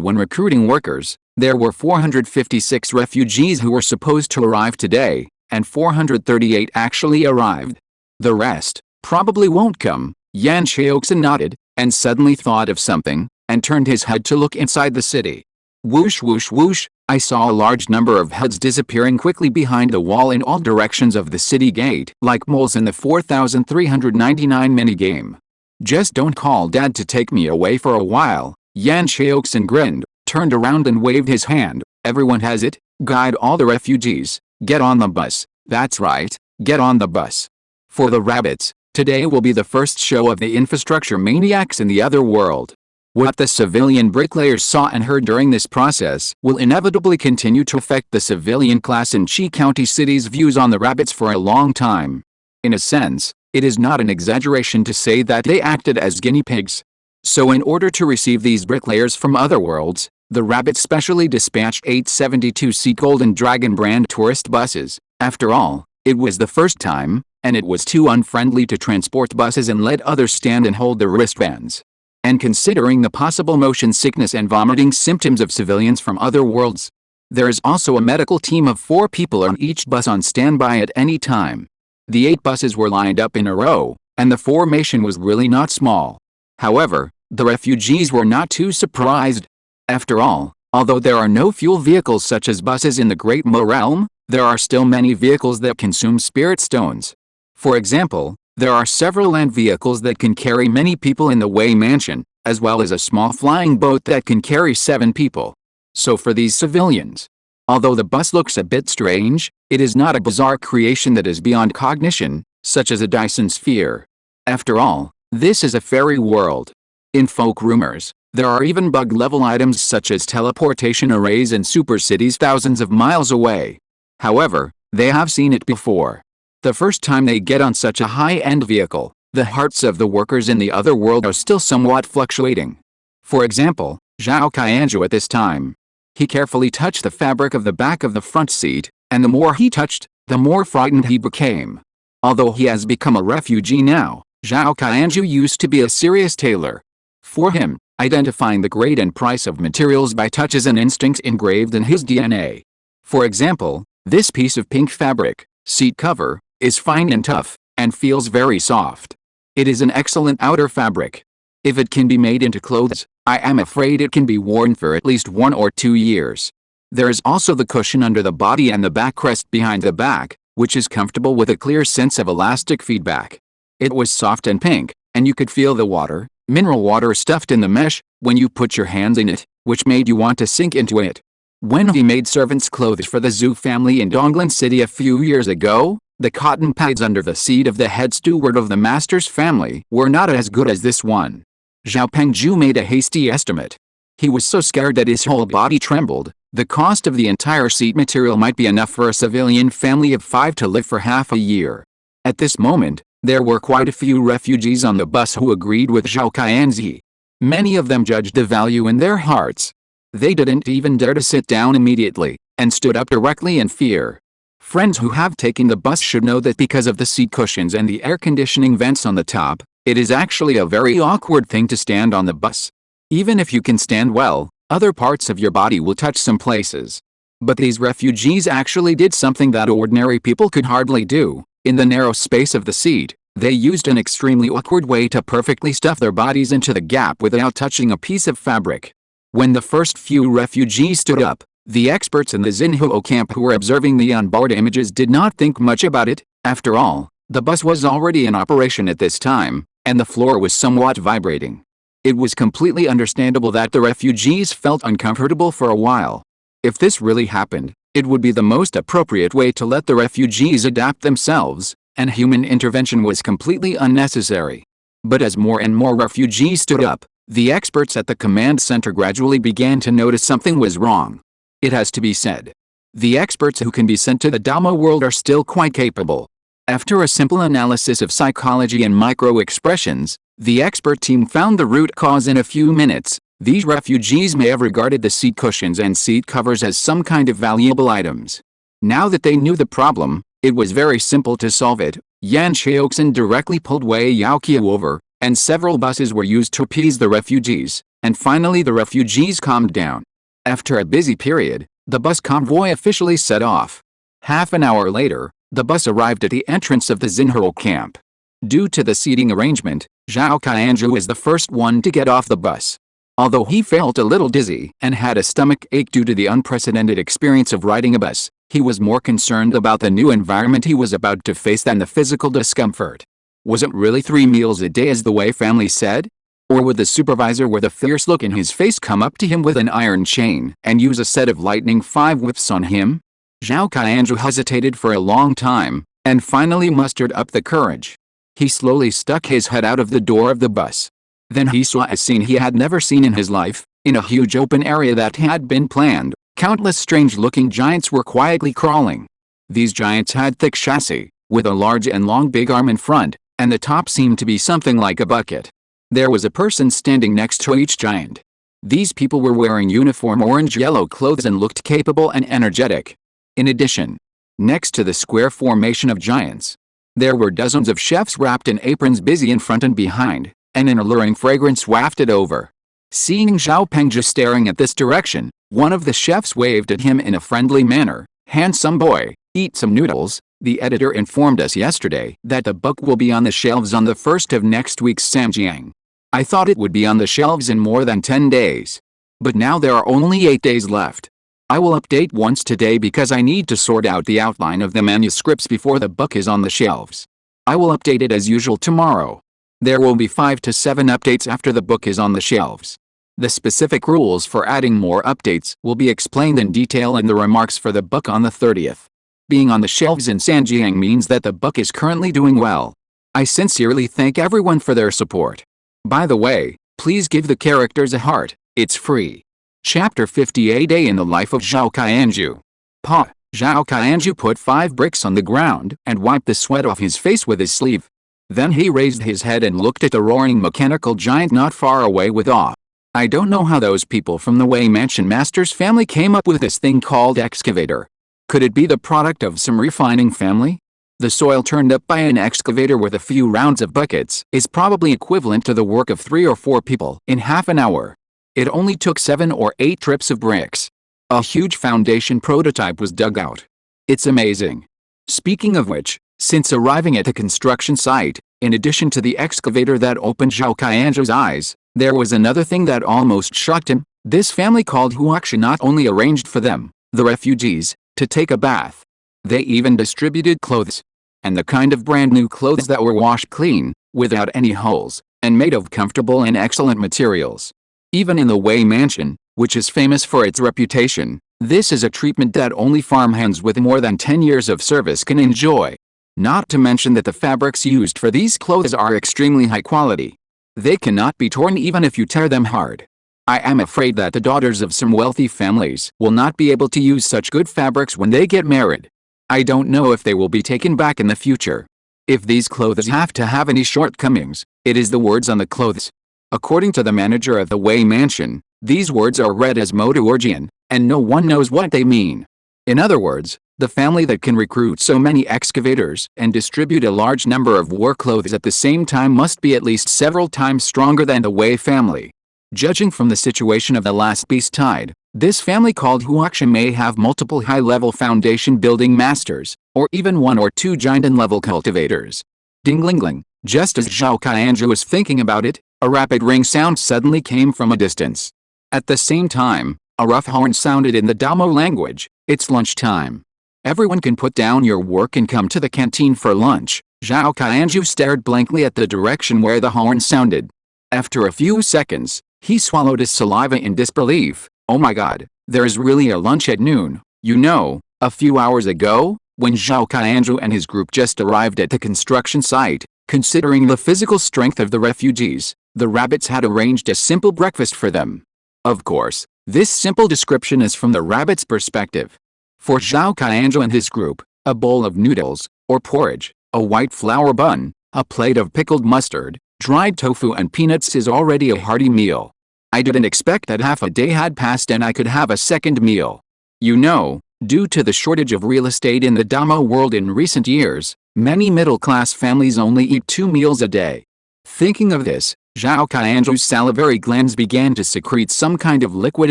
when recruiting workers, there were 456 refugees who were supposed to arrive today, and 438 actually arrived. The rest probably won't come." Yan Xiaoxin nodded, and suddenly thought of something, and turned his head to look inside the city. Whoosh whoosh whoosh, I saw a large number of heads disappearing quickly behind the wall in all directions of the city gate, like moles in the 4399 minigame. "Just don't call Dad to take me away for a while." Yan Xiaoxin grinned, turned around and waved his hand. "Everyone has it? Guide all the refugees. Get on the bus." "That's right, get on the bus." For the rabbits, today will be the first show of the infrastructure maniacs in the other world. What the civilian bricklayers saw and heard during this process will inevitably continue to affect the civilian class in Qi County City's views on the rabbits for a long time. In a sense, it is not an exaggeration to say that they acted as guinea pigs. So in order to receive these bricklayers from other worlds, the rabbits specially dispatched 872C Golden Dragon brand tourist buses. After all, it was the first time, and it was too unfriendly to transport buses and let others stand and hold their wristbands. And considering the possible motion sickness and vomiting symptoms of civilians from other worlds, there is also a medical team of 4 people on each bus on standby at any time. The 8 buses were lined up in a row, and the formation was really not small. However, the refugees were not too surprised. After all, although there are no fuel vehicles such as buses in the Great Mo realm, there are still many vehicles that consume spirit stones. For example, there are several land vehicles that can carry many people in the Wei Mansion, as well as a small flying boat that can carry 7 people. So for these civilians, although the bus looks a bit strange, it is not a bizarre creation that is beyond cognition, such as a Dyson sphere. After all, this is a fairy world. In folk rumors, There are even bug-level items such as teleportation arrays in super cities thousands of miles away. However, they have seen it before. The first time they get on such a high-end vehicle, the hearts of the workers in the other world are still somewhat fluctuating. For example, Zhao Qianzhu at this time. He carefully touched the fabric of the back of the front seat, and the more he touched, the more frightened he became. Although he has become a refugee now, Zhao Qianzhu used to be a serious tailor. For him, identifying the grade and price of materials by touch is an instinct engraved in his DNA. For example, this piece of pink fabric, seat cover, is fine and tough, and feels very soft. It is an excellent outer fabric. If it can be made into clothes, I am afraid it can be worn for at least 1 or 2 years. There is also the cushion under the body and the backrest behind the back, which is comfortable with a clear sense of elastic feedback. It was soft and pink, and you could feel the water, mineral water stuffed in the mesh, when you put your hands in it, which made you want to sink into it. When he made servants' clothes for the Zhu family in Donglan City a few years ago, the cotton pads under the seat of the head steward of the master's family were not as good as this one. Zhao Pengzhu made a hasty estimate. He was so scared that his whole body trembled. The cost of the entire seat material might be enough for a civilian family of 5 to live for half a year. At this moment, there were quite a few refugees on the bus who agreed with Zhao Qianzhu. Many of them judged the value in their hearts. They didn't even dare to sit down immediately, and stood up directly in fear. Friends who have taken the bus should know that because of the seat cushions and the air conditioning vents on the top, it is actually a very awkward thing to stand on the bus. Even if you can stand well, other parts of your body will touch some places. But these refugees actually did something that ordinary people could hardly do. In the narrow space of the seat, they used an extremely awkward way to perfectly stuff their bodies into the gap without touching a piece of fabric. When the first few refugees stood up, the experts in the Xinhuo camp who were observing the onboard images did not think much about it. After all, the bus was already in operation at this time, and the floor was somewhat vibrating. It was completely understandable that the refugees felt uncomfortable for a while. If this really happened, it would be the most appropriate way to let the refugees adapt themselves, and human intervention was completely unnecessary. But as more and more refugees stood up, the experts at the command center gradually began to notice something was wrong. It has to be said. The experts who can be sent to the Dhamma world are still quite capable. After a simple analysis of psychology and micro-expressions, the expert team found the root cause in a few minutes. These refugees may have regarded the seat cushions and seat covers as some kind of valuable items. Now that they knew the problem, it was very simple to solve it. Yan Xiaoxin directly pulled Wei Yaoqiu over, and several buses were used to appease the refugees, and finally the refugees calmed down. After a busy period, the bus convoy officially set off. Half an hour later, the bus arrived at the entrance of the Xinhuo camp. Due to the seating arrangement, Zhao Qianzhu was the first one to get off the bus. Although he felt a little dizzy and had a stomach ache due to the unprecedented experience of riding a bus, he was more concerned about the new environment he was about to face than the physical discomfort. Was it really 3 meals a day as the Wei family said? Or would the supervisor with a fierce look in his face come up to him with an iron chain and use a set of lightning 5 whips on him? Zhao Qianzhu hesitated for a long time, and finally mustered up the courage. He slowly stuck his head out of the door of the bus. Then he saw a scene he had never seen in his life. In a huge open area that had been planned, countless strange-looking giants were quietly crawling. These giants had thick chassis, with a large and long big arm in front, and the top seemed to be something like a bucket. There was a person standing next to each giant. These people were wearing uniform orange-yellow clothes and looked capable and energetic. In addition, next to the square formation of giants, there were dozens of chefs wrapped in aprons busy in front and behind, and an alluring fragrance wafted over. Seeing Zhao Pengzhu staring at this direction, one of the chefs waved at him in a friendly manner. "Handsome boy, eat some noodles. The editor informed us yesterday that the book will be on the shelves on the 1st of next week's Samjiang. I thought it would be on the shelves in more than 10 days. But now there are only 8 days left. I will update once today because I need to sort out the outline of the manuscripts before the book is on the shelves. I will update it as usual tomorrow. There will be 5 to 7 updates after the book is on the shelves. The specific rules for adding more updates will be explained in detail in the remarks for the book on the 30th. Being on the shelves in Sanjiang means that the book is currently doing well. I sincerely thank everyone for their support. By the way, Please give the characters a heart, it's free. Chapter 58 Day in the Life of Zhao Qianzhu. Pa. Zhao Qianzhu put 5 bricks on the ground and wiped the sweat off his face with his sleeve. Then he raised his head and looked at the roaring mechanical giant not far away with awe. I don't know how those people from the Wei Mansion Master's family came up with this thing called excavator. Could it be the product of some refining family? The soil turned up by an excavator with a few rounds of buckets is probably equivalent to the work of 3 or 4 people in half an hour. It only took 7 or 8 trips of bricks. A huge foundation prototype was dug out. It's amazing. Speaking of which, since arriving at the construction site, in addition to the excavator that opened Zhao Qianzhu's eyes, there was another thing that almost shocked him. This family called Huaxia not only arranged for them, the refugees, to take a bath. They even distributed clothes. And the kind of brand new clothes that were washed clean, without any holes, and made of comfortable and excellent materials. Even in the Wei Mansion, which is famous for its reputation, this is a treatment that only farmhands with more than 10 years of service can enjoy. Not to mention that the fabrics used for these clothes are extremely high quality. They cannot be torn even if you tear them hard. I am afraid that the daughters of some wealthy families will not be able to use such good fabrics when they get married. I don't know if they will be taken back in the future. If these clothes have to have any shortcomings, it is the words on the clothes. According to the manager of the Wei Mansion, these words are read as Motororgian, and no one knows what they mean. In other words, the family that can recruit so many excavators and distribute a large number of war clothes at the same time must be at least several times stronger than the Wei family. Judging from the situation of the last beast tide, this family called Huaxia may have multiple high-level foundation building masters, or even 1 or 2 giant-level cultivators. Ding-ling-ling, just as Zhao Qianzhu was thinking about it, a rapid ring sound suddenly came from a distance. At the same time, a rough horn sounded in the Damo language. It's lunchtime. Everyone can put down your work and come to the canteen for lunch. Zhao Qianzhu stared blankly at the direction where the horn sounded. After a few seconds, he swallowed his saliva in disbelief. Oh my god, there is really a lunch at noon. You know, a few hours ago, when Zhao Qianzhu and his group just arrived at the construction site, considering the physical strength of the refugees, the rabbits had arranged a simple breakfast for them. Of course, this simple description is from the rabbits' perspective. For Zhao Qianzhu and his group, a bowl of noodles, or porridge, a white flour bun, a plate of pickled mustard, dried tofu and peanuts is already a hearty meal. I didn't expect that half a day had passed and I could have a second meal. You know, due to the shortage of real estate in the Damo world in recent years, many middle-class families only eat 2 meals a day. Thinking of this, Zhao Qianzhu's salivary glands began to secrete some kind of liquid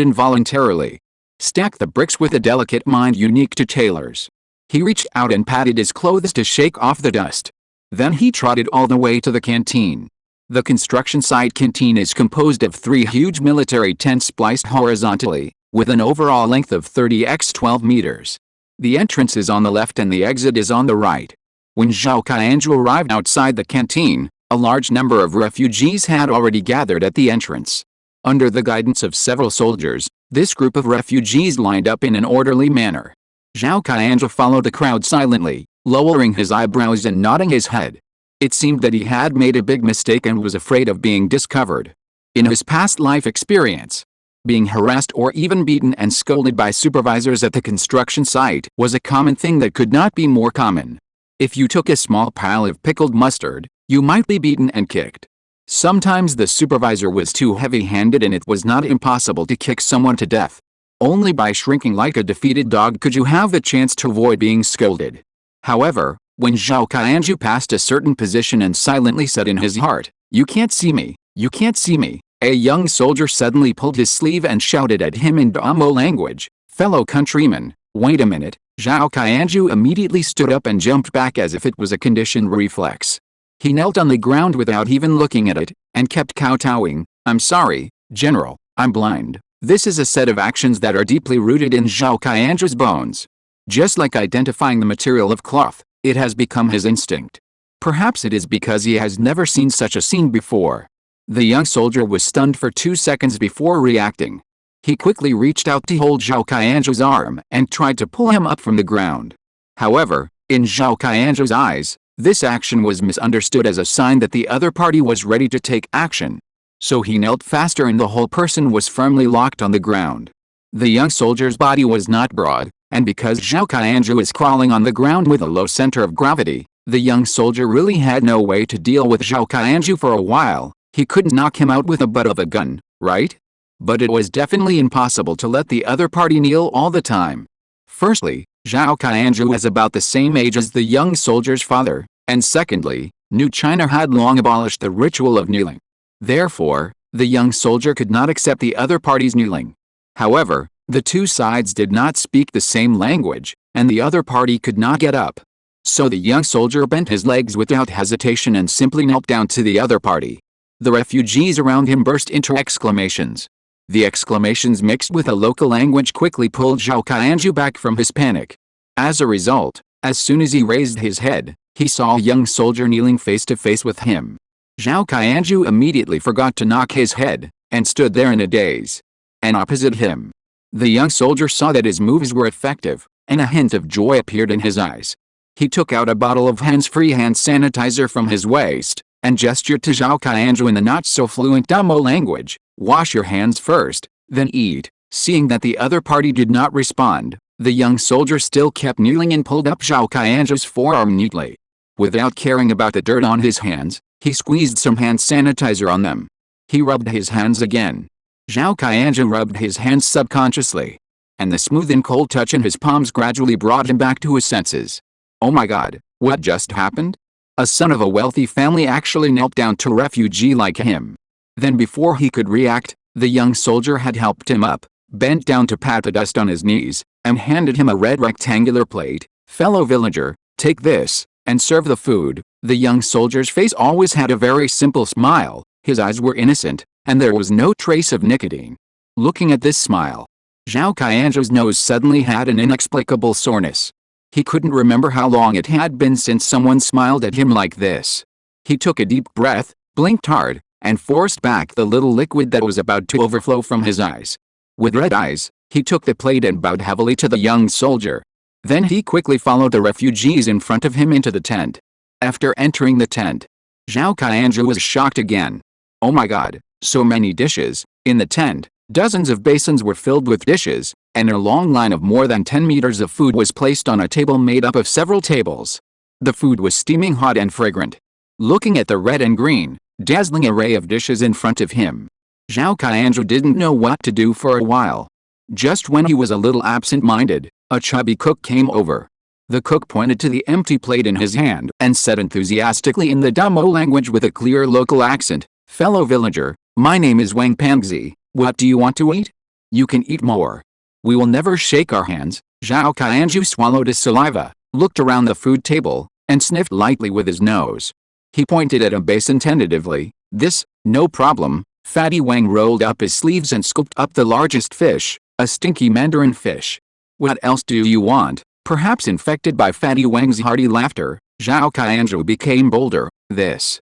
involuntarily. Stack the bricks with a delicate mind unique to tailors. He reached out and patted his clothes to shake off the dust. Then he trotted all the way to the canteen. The construction site canteen is composed of 3 huge military tents spliced horizontally, with an overall length of 30 x 12 meters. The entrance is on the left and the exit is on the right. When Zhao Qianzhu arrived outside the canteen, a large number of refugees had already gathered at the entrance. Under the guidance of several soldiers, this group of refugees lined up in an orderly manner. Zhao Qianzhu followed the crowd silently, lowering his eyebrows and nodding his head. It seemed that he had made a big mistake and was afraid of being discovered. In his past life experience, being harassed or even beaten and scolded by supervisors at the construction site was a common thing that could not be more common. If you took a small pile of pickled mustard, you might be beaten and kicked. Sometimes the supervisor was too heavy-handed and it was not impossible to kick someone to death. Only by shrinking like a defeated dog could you have the chance to avoid being scolded. However, when Zhao Qianzhu passed a certain position and silently said in his heart, "You can't see me, you can't see me," a young soldier suddenly pulled his sleeve and shouted at him in Damo language, "Fellow countrymen, wait a minute." Zhao Qianzhu immediately stood up and jumped back as if it was a conditioned reflex. He knelt on the ground without even looking at it, and kept kowtowing, "I'm sorry, General, I'm blind." This is a set of actions that are deeply rooted in Zhao Qianzhu's bones. Just like identifying the material of cloth, it has become his instinct. Perhaps it is because he has never seen such a scene before. The young soldier was stunned for 2 seconds before reacting. He quickly reached out to hold Zhao Qianzhu's arm and tried to pull him up from the ground. However, in Zhao Qianzhu's eyes, this action was misunderstood as a sign that the other party was ready to take action. So he knelt faster and the whole person was firmly locked on the ground. The young soldier's body was not broad, and because Zhao Qianzhu was crawling on the ground with a low center of gravity, the young soldier really had no way to deal with Zhao Qianzhu for a while. He couldn't knock him out with the butt of a gun, right? But it was definitely impossible to let the other party kneel all the time. Firstly, Zhao Qianzhu was about the same age as the young soldier's father, and secondly, New China had long abolished the ritual of kneeling. Therefore, the young soldier could not accept the other party's kneeling. However, the two sides did not speak the same language, and the other party could not get up. So the young soldier bent his legs without hesitation and simply knelt down to the other party. The refugees around him burst into exclamations. The exclamations mixed with a local language quickly pulled Zhao Qianzhu back from his panic. As a result, as soon as he raised his head, he saw a young soldier kneeling face to face with him. Zhao Qianzhu immediately forgot to knock his head, and stood there in a daze. And opposite him, the young soldier saw that his moves were effective, and a hint of joy appeared in his eyes. He took out a bottle of hands-free hand sanitizer from his waist, and gestured to Zhao Qianzhu in the not-so-fluent Damo language, "Wash your hands first, then eat." Seeing that the other party did not respond, the young soldier still kept kneeling and pulled up Zhao Qianzhu's forearm neatly. Without caring about the dirt on his hands, he squeezed some hand sanitizer on them. He rubbed his hands again. Zhao Qianzhu rubbed his hands subconsciously, and the smooth and cold touch in his palms gradually brought him back to his senses. Oh my God, what just happened? A son of a wealthy family actually knelt down to a refugee like him. Then before he could react, the young soldier had helped him up, bent down to pat the dust on his knees, and handed him a red rectangular plate. "Fellow villager, take this, and serve the food." The young soldier's face always had a very simple smile, his eyes were innocent, and there was no trace of nicotine. Looking at this smile, Zhao Qianzhu's nose suddenly had an inexplicable soreness. He couldn't remember how long it had been since someone smiled at him like this. He took a deep breath, blinked hard, and forced back the little liquid that was about to overflow from his eyes. With red eyes, he took the plate and bowed heavily to the young soldier. Then he quickly followed the refugees in front of him into the tent. After entering the tent, Zhao Qianzhu was shocked again. Oh my God, so many dishes. In the tent, dozens of basins were filled with dishes, and a long line of more than 10 meters of food was placed on a table made up of several tables. The food was steaming hot and fragrant. Looking at the red and green, dazzling array of dishes in front of him, Zhao Qianzhu didn't know what to do for a while. Just when he was a little absent-minded, a chubby cook came over. The cook pointed to the empty plate in his hand and said enthusiastically in the Damo language with a clear local accent, "Fellow villager, my name is Wang Pangzi. What do you want to eat? You can eat more. We will never shake our hands." Zhao Qianzhu swallowed his saliva, looked around the food table, and sniffed lightly with his nose. He pointed at a basin tentatively. "This, no problem." Fatty Wang rolled up his sleeves and scooped up the largest fish, a stinky mandarin fish. "What else do you want?" Perhaps infected by Fatty Wang's hearty laughter, Zhao Qianzhu became bolder. This,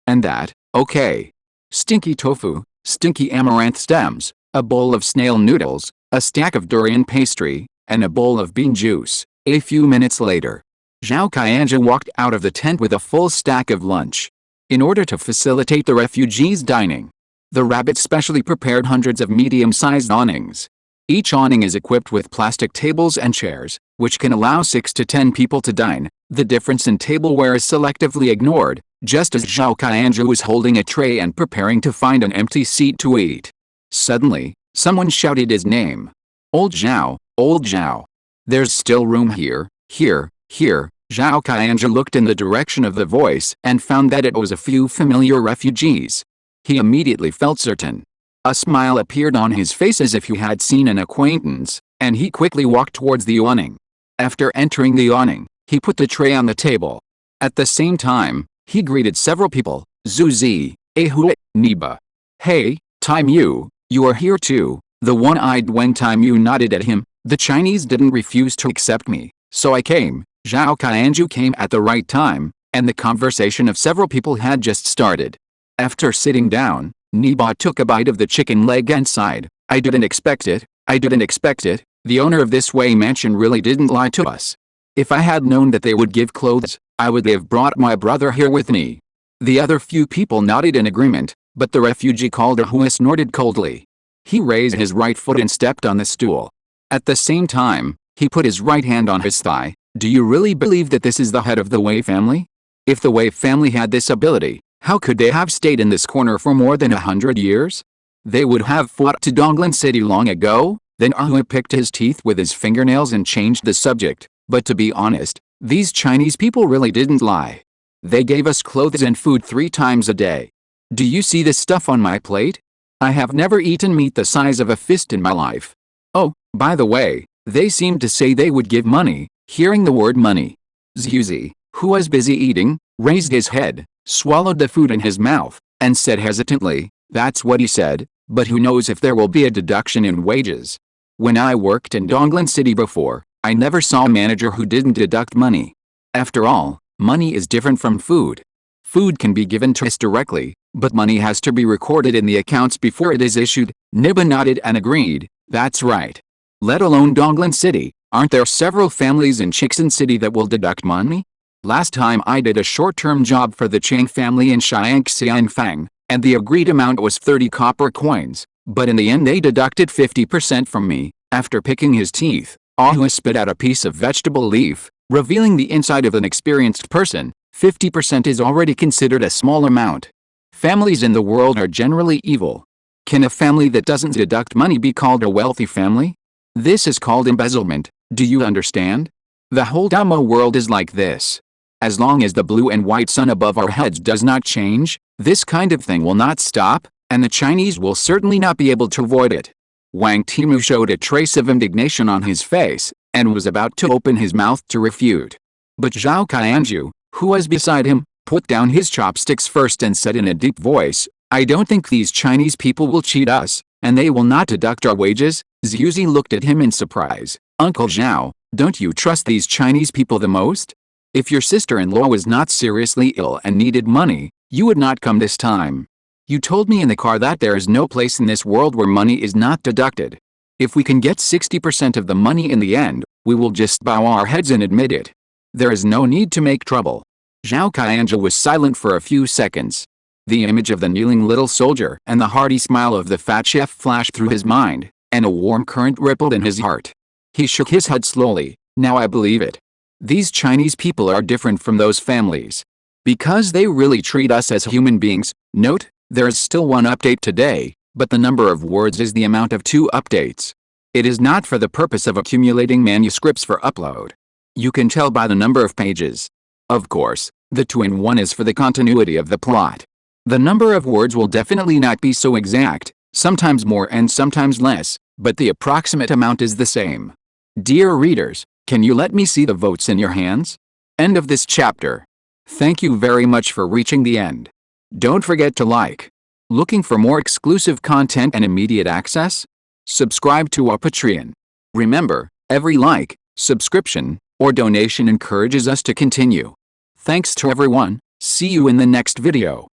and that, okay. Stinky tofu, stinky amaranth stems, a bowl of snail noodles, a stack of durian pastry, and a bowl of bean juice. A few minutes later, Zhao Qianzhu walked out of the tent with a full stack of lunch. In order to facilitate the refugees' dining, the rabbits specially prepared hundreds of medium-sized awnings. Each awning is equipped with plastic tables and chairs, which can allow 6 to 10 people to dine. The difference in tableware is selectively ignored, just as Zhao Qianzhu was holding a tray and preparing to find an empty seat to eat. Suddenly, someone shouted his name. Old Zhao, Old Zhao. There's still room here, here." Zhao Qianzhu looked in the direction of the voice and found that it was a few familiar refugees. He immediately felt certain. A smile appeared on his face as if he had seen an acquaintance, and he quickly walked towards the awning. After entering the awning, he put the tray on the table. At the same time, he greeted several people. "Zuzi, Ahui, Niba. Hey, Time Yu, you are here too." The one-eyed Wang Time Yu nodded at him. "The Chinese didn't refuse to accept me, so I came." Zhao Qianzhu came at the right time, and the conversation of several people had just started. After sitting down, Niba took a bite of the chicken leg and sighed. I didn't expect it. The owner of this Wei mansion really didn't lie to us. If I had known that they would give clothes, I would have brought my brother here with me." The other few people nodded in agreement. But the refugee called Ahua snorted coldly. He raised his right foot and stepped on the stool. At the same time, he put his right hand on his thigh. Do you really believe that this is the head of the Wei family? If the Wei family had this ability, how could they have stayed in this corner for more than 100 years? They would have fought to Donglan City long ago. Then Ahua picked his teeth with his fingernails and changed the subject. But to be honest, these Chinese people really didn't lie. They gave us clothes and food 3 times a day. Do you see this stuff on my plate? I have never eaten meat the size of a fist in my life. Oh, by the way, they seemed to say they would give money. Hearing the word money, Zhuzi, who was busy eating, raised his head, swallowed the food in his mouth, and said hesitantly, "That's what he said, but who knows if there will be a deduction in wages. When I worked in Donglan City before, I never saw a manager who didn't deduct money. After all, money is different from food. Food can be given to us directly, but money has to be recorded in the accounts before it is issued." Niba nodded and agreed, "That's right. Let alone Donglan City, aren't there several families in Chixin City that will deduct money? Last time I did a short-term job for the Chang family in Xiangxiangfang, and the agreed amount was 30 copper coins, but in the end they deducted 50% from me." After picking his teeth, Ahua spit out a piece of vegetable leaf, revealing the inside of an experienced person. 50% is already considered a small amount. Families in the world are generally evil. Can a family that doesn't deduct money be called a wealthy family? This is called embezzlement, do you understand? The whole Dhamma world is like this. As long as the blue and white sun above our heads does not change, this kind of thing will not stop, and the Chinese will certainly not be able to avoid it. Wang Timu showed a trace of indignation on his face, and was about to open his mouth to refute. But Zhao Qianju, who was beside him, put down his chopsticks first and said in a deep voice, "I don't think these Chinese people will cheat us, and they will not deduct our wages." Zhuzi looked at him in surprise. "Uncle Zhao, don't you trust these Chinese people the most? If your sister-in-law was not seriously ill and needed money, you would not come this time. You told me in the car that there is no place in this world where money is not deducted. If we can get 60% of the money in the end, we will just bow our heads and admit it. There is no need to make trouble." Zhao Qianzhi was silent for a few seconds. The image of the kneeling little soldier and the hearty smile of the fat chef flashed through his mind, and a warm current rippled in his heart. He shook his head slowly. "Now I believe it. These Chinese people are different from those families. Because they really treat us as human beings." Note, there is still one update today, but the number of words is the amount of 2 updates. It is not for the purpose of accumulating manuscripts for upload. You can tell by the number of pages. Of course, the 2 in 1 is for the continuity of the plot. The number of words will definitely not be so exact, sometimes more and sometimes less, but the approximate amount is the same. Dear readers, can you let me see the votes in your hands? End of this chapter. Thank you very much for reaching the end. Don't forget to like. Looking for more exclusive content and immediate access? Subscribe to our Patreon. Remember, every like, subscription, or donation encourages us to continue. Thanks to everyone. See you in the next video.